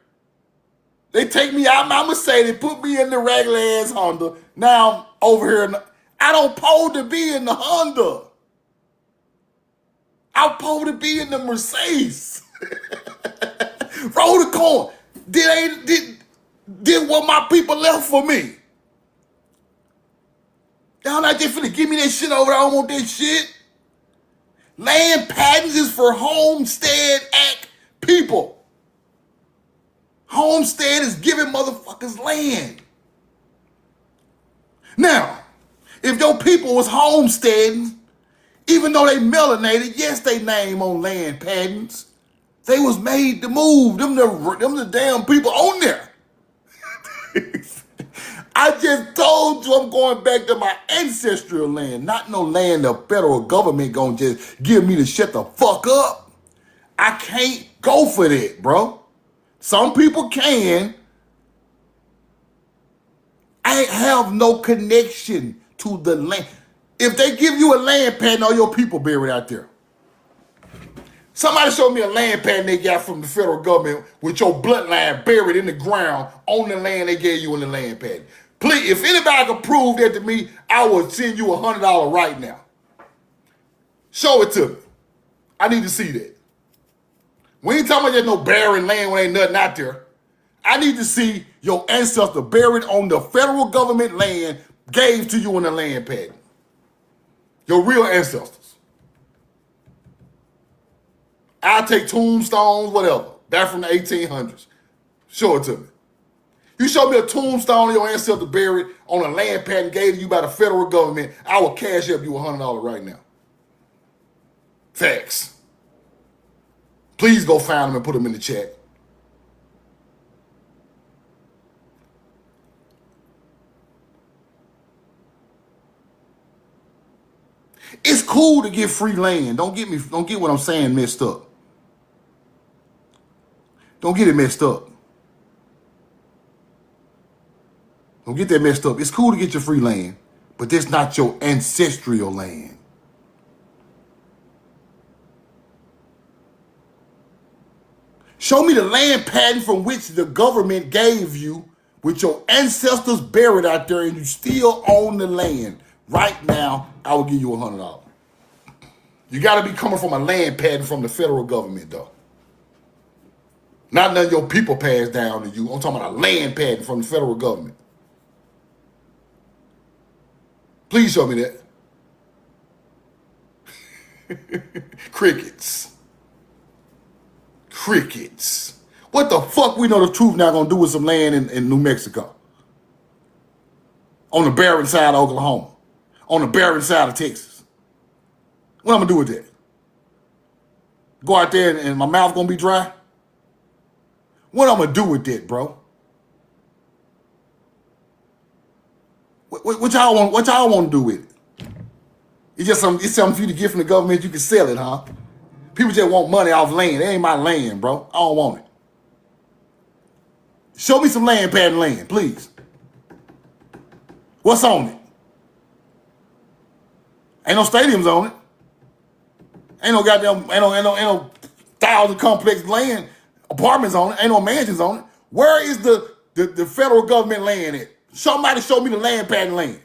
They take me out my Mercedes, put me in the regular ass Honda. Now I'm over here. I don't supposed to be in the Honda. I'm supposed to be in the Mercedes. Roll the corn. Did what my people left for me. Y'all not just finna give me that shit over there. I don't want that shit. Land patents is for Homestead Act people. Homestead is giving motherfuckers land. Now, if your people was homesteading, even though they melanated, yes, they name on land patents. They was made to move. Them the damn people on there. I just told you I'm going back to my ancestral land, not no land the federal government gonna just give me to shut the fuck up. I can't go for that, bro. Some people can. I have no connection to the land. If they give you a land patent, all your people buried out there. Somebody showed me a land patent they got from the federal government with your bloodline buried in the ground on the land they gave you in the land patent. Please, if anybody can prove that to me, I will send you $100 right now. Show it to me. I need to see that. We ain't talking about there's no barren land when ain't nothing out there. I need to see your ancestor buried on the federal government land gave to you in the land patent. Your real ancestors. I'll take tombstones, whatever. Back from the 1800s. Show it to me. You show me a tombstone of your ancestor buried on a land patent gave to you by the federal government, I will cash up you $100 right now. Facts. Please go find them and put them in the chat. It's cool to get free land. Don't get what I'm saying messed up. Don't get it messed up. Don't get that messed up. It's cool to get your free land, but that's not your ancestral land. Show me the land patent from which the government gave you with your ancestors buried out there and you still own the land. Right now, I will give you $100. You got to be coming from a land patent from the federal government, though. Not none of your people passed down to you. I'm talking about a land patent from the federal government. Please show me that. Crickets. Crickets. What the fuck we know the truth now gonna do with some land in New Mexico? On the barren side of Oklahoma. On the barren side of Texas. What I'm gonna do with that? Go out there and my mouth gonna be dry? What I'm gonna do with that, bro? What y'all want to do with it? It's something for you to get from the government. You can sell it, huh? People just want money off land. It ain't my land, bro. I don't want it. Show me some land patent land, please. What's on it? Ain't no stadiums on it. Ain't no goddamn, ain't no 1,000 complex land apartments on it. Ain't no mansions on it. Where is the federal government land at? Somebody show me the land patent land.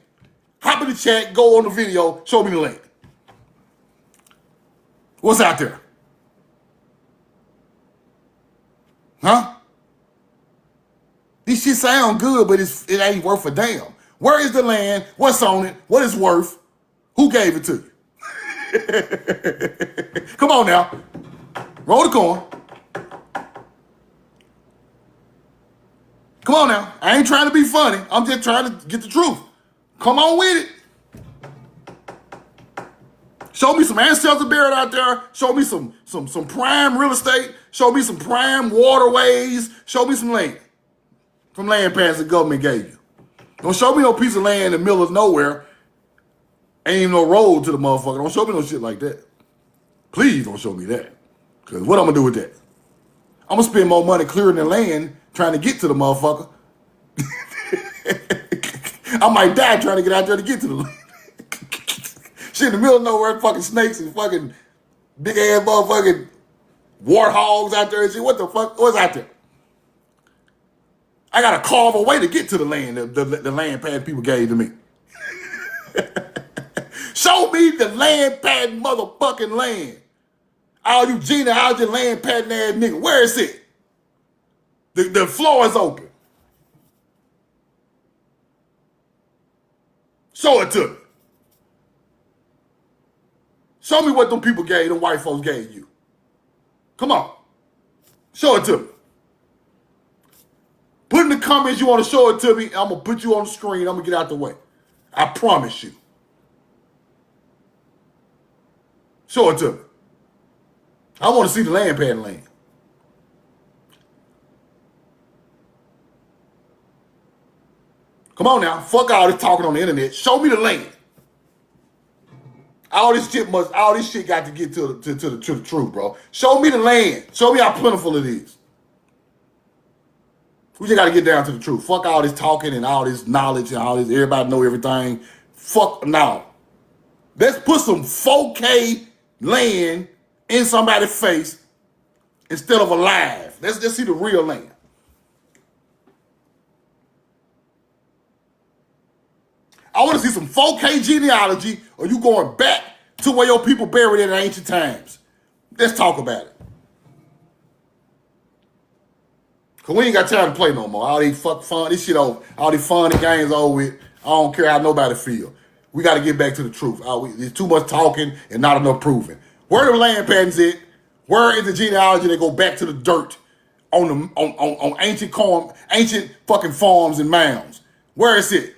Hop in the chat, go on the video, show me the land. What's out there? Huh? This shit sound good, but it ain't worth a damn. Where is the land? What's on it? What it's worth? Who gave it to you? Come on now. Roll the coin. Come on now. I ain't trying to be funny. I'm just trying to get the truth. Come on with it. Show me some ancestors buried out there. Show me some prime real estate. Show me some prime waterways. Show me some land. From land patents the government gave you. Don't show me no piece of land in the middle of nowhere. Ain't even no road to the motherfucker. Don't show me no shit like that. Please don't show me that. Because what I'm going to do with that? I'm going to spend more money clearing the land trying to get to the motherfucker. I might die trying to get out there to get to the land. Shit in the middle of nowhere, fucking snakes and fucking big ass motherfucking warthogs out there and shit. What the fuck? What's out there? I got to carve a way to get to the land, the land patent people gave to me. Show me the land patent motherfucking land. All you genealogy land patent ass nigga. Where is it? The floor is open. Show it to me. Show me what them people gave, them white folks gave you. Come on. Show it to me. Put in the comments you want to show it to me. I'm going to put you on the screen. I'm going to get out the way. I promise you. Show it to me. I want to see the land patent land. Come on now. Fuck all this talking on the internet. Show me the land. All this shit got to get to the truth, bro. Show me the land. Show me how plentiful it is. We just got to get down to the truth. Fuck all this talking and all this knowledge and all this, everybody know everything. Fuck no. Let's put some 4K land in somebody's face instead of alive. Let's just see the real land. I want to see some 4K genealogy, or you going back to where your people buried in ancient times. Let's talk about it. Because we ain't got time to play no more. All these fun, this shit over. All these fun and games over with. I don't care how nobody feel. We got to get back to the truth. There's too much talking and not enough proving. Where are the land patterns at? Where is the genealogy that go back to the dirt on ancient fucking farms and mounds? Where is it?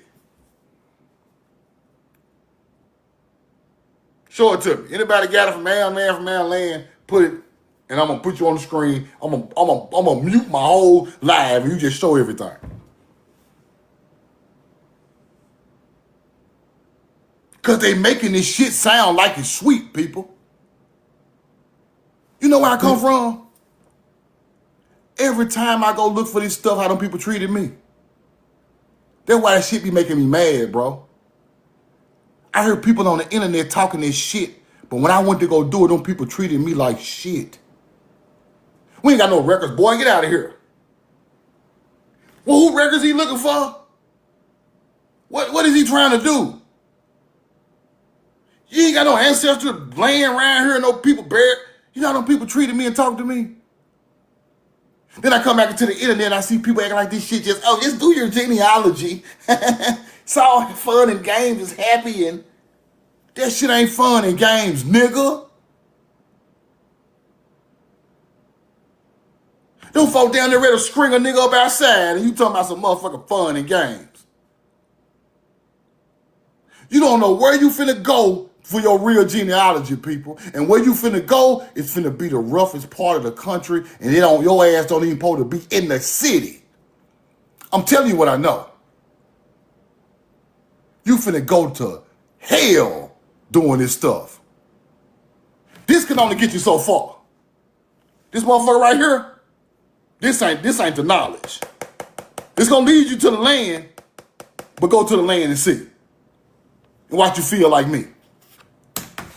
Show it to me. Anybody got it from land, put it, and I'm gonna put you on the screen. I'm gonna mute my whole live, and you just show everything. Cause they making this shit sound like it's sweet, people. You know where I come from? Every time I go look for this stuff, how them people treated me. That's why that shit be making me mad, bro. I heard people on the internet talking this shit, but when I went to go do it, them people treated me like shit. We ain't got no records, boy. Get out of here. Well, who records he looking for? What is he trying to do? You ain't got no ancestral laying around here and no people buried. You know how them people treated me and talked to me? Then I come back into the internet and I see people acting like this shit just do your genealogy. It's all fun and games, it's happy, and that shit ain't fun and games, nigga. Them folk down there ready to string a nigga up outside and you talking about some motherfucking fun and games. You don't know where you finna go for your real genealogy, people. And where you finna go is finna be the roughest part of the country, and your ass don't even supposed to be in the city. I'm telling you what I know. You finna go to hell doing this stuff. This can only get you so far. This motherfucker right here, this ain't the knowledge. It's gonna lead you to the land, but go to the land and see. And watch you feel like me.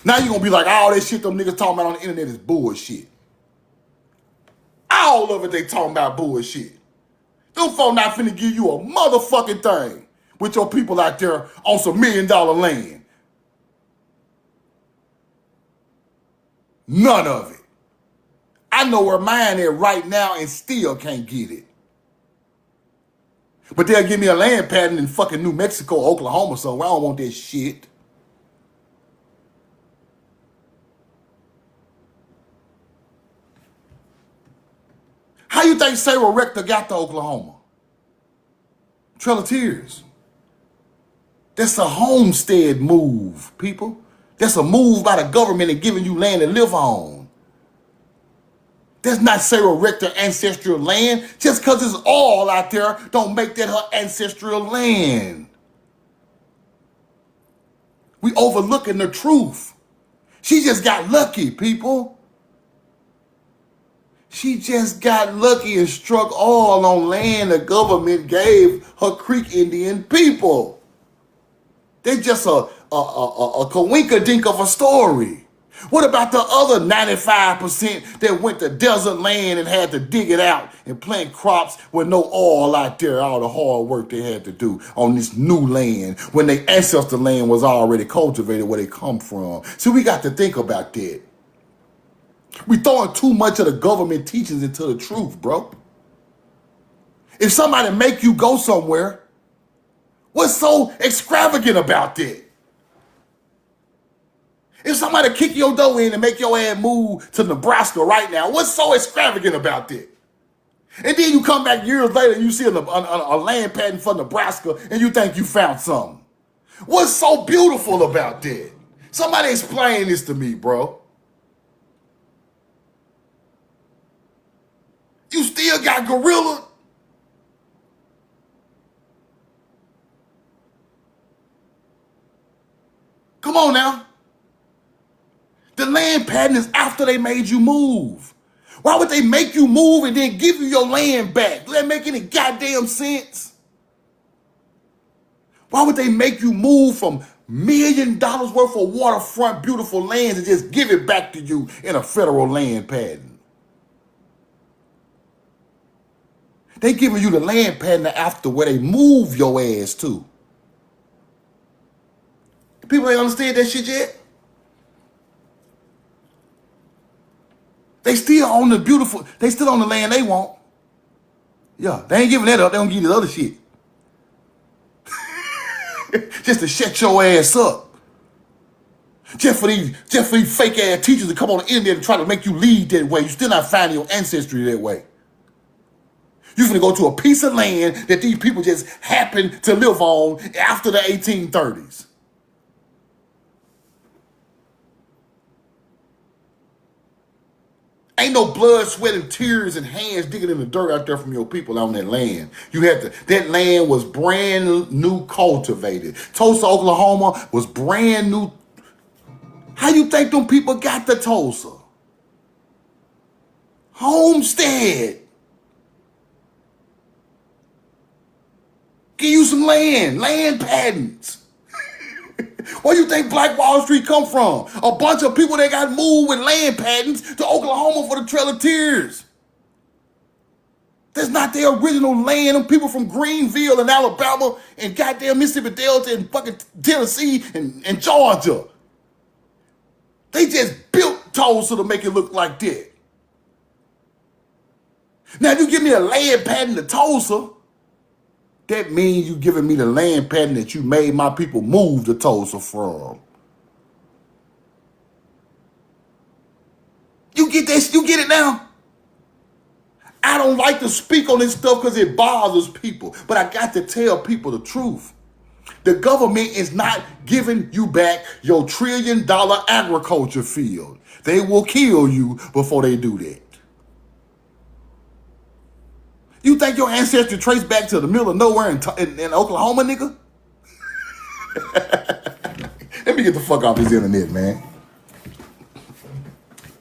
Now you're gonna be like, all that shit them niggas talking about on the internet is bullshit. All of it they talking about bullshit. Them folk not finna give you a motherfucking thing with your people out there on some $1 million land. None of it. I know where mine is right now and still can't get it. But they'll give me a land patent in fucking New Mexico, Oklahoma, so I don't want that shit. How you think Sarah Rector got to Oklahoma? Trail of Tears. That's a homestead move, people. That's a move by the government and giving you land to live on. That's not Sarah Rector ancestral land. Just because it's all out there don't make that her ancestral land. We overlooking the truth. She just got lucky, people. She just got lucky and struck all on land the government gave her Creek Indian people. They just a coinkydink of a story. What about the other 95% that went to desert land and had to dig it out and plant crops with no oil out there, all the hard work they had to do on this new land when their ancestor land was already cultivated where they come from? So we got to think about that. We throwing too much of the government teachings into the truth, bro. If somebody make you go somewhere, what's so extravagant about that? If somebody kick your door in and make your ass move to Nebraska right now, what's so extravagant about that? And then you come back years later and you see a land patent for Nebraska and you think you found something. What's so beautiful about that? Somebody explain this to me, bro. You still got gorilla. Come on now. The land patent is after they made you move. Why would they make you move and then give you your land back? Does that make any goddamn sense? Why would they make you move from million worth of waterfront beautiful lands and just give it back to you in a federal land patent. They giving you the land patent after where they move your ass to. People ain't understand that shit yet. They still own the beautiful, they still own the land they want. Yeah, they ain't giving that up. They don't give you the other shit. Just to shut your ass up. Just for these fake ass teachers to come on the internet and try to make you lead that way. You still not finding your ancestry that way. You finna go to a piece of land that these people just happen to live on after the 1830s. Ain't no blood, sweat, and tears and hands digging in the dirt out there from your people on that land. That land was brand new cultivated. Tulsa, Oklahoma was brand new. How you think them people got to Tulsa? Homestead. Give you some land patents. Where you think Black Wall Street come from? A bunch of people that got moved with land patents to Oklahoma for the Trail of Tears. That's not their original land. Them people from Greenville and Alabama and goddamn Mississippi Delta and fucking Tennessee and Georgia. They just built Tulsa to make it look like that. Now, if you give me a land patent to Tulsa, that means you giving me the land patent that you made my people move to Tulsa from. You get this? You get it now? I don't like to speak on this stuff because it bothers people, but I got to tell people the truth. The government is not giving you back your $1 trillion agriculture field. They will kill you before they do that. You think your ancestry traced back to the middle of nowhere in Oklahoma, nigga? Let me get the fuck off this internet, man.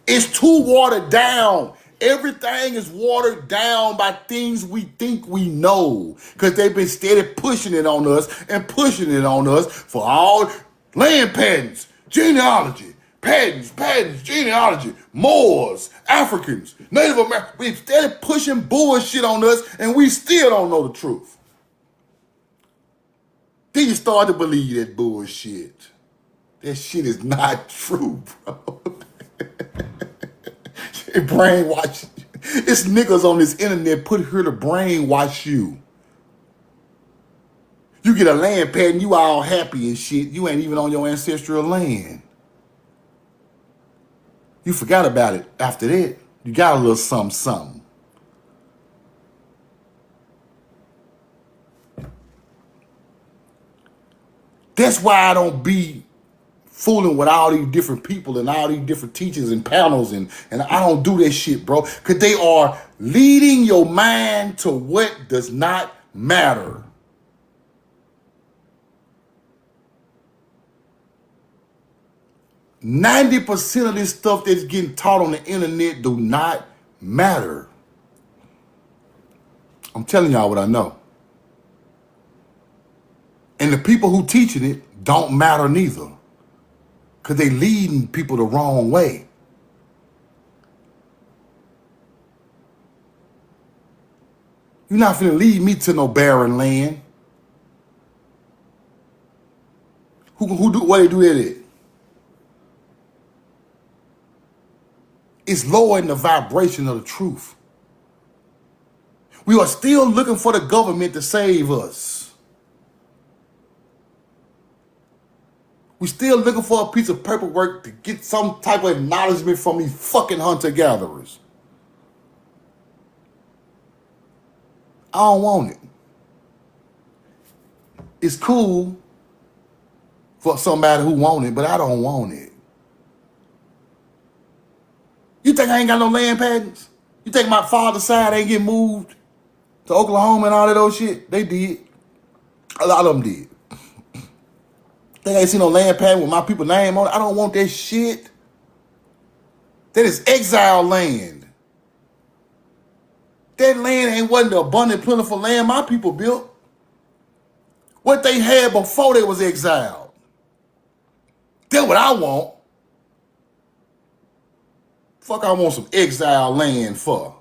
It's too watered down. Everything is watered down by things we think we know. Because they've been steady pushing it on us for all land patents, genealogy, patents, genealogy, Moors, Africans, Native Americans. We've steady pushing bullshit on us and we still don't know the truth. Then you start to believe that bullshit. That shit is not true, bro. They brainwash you. It's niggas on this internet put here to brainwash you. You get a land patent, you all happy and shit. You ain't even on your ancestral land. You forgot about it after that. You got a little something. That's why I don't be fooling with all these different people and all these different teachers and panels and I don't do that shit, bro. Because they are leading your mind to what does not matter. %90 of this stuff that's getting taught on the internet do not matter. I'm telling y'all what I know. And the people who teaching it don't matter neither. Because they leading people the wrong way. You're not finna lead me to no barren land. What they do that at? It's lowering the vibration of the truth. We are still looking for the government to save us. We're still looking for a piece of paperwork to get some type of acknowledgement from these fucking hunter-gatherers. I don't want it. It's cool for somebody who want it, but I don't want it. You think I ain't got no land patents? You think my father's side ain't get moved to Oklahoma and all of those shit? They did. A lot of them did. Think I ain't seen no land patent with my people's name on it? I don't want that shit. That is exile land. That land wasn't the abundant, plentiful land my people built. What they had before they was exiled. That's what I want. Fuck, I want some exile land for.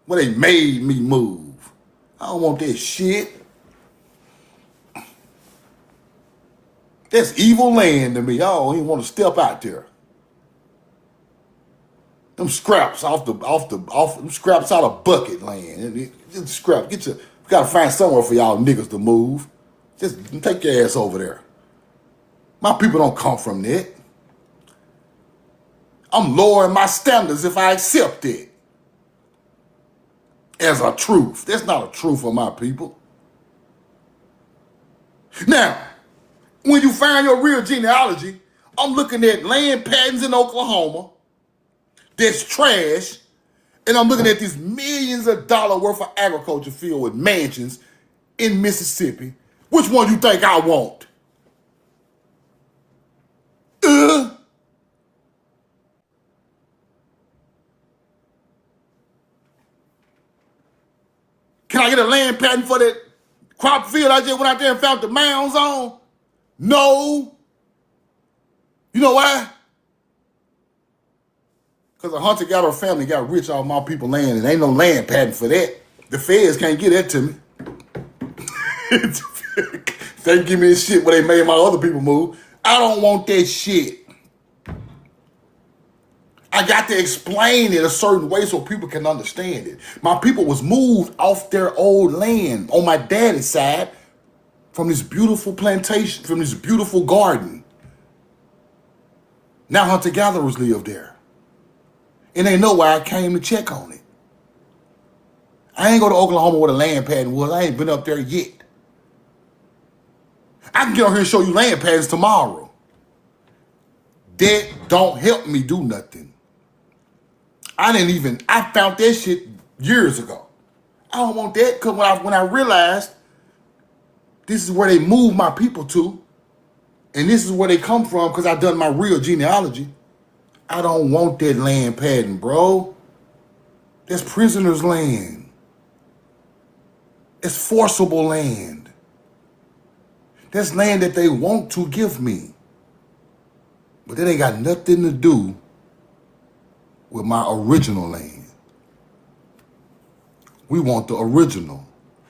Where they made me move. I don't want that shit. That's evil land to me. I don't even want to step out there. Them scraps them scraps out of bucket land. Just scrap. We gotta find somewhere for y'all niggas to move. Just take your ass over there. My people don't come from that. I'm lowering my standards if I accept it as a truth. That's not a truth for my people. Now, when you find your real genealogy, I'm looking at land patents in Oklahoma that's trash, and I'm looking at these millions of dollars worth of agriculture field with mansions in Mississippi. Which one you think I want? Can I get a land patent for that crop field I just went out there and found the mounds on? No. You know why? Because a hunter-gatherer family got rich off my people land, and ain't no land patent for that. The feds can't get that to me. They give me this shit where they made my other people move. I don't want that shit. I got to explain it a certain way so people can understand it. My people was moved off their old land on my daddy's side from this beautiful plantation, from this beautiful garden. Now hunter-gatherers live there. And they know why I came to check on it. I ain't go to Oklahoma where the land patent was. I ain't been up there yet. I can get on here and show you land patents tomorrow. That don't help me do nothing. I found that shit years ago. I don't want that because when I realized this is where they moved my people to, and this is where they come from because I done my real genealogy, I don't want that land patent, bro. That's prisoners' land. It's forcible land. That's land that they want to give me. But that ain't got nothing to do with my original land. We want the original.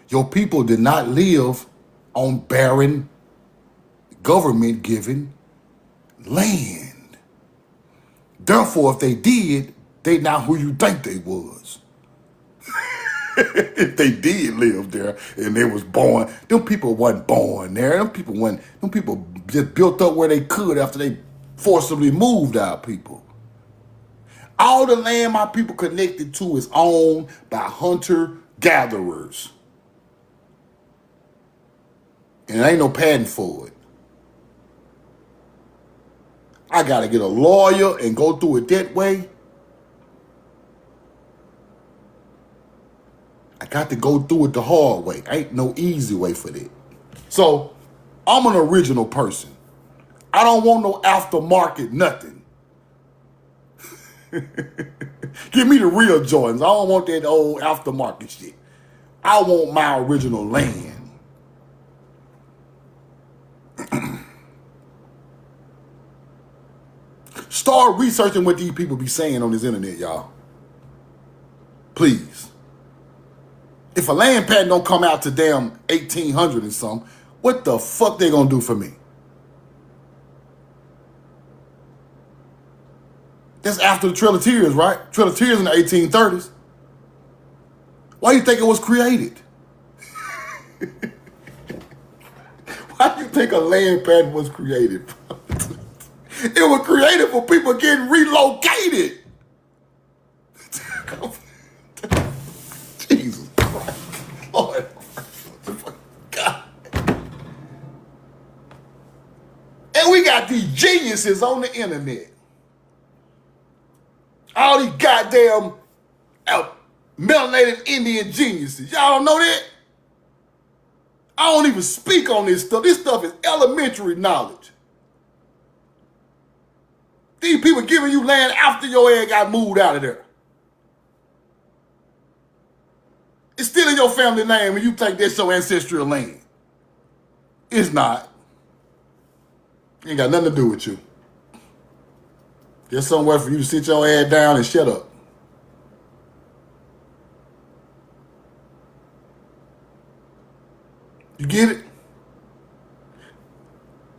Your people did not live on barren, government-given land. Therefore, if they did, they not who you think they was. If they did live there and they was born, them people wasn't born there. Them people just built up where they could after they forcibly moved our people. All the land my people connected to is owned by hunter-gatherers. And there ain't no patent for it. I got to get a lawyer and go through it that way. I got to go through it the hard way. Ain't no easy way for that. So, I'm an original person. I don't want no aftermarket nothing. Give me the real Jordans. I don't want that old aftermarket shit. I want my original land. Start researching what these people be saying on this internet, y'all. Please. If a land patent don't come out to damn 1800 and something, what the fuck they gonna do for me? That's after the Trail of Tears, right? Trail of Tears in the 1830s. Why do you think it was created? Why do you think a land patent was created? It was created for people getting relocated. Jesus Christ. Lord. God. And we got these geniuses on the internet. All these goddamn melanated Indian geniuses. Y'all don't know that? I don't even speak on this stuff. This stuff is elementary knowledge. These people giving you land after your ass got moved out of there. It's still in your family name and you think that's your ancestral land. It's not. Ain't got nothing to do with you. There's somewhere for you to sit your ass down and shut up. You get it?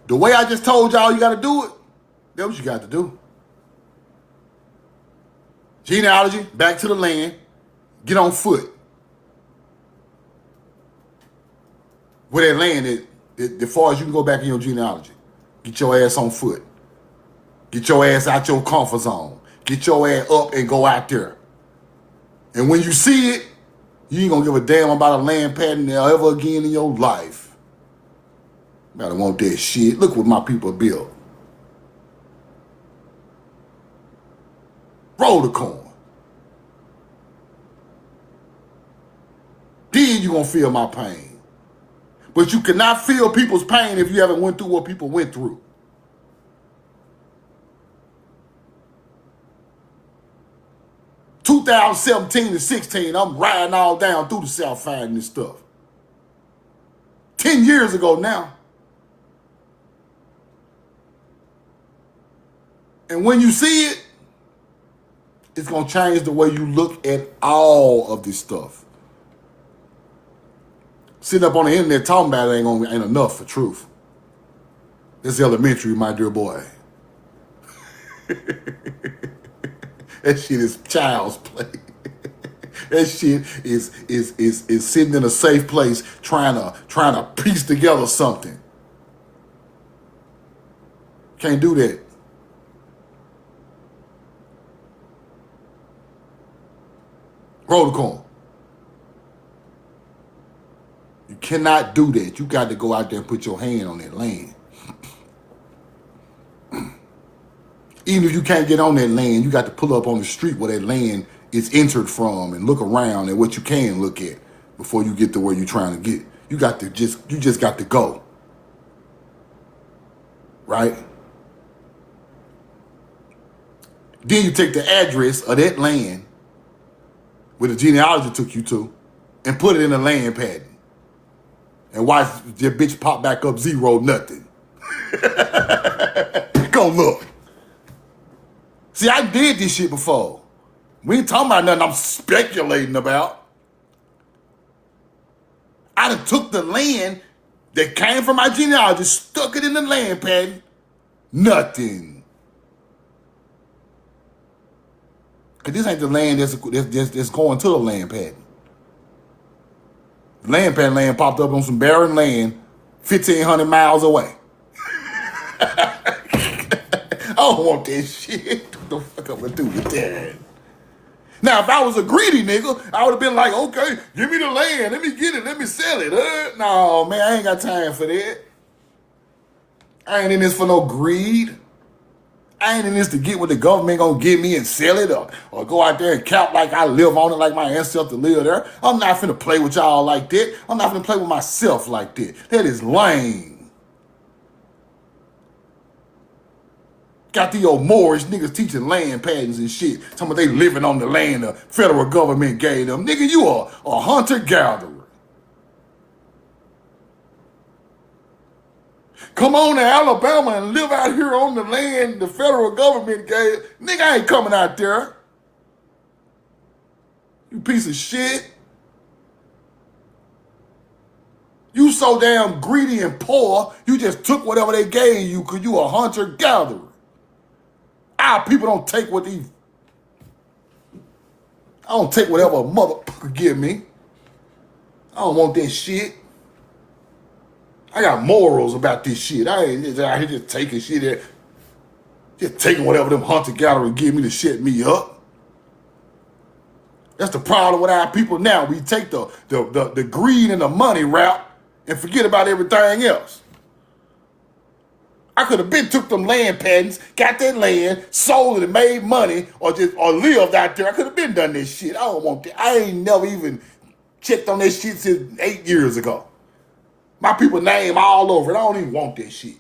The way I just told y'all you got to do it, that's what you got to do. Genealogy, back to the land, get on foot. Where that land is, as far as you can go back in your genealogy. Get your ass on foot. Get your ass out your comfort zone. Get your ass up and go out there. And when you see it, you ain't gonna give a damn about a land pattern ever again in your life. You gotta want that shit. Look what my people built. Roll the corn. Then you gonna feel my pain. But you cannot feel people's pain if you haven't went through what people went through. (2017 to 16, I'm riding all down through the South finding this stuff. 10 years ago now. And when you see it, it's going to change the way you look at all of this stuff. Sitting up on the internet talking about it ain't enough for truth. It's elementary, my dear boy. That shit is child's play. That shit is sitting in a safe place trying to piece together something. Can't do that. Roll the corn. You cannot do that. You got to go out there and put your hand on that land. Even if you can't get on that land, you got to pull up on the street where that land is entered from and look around at what you can look at before you get to where you're trying to get. You just got to go. Right? Then you take the address of that land where the genealogy took you to and put it in a land pattern. And watch your bitch pop back up 0 nothing. Go look. See, I did this shit before. We ain't talking about nothing I'm speculating about. I done took the land that came from my genealogy, stuck it in the land pattern, nothing. Because this ain't the land that's going to the land pattern. The land pattern land popped up on some barren land 1,500 miles away. I don't want that shit. What the fuck I'm gonna do with that? Now, if I was a greedy nigga, I would have been like, okay, give me the land. Let me get it. Let me sell it. No, man, I ain't got time for that. I ain't in this for no greed. I ain't in this to get what the government gonna give me and sell it or go out there and count like I live on it like my ancestors live there. I'm not finna play with y'all like that. I'm not finna play with myself like that. That is lame. Got the old Moorish niggas teaching land patterns and shit. Talking about they living on the land the federal government gave them. Nigga, you are a hunter-gatherer. Come on to Alabama and live out here on the land the federal government gave. Nigga, I ain't coming out there. You piece of shit. You so damn greedy and poor, you just took whatever they gave you because you a hunter-gatherer. Our people don't take what these... I don't take whatever a motherfucker give me. I don't want that shit. I got morals about this shit. I ain't just out here just taking shit. Just taking whatever them hunter-gatherers give me to shut me up. That's the problem with our people now. We take the greed and the money route and forget about everything else. I could have been took them land patents, got that land, sold it and made money, or lived out there. I could have been done this shit. I don't want that. I ain't never even checked on that shit since 8 years ago. My people name all over it. I don't even want that shit.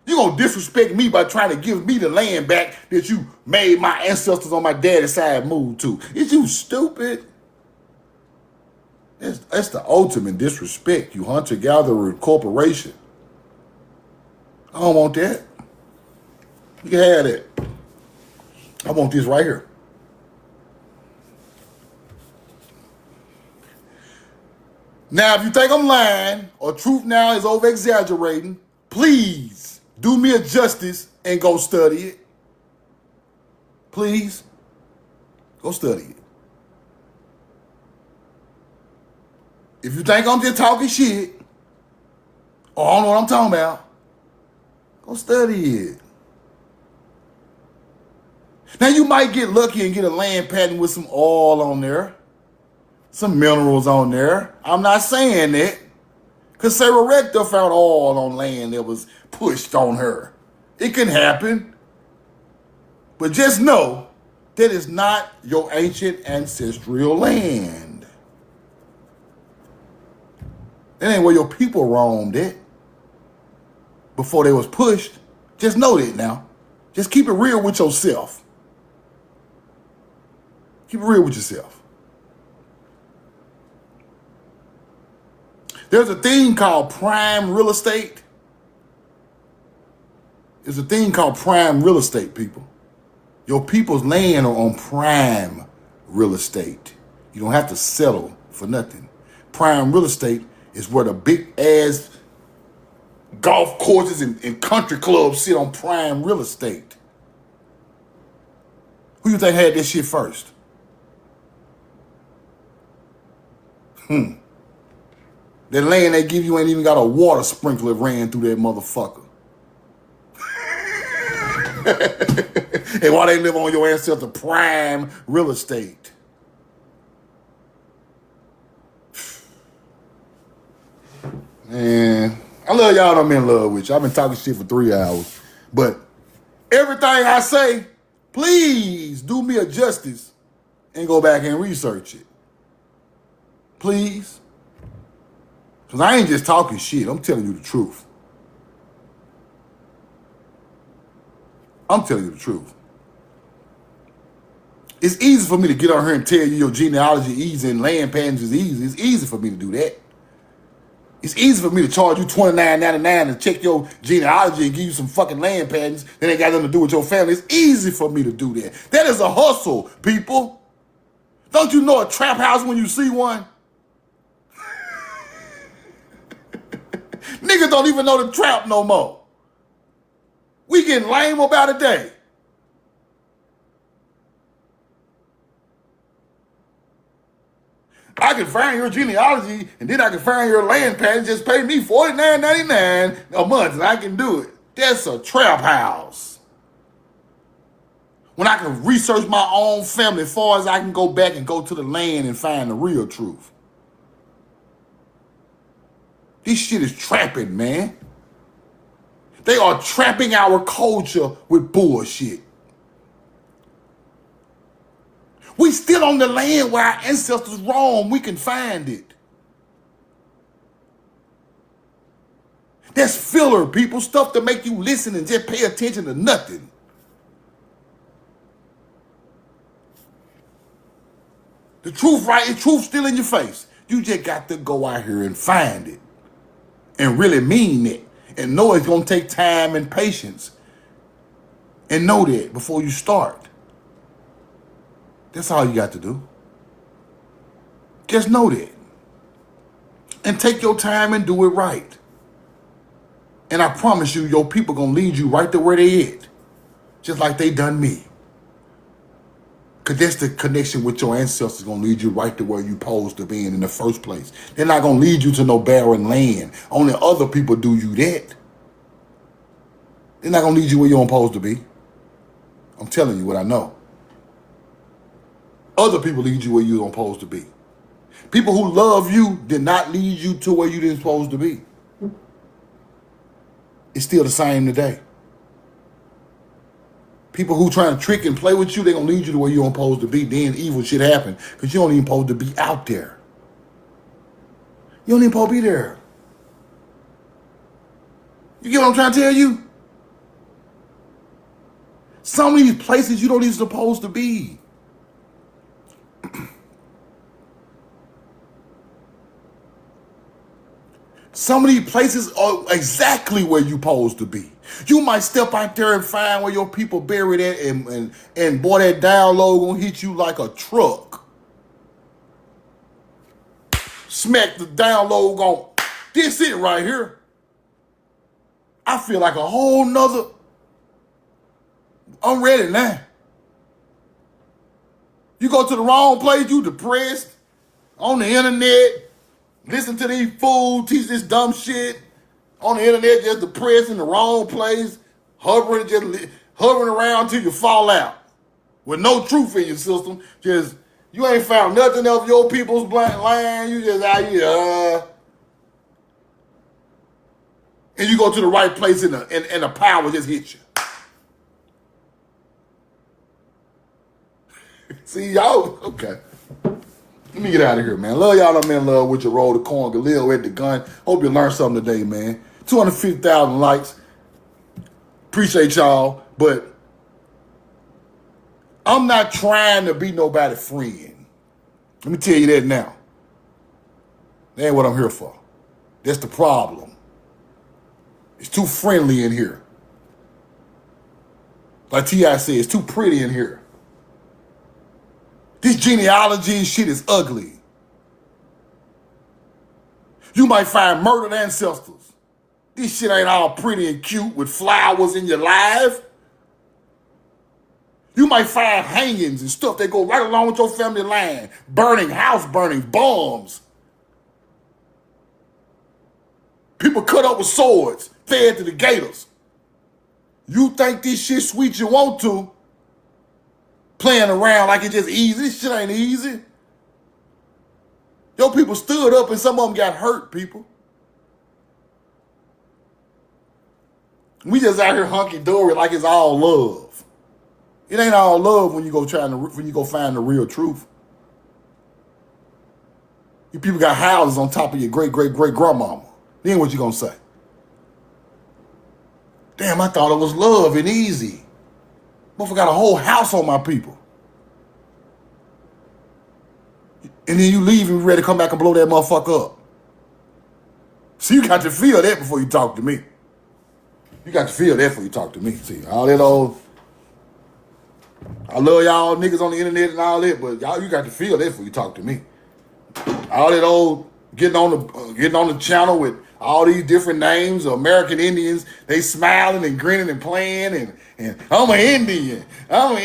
You gonna disrespect me by trying to give me the land back that you made my ancestors on my daddy's side move to. Is you stupid? That's the ultimate disrespect, you hunter-gatherer corporation. I don't want that. You can have that. I want this right here. Now, if you think I'm lying or truth now is over-exaggerating, please do me a justice and go study it. Please, go study it. If you think I'm just talking shit, or I don't know what I'm talking about, go study it. Now, you might get lucky and get a land patent with some oil on there, some minerals on there. I'm not saying that, because Sarah Rector found oil on land that was pushed on her. It can happen. But just know that is not your ancient ancestral land. That ain't where your people roamed at before they was pushed. Just know that now. Just keep it real with yourself. Keep it real with yourself. There's a thing called prime real estate. There's a thing called prime real estate, people. Your people's land are on prime real estate. You don't have to settle for nothing. Prime real estate is where the big ass golf courses and country clubs sit on prime real estate. Who you think had this shit first? That land they give you ain't even got a water sprinkler ran through that motherfucker. And why they live on your ancestor prime real estate? Man, I love y'all. I'm in love with you. I've been talking shit for 3 hours. But everything I say, please do me a justice and go back and research it. Please. Because I ain't just talking shit. I'm telling you the truth. I'm telling you the truth. It's easy for me to get on here and tell you your genealogy easy and land patents is easy. It's easy for me to do that. It's easy for me to charge you $29.99 to check your genealogy and give you some fucking land patents that ain't got nothing to do with your family. It's easy for me to do that. That is a hustle, people. Don't you know a trap house when you see one? Niggas don't even know the trap no more. We getting lame about a day. I can find your genealogy and then I can find your land patent. Just pay me $49.99 a month and I can do it. That's a trap house. When I can research my own family as far as I can go back and go to the land and find the real truth. This shit is trapping, man. They are trapping our culture with bullshit. We still on the land where our ancestors roamed. We can find it. That's filler, people. Stuff to make you listen and just pay attention to nothing. The truth, right? The truth still in your face. You just got to go out here and find it. And really mean it. And know it's going to take time and patience. And know that before you start. That's all you got to do. Just know that. And take your time and do it right. And I promise you, your people going to lead you right to where they at. Just like they done me. Because that's the connection with your ancestors going to lead you right to where you supposed to be in the first place. They're not going to lead you to no barren land. Only other people do you that. They're not going to lead you where you're supposed to be. I'm telling you what I know. Other people lead you where you're supposed to be. People who love you did not lead you to where you didn't supposed to be. It's still the same today. People who trying to trick and play with you, they're going to lead you to where you're supposed to be. Then evil shit happen because you don't even supposed to be out there. You don't even supposed to be there. You get what I'm trying to tell you? Some of these places you don't even supposed to be. Some of these places are exactly where you're supposed to be. You might step out there and find where your people buried at, and boy, that download gonna hit you like a truck. Smack the download on. This it right here. I feel like a whole nother. I'm ready now. You go to the wrong place, you depressed, on the internet, listen to these fools teach this dumb shit, on the internet just depressed in the wrong place, hovering around till you fall out. With no truth in your system, just, you ain't found nothing of your people's blank land, you just out here, and you go to the right place and the power just hit you. See, y'all, okay. Let me get out of here, man. Love y'all. I'm in love with your roll, the corn, Galil at the gun. Hope you learned something today, man. 250,000 likes. Appreciate y'all, but I'm not trying to be nobody's friend. Let me tell you that now. That ain't what I'm here for. That's the problem. It's too friendly in here. Like T.I. said, it's too pretty in here. This genealogy shit is ugly. You might find murdered ancestors. This shit ain't all pretty and cute with flowers in your life. You might find hangings and stuff that go right along with your family line. Burning, house burning, bombs. People cut up with swords, fed to the gators. You think this shit sweet you want to, playing around like it's just easy. This shit ain't easy. Your people stood up and some of them got hurt, people. We just out here hunky-dory like it's all love. It ain't all love when you go find the real truth. You people got houses on top of your great-great-great-grandmama. Then what you gonna say? Damn, I thought it was love and easy. Motherfucker got a whole house on my people. And then you leave and you ready to come back and blow that motherfucker up. So you got to feel that before you talk to me. You got to feel that before you talk to me. See, all that old, I love y'all niggas on the internet and all that, but y'all, you got to feel that before you talk to me. All that old getting on the channel with all these different names of American Indians, they smiling and grinning and playing and I'm an Indian. All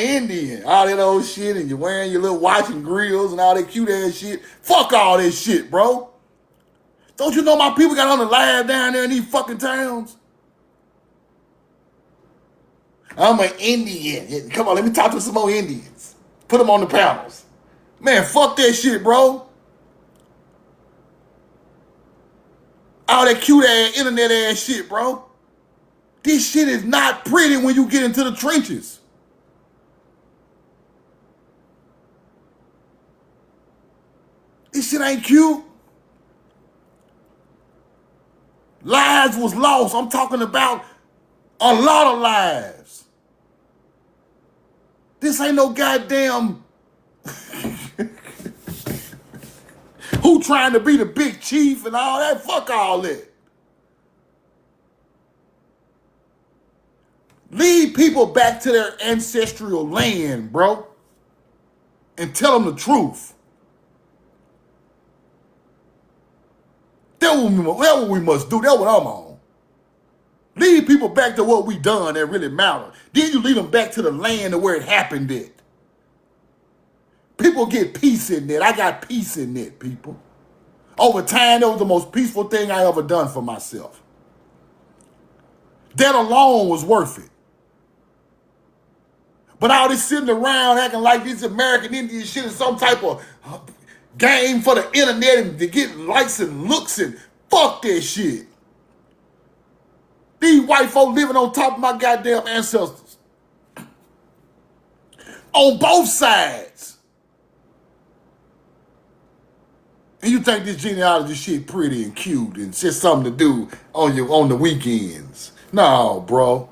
that old shit, and you're wearing your little watch and grills and all that cute ass shit. Fuck all that shit, bro. Don't you know my people got on the live down there in these fucking towns? I'm an Indian. Come on, let me talk to some more Indians. Put them on the panels. Man, fuck that shit, bro. All that cute ass internet ass shit, bro. This shit is not pretty when you get into the trenches. This shit ain't cute. Lives was lost. I'm talking about a lot of lives. This ain't no goddamn who trying to be the big chief and all that. Fuck all that. Lead people back to their ancestral land, bro. And tell them the truth. That's what we must do. That's what I'm on. Lead people back to what we done that really matter. Then you lead them back to the land of where it happened at. People get peace in that. I got peace in that, people. Over time, that was the most peaceful thing I ever done for myself. That alone was worth it. But all this sitting around acting like this American Indian shit is some type of game for the internet and to get likes and looks and fuck that shit. These white folk living on top of my goddamn ancestors. On both sides. And you think this genealogy shit pretty and cute and just something to do on the weekends. No, bro.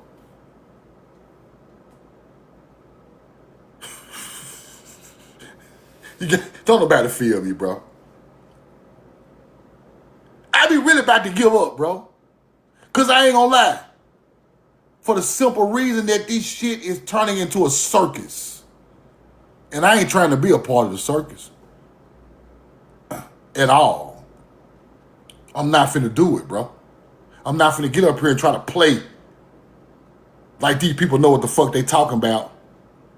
Don't nobody feel me, bro. I be really about to give up, bro. Because I ain't gonna lie. for the simple reason that this shit is turning into a circus. And I ain't trying to be a part of the circus at all. I'm not finna do it, bro. I'm not finna get up here and try to play like these people know what the fuck they talking about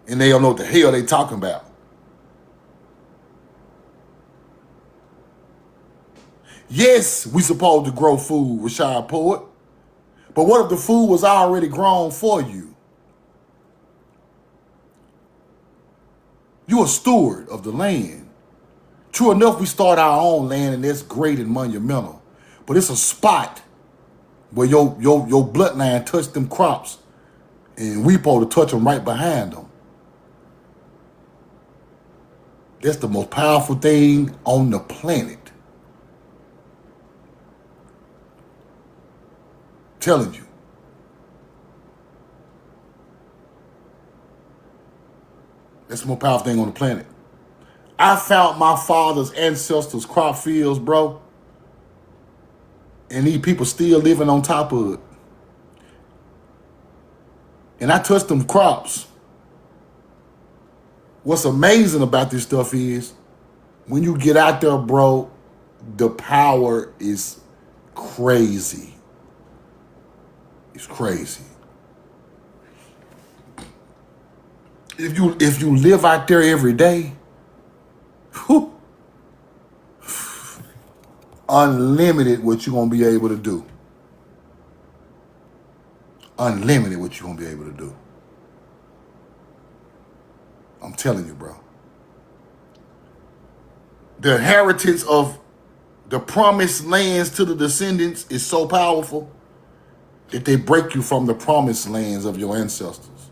and they don't know what the hell they talking about. Yes, we supposed to grow food, Rashad Poet. But what if the food was already grown for you? You're a steward of the land. True enough, we start our own land, and that's great and monumental. But it's a spot where your bloodline touched them crops, and we supposed to touch them right behind them. That's the most powerful thing on the planet. Telling you. That's the most powerful thing on the planet. I found my father's ancestors' crop fields, bro. And these people still living on top of it. And I touched them crops. What's amazing about this stuff is when you get out there, bro, the power is crazy. It's crazy. If you live out there every day, whew, unlimited what you're gonna be able to do. Unlimited what you're gonna be able to do. I'm telling you, bro. The inheritance of the promised lands to the descendants is so powerful that they break you from the promised lands of your ancestors.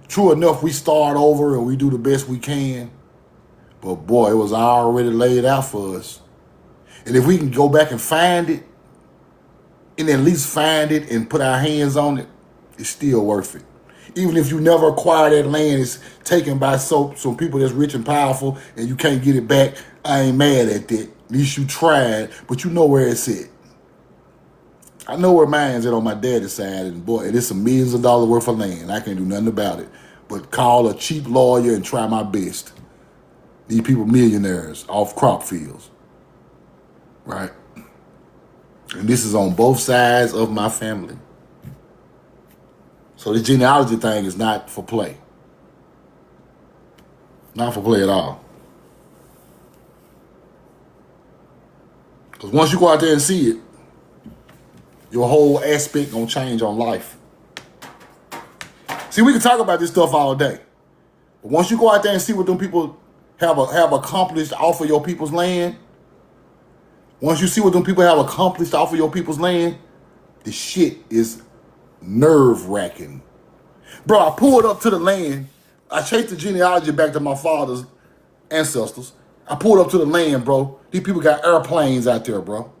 True enough, we start over and we do the best we can. But boy, it was already laid out for us. And if we can go back and find it, and at least find it and put our hands on it, it's still worth it. Even if you never acquire that land, it's taken by some people that's rich and powerful and you can't get it back, I ain't mad at that. At least you tried, but you know where it's at. I know where mine's at on my daddy's side, and boy, it is some millions of dollars worth of land. I can't do nothing about it. But call a cheap lawyer and try my best. These people millionaires off crop fields. Right? And this is on both sides of my family. So the genealogy thing is not for play. Not for play at all. Because once you go out there and see it, your whole aspect gonna change on life. See, we can talk about this stuff all day. But once you go out there and see what them people have accomplished off of your people's land, once you see what them people have accomplished off of your people's land, the shit is nerve-wracking. Bro, I pulled up to the land. I chased the genealogy back to my father's ancestors. I pulled up to the land, bro. These people got airplanes out there, bro.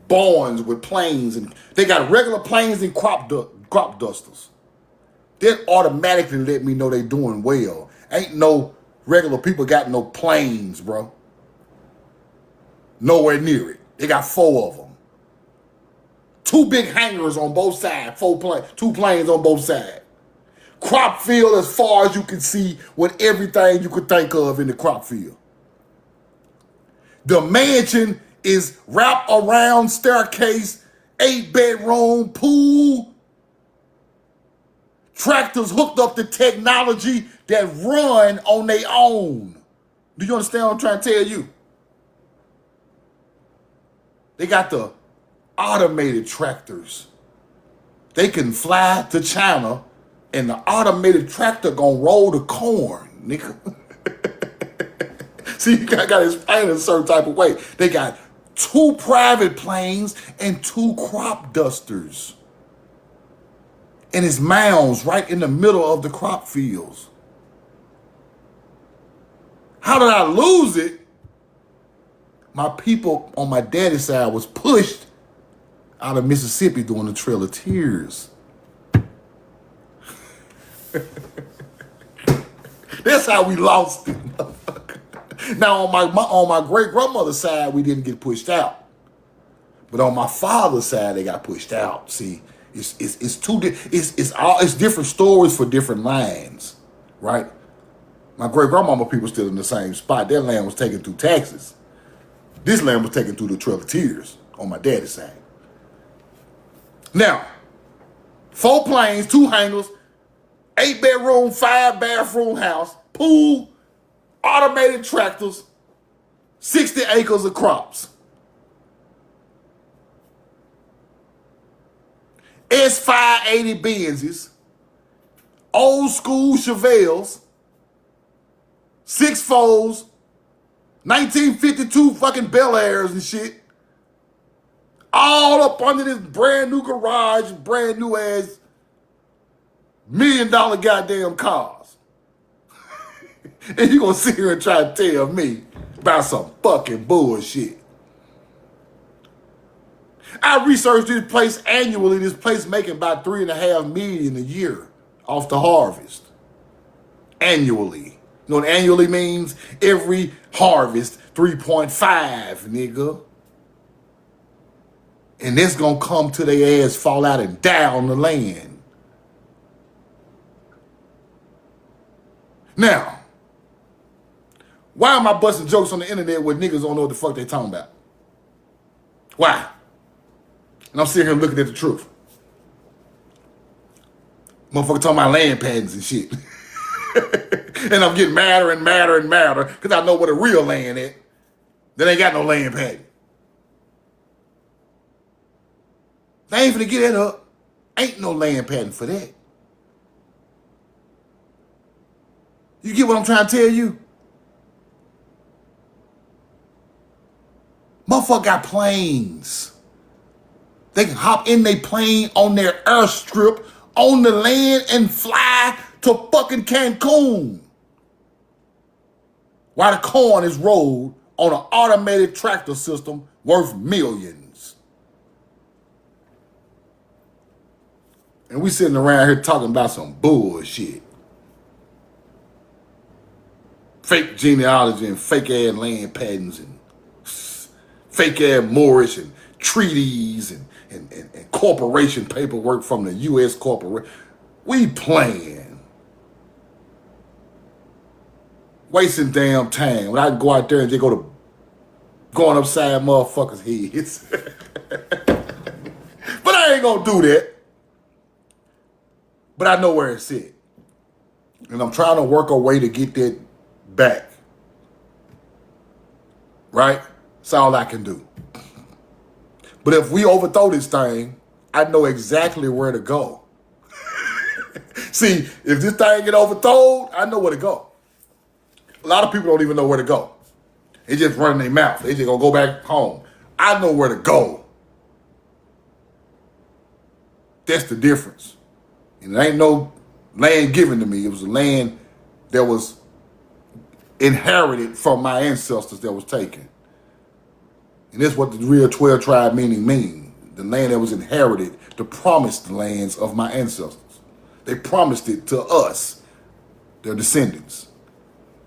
Barns with planes, and they got regular planes and crop dusters. That automatically let me know they doing well. Ain't no regular people got no planes, bro. Nowhere near it. They got 4 of them. 2 big hangars on both sides. 2 planes on both sides. Crop field as far as you can see with everything you could think of in the crop field. The mansion is wrapped around staircase, 8-bedroom, pool. Tractors hooked up to technology that run on their own. Do you understand what I'm trying to tell you? They got the automated tractors. They can fly to China and the automated tractor gonna roll the corn, nigga. See, you gotta explain it a certain type of way. They got 2 private planes and 2 crop dusters. And it's mounds right in the middle of the crop fields. How did I lose it? My people on my daddy's side was pushed out of Mississippi during the Trail of Tears. That's how we lost it. Now on my great grandmother's side, we didn't get pushed out, but on my father's side, they got pushed out. See, It's different stories for different lands, right? My great grandmama people still in the same spot. Their land was taken through taxes. This land was taken through the Trail of Tears on my daddy's side. Now, 4 planes, 2 hangars, 8-bedroom, 5-bathroom house, pool, automated tractors, 60 acres of crops. S580 Benzes, old school Chevelles, 6.4s, 1952 fucking Bel Airs and shit. All up under this brand new garage, brand new ass $1 million goddamn cars. And you gonna sit here and try to tell me about some fucking bullshit. I researched this place annually. This place making about $3.5 million a year off the harvest. Annually. You know what annually means? Every harvest, 3.5, nigga. And this gonna come to their ass, fall out and die on the land. Now, why am I busting jokes on the internet where niggas don't know what the fuck they talking about? Why? And I'm sitting here looking at the truth. Motherfucker talking about land patents and shit. And I'm getting madder and madder and madder because I know what a real land is. They ain't got no land patent. They ain't finna get that up. Ain't no land patent for that. You get what I'm trying to tell you? Motherfucker got planes. They can hop in their plane on their airstrip on the land and fly to fucking Cancun. While the corn is rolled on an automated tractor system worth millions. And we sitting around here talking about some bullshit. Fake genealogy and fake ass land patents and fake ass Moorish and treaties and corporation paperwork from the U.S. corporation. We playing. Wasting damn time. When I can go out there and just go to going upside motherfuckers' heads. But I ain't gonna do that. But I know where it's at. And I'm trying to work a way to get that back. Right? That's all I can do. But if we overthrow this thing, I know exactly where to go. See, if this thing get overthrown, I know where to go. A lot of people don't even know where to go. They just running their mouth. They just gonna go back home. I know where to go. That's the difference. And there ain't no land given to me. It was a land that was inherited from my ancestors that was taken. And that's what the real 12 tribe meaning mean. The land that was inherited, the promised lands of my ancestors. They promised it to us, their descendants.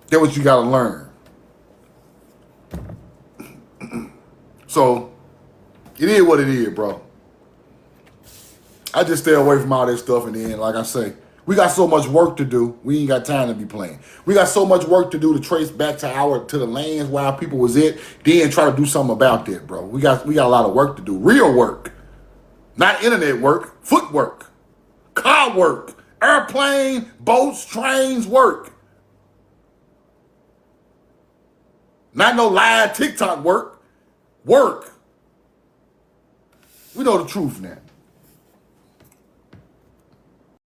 That's what you got to learn. So, it is what it is, bro. I just stay away from all that stuff, and then, like I say, we got so much work to do. We ain't got time to be playing. We got so much work to do to trace back to the lands where our people was at, then try to do something about that, bro. We got a lot of work to do. Real work. Not internet work. Footwork. Car work. Airplane, boats, trains work. Not no live TikTok work. Work. We know the truth now.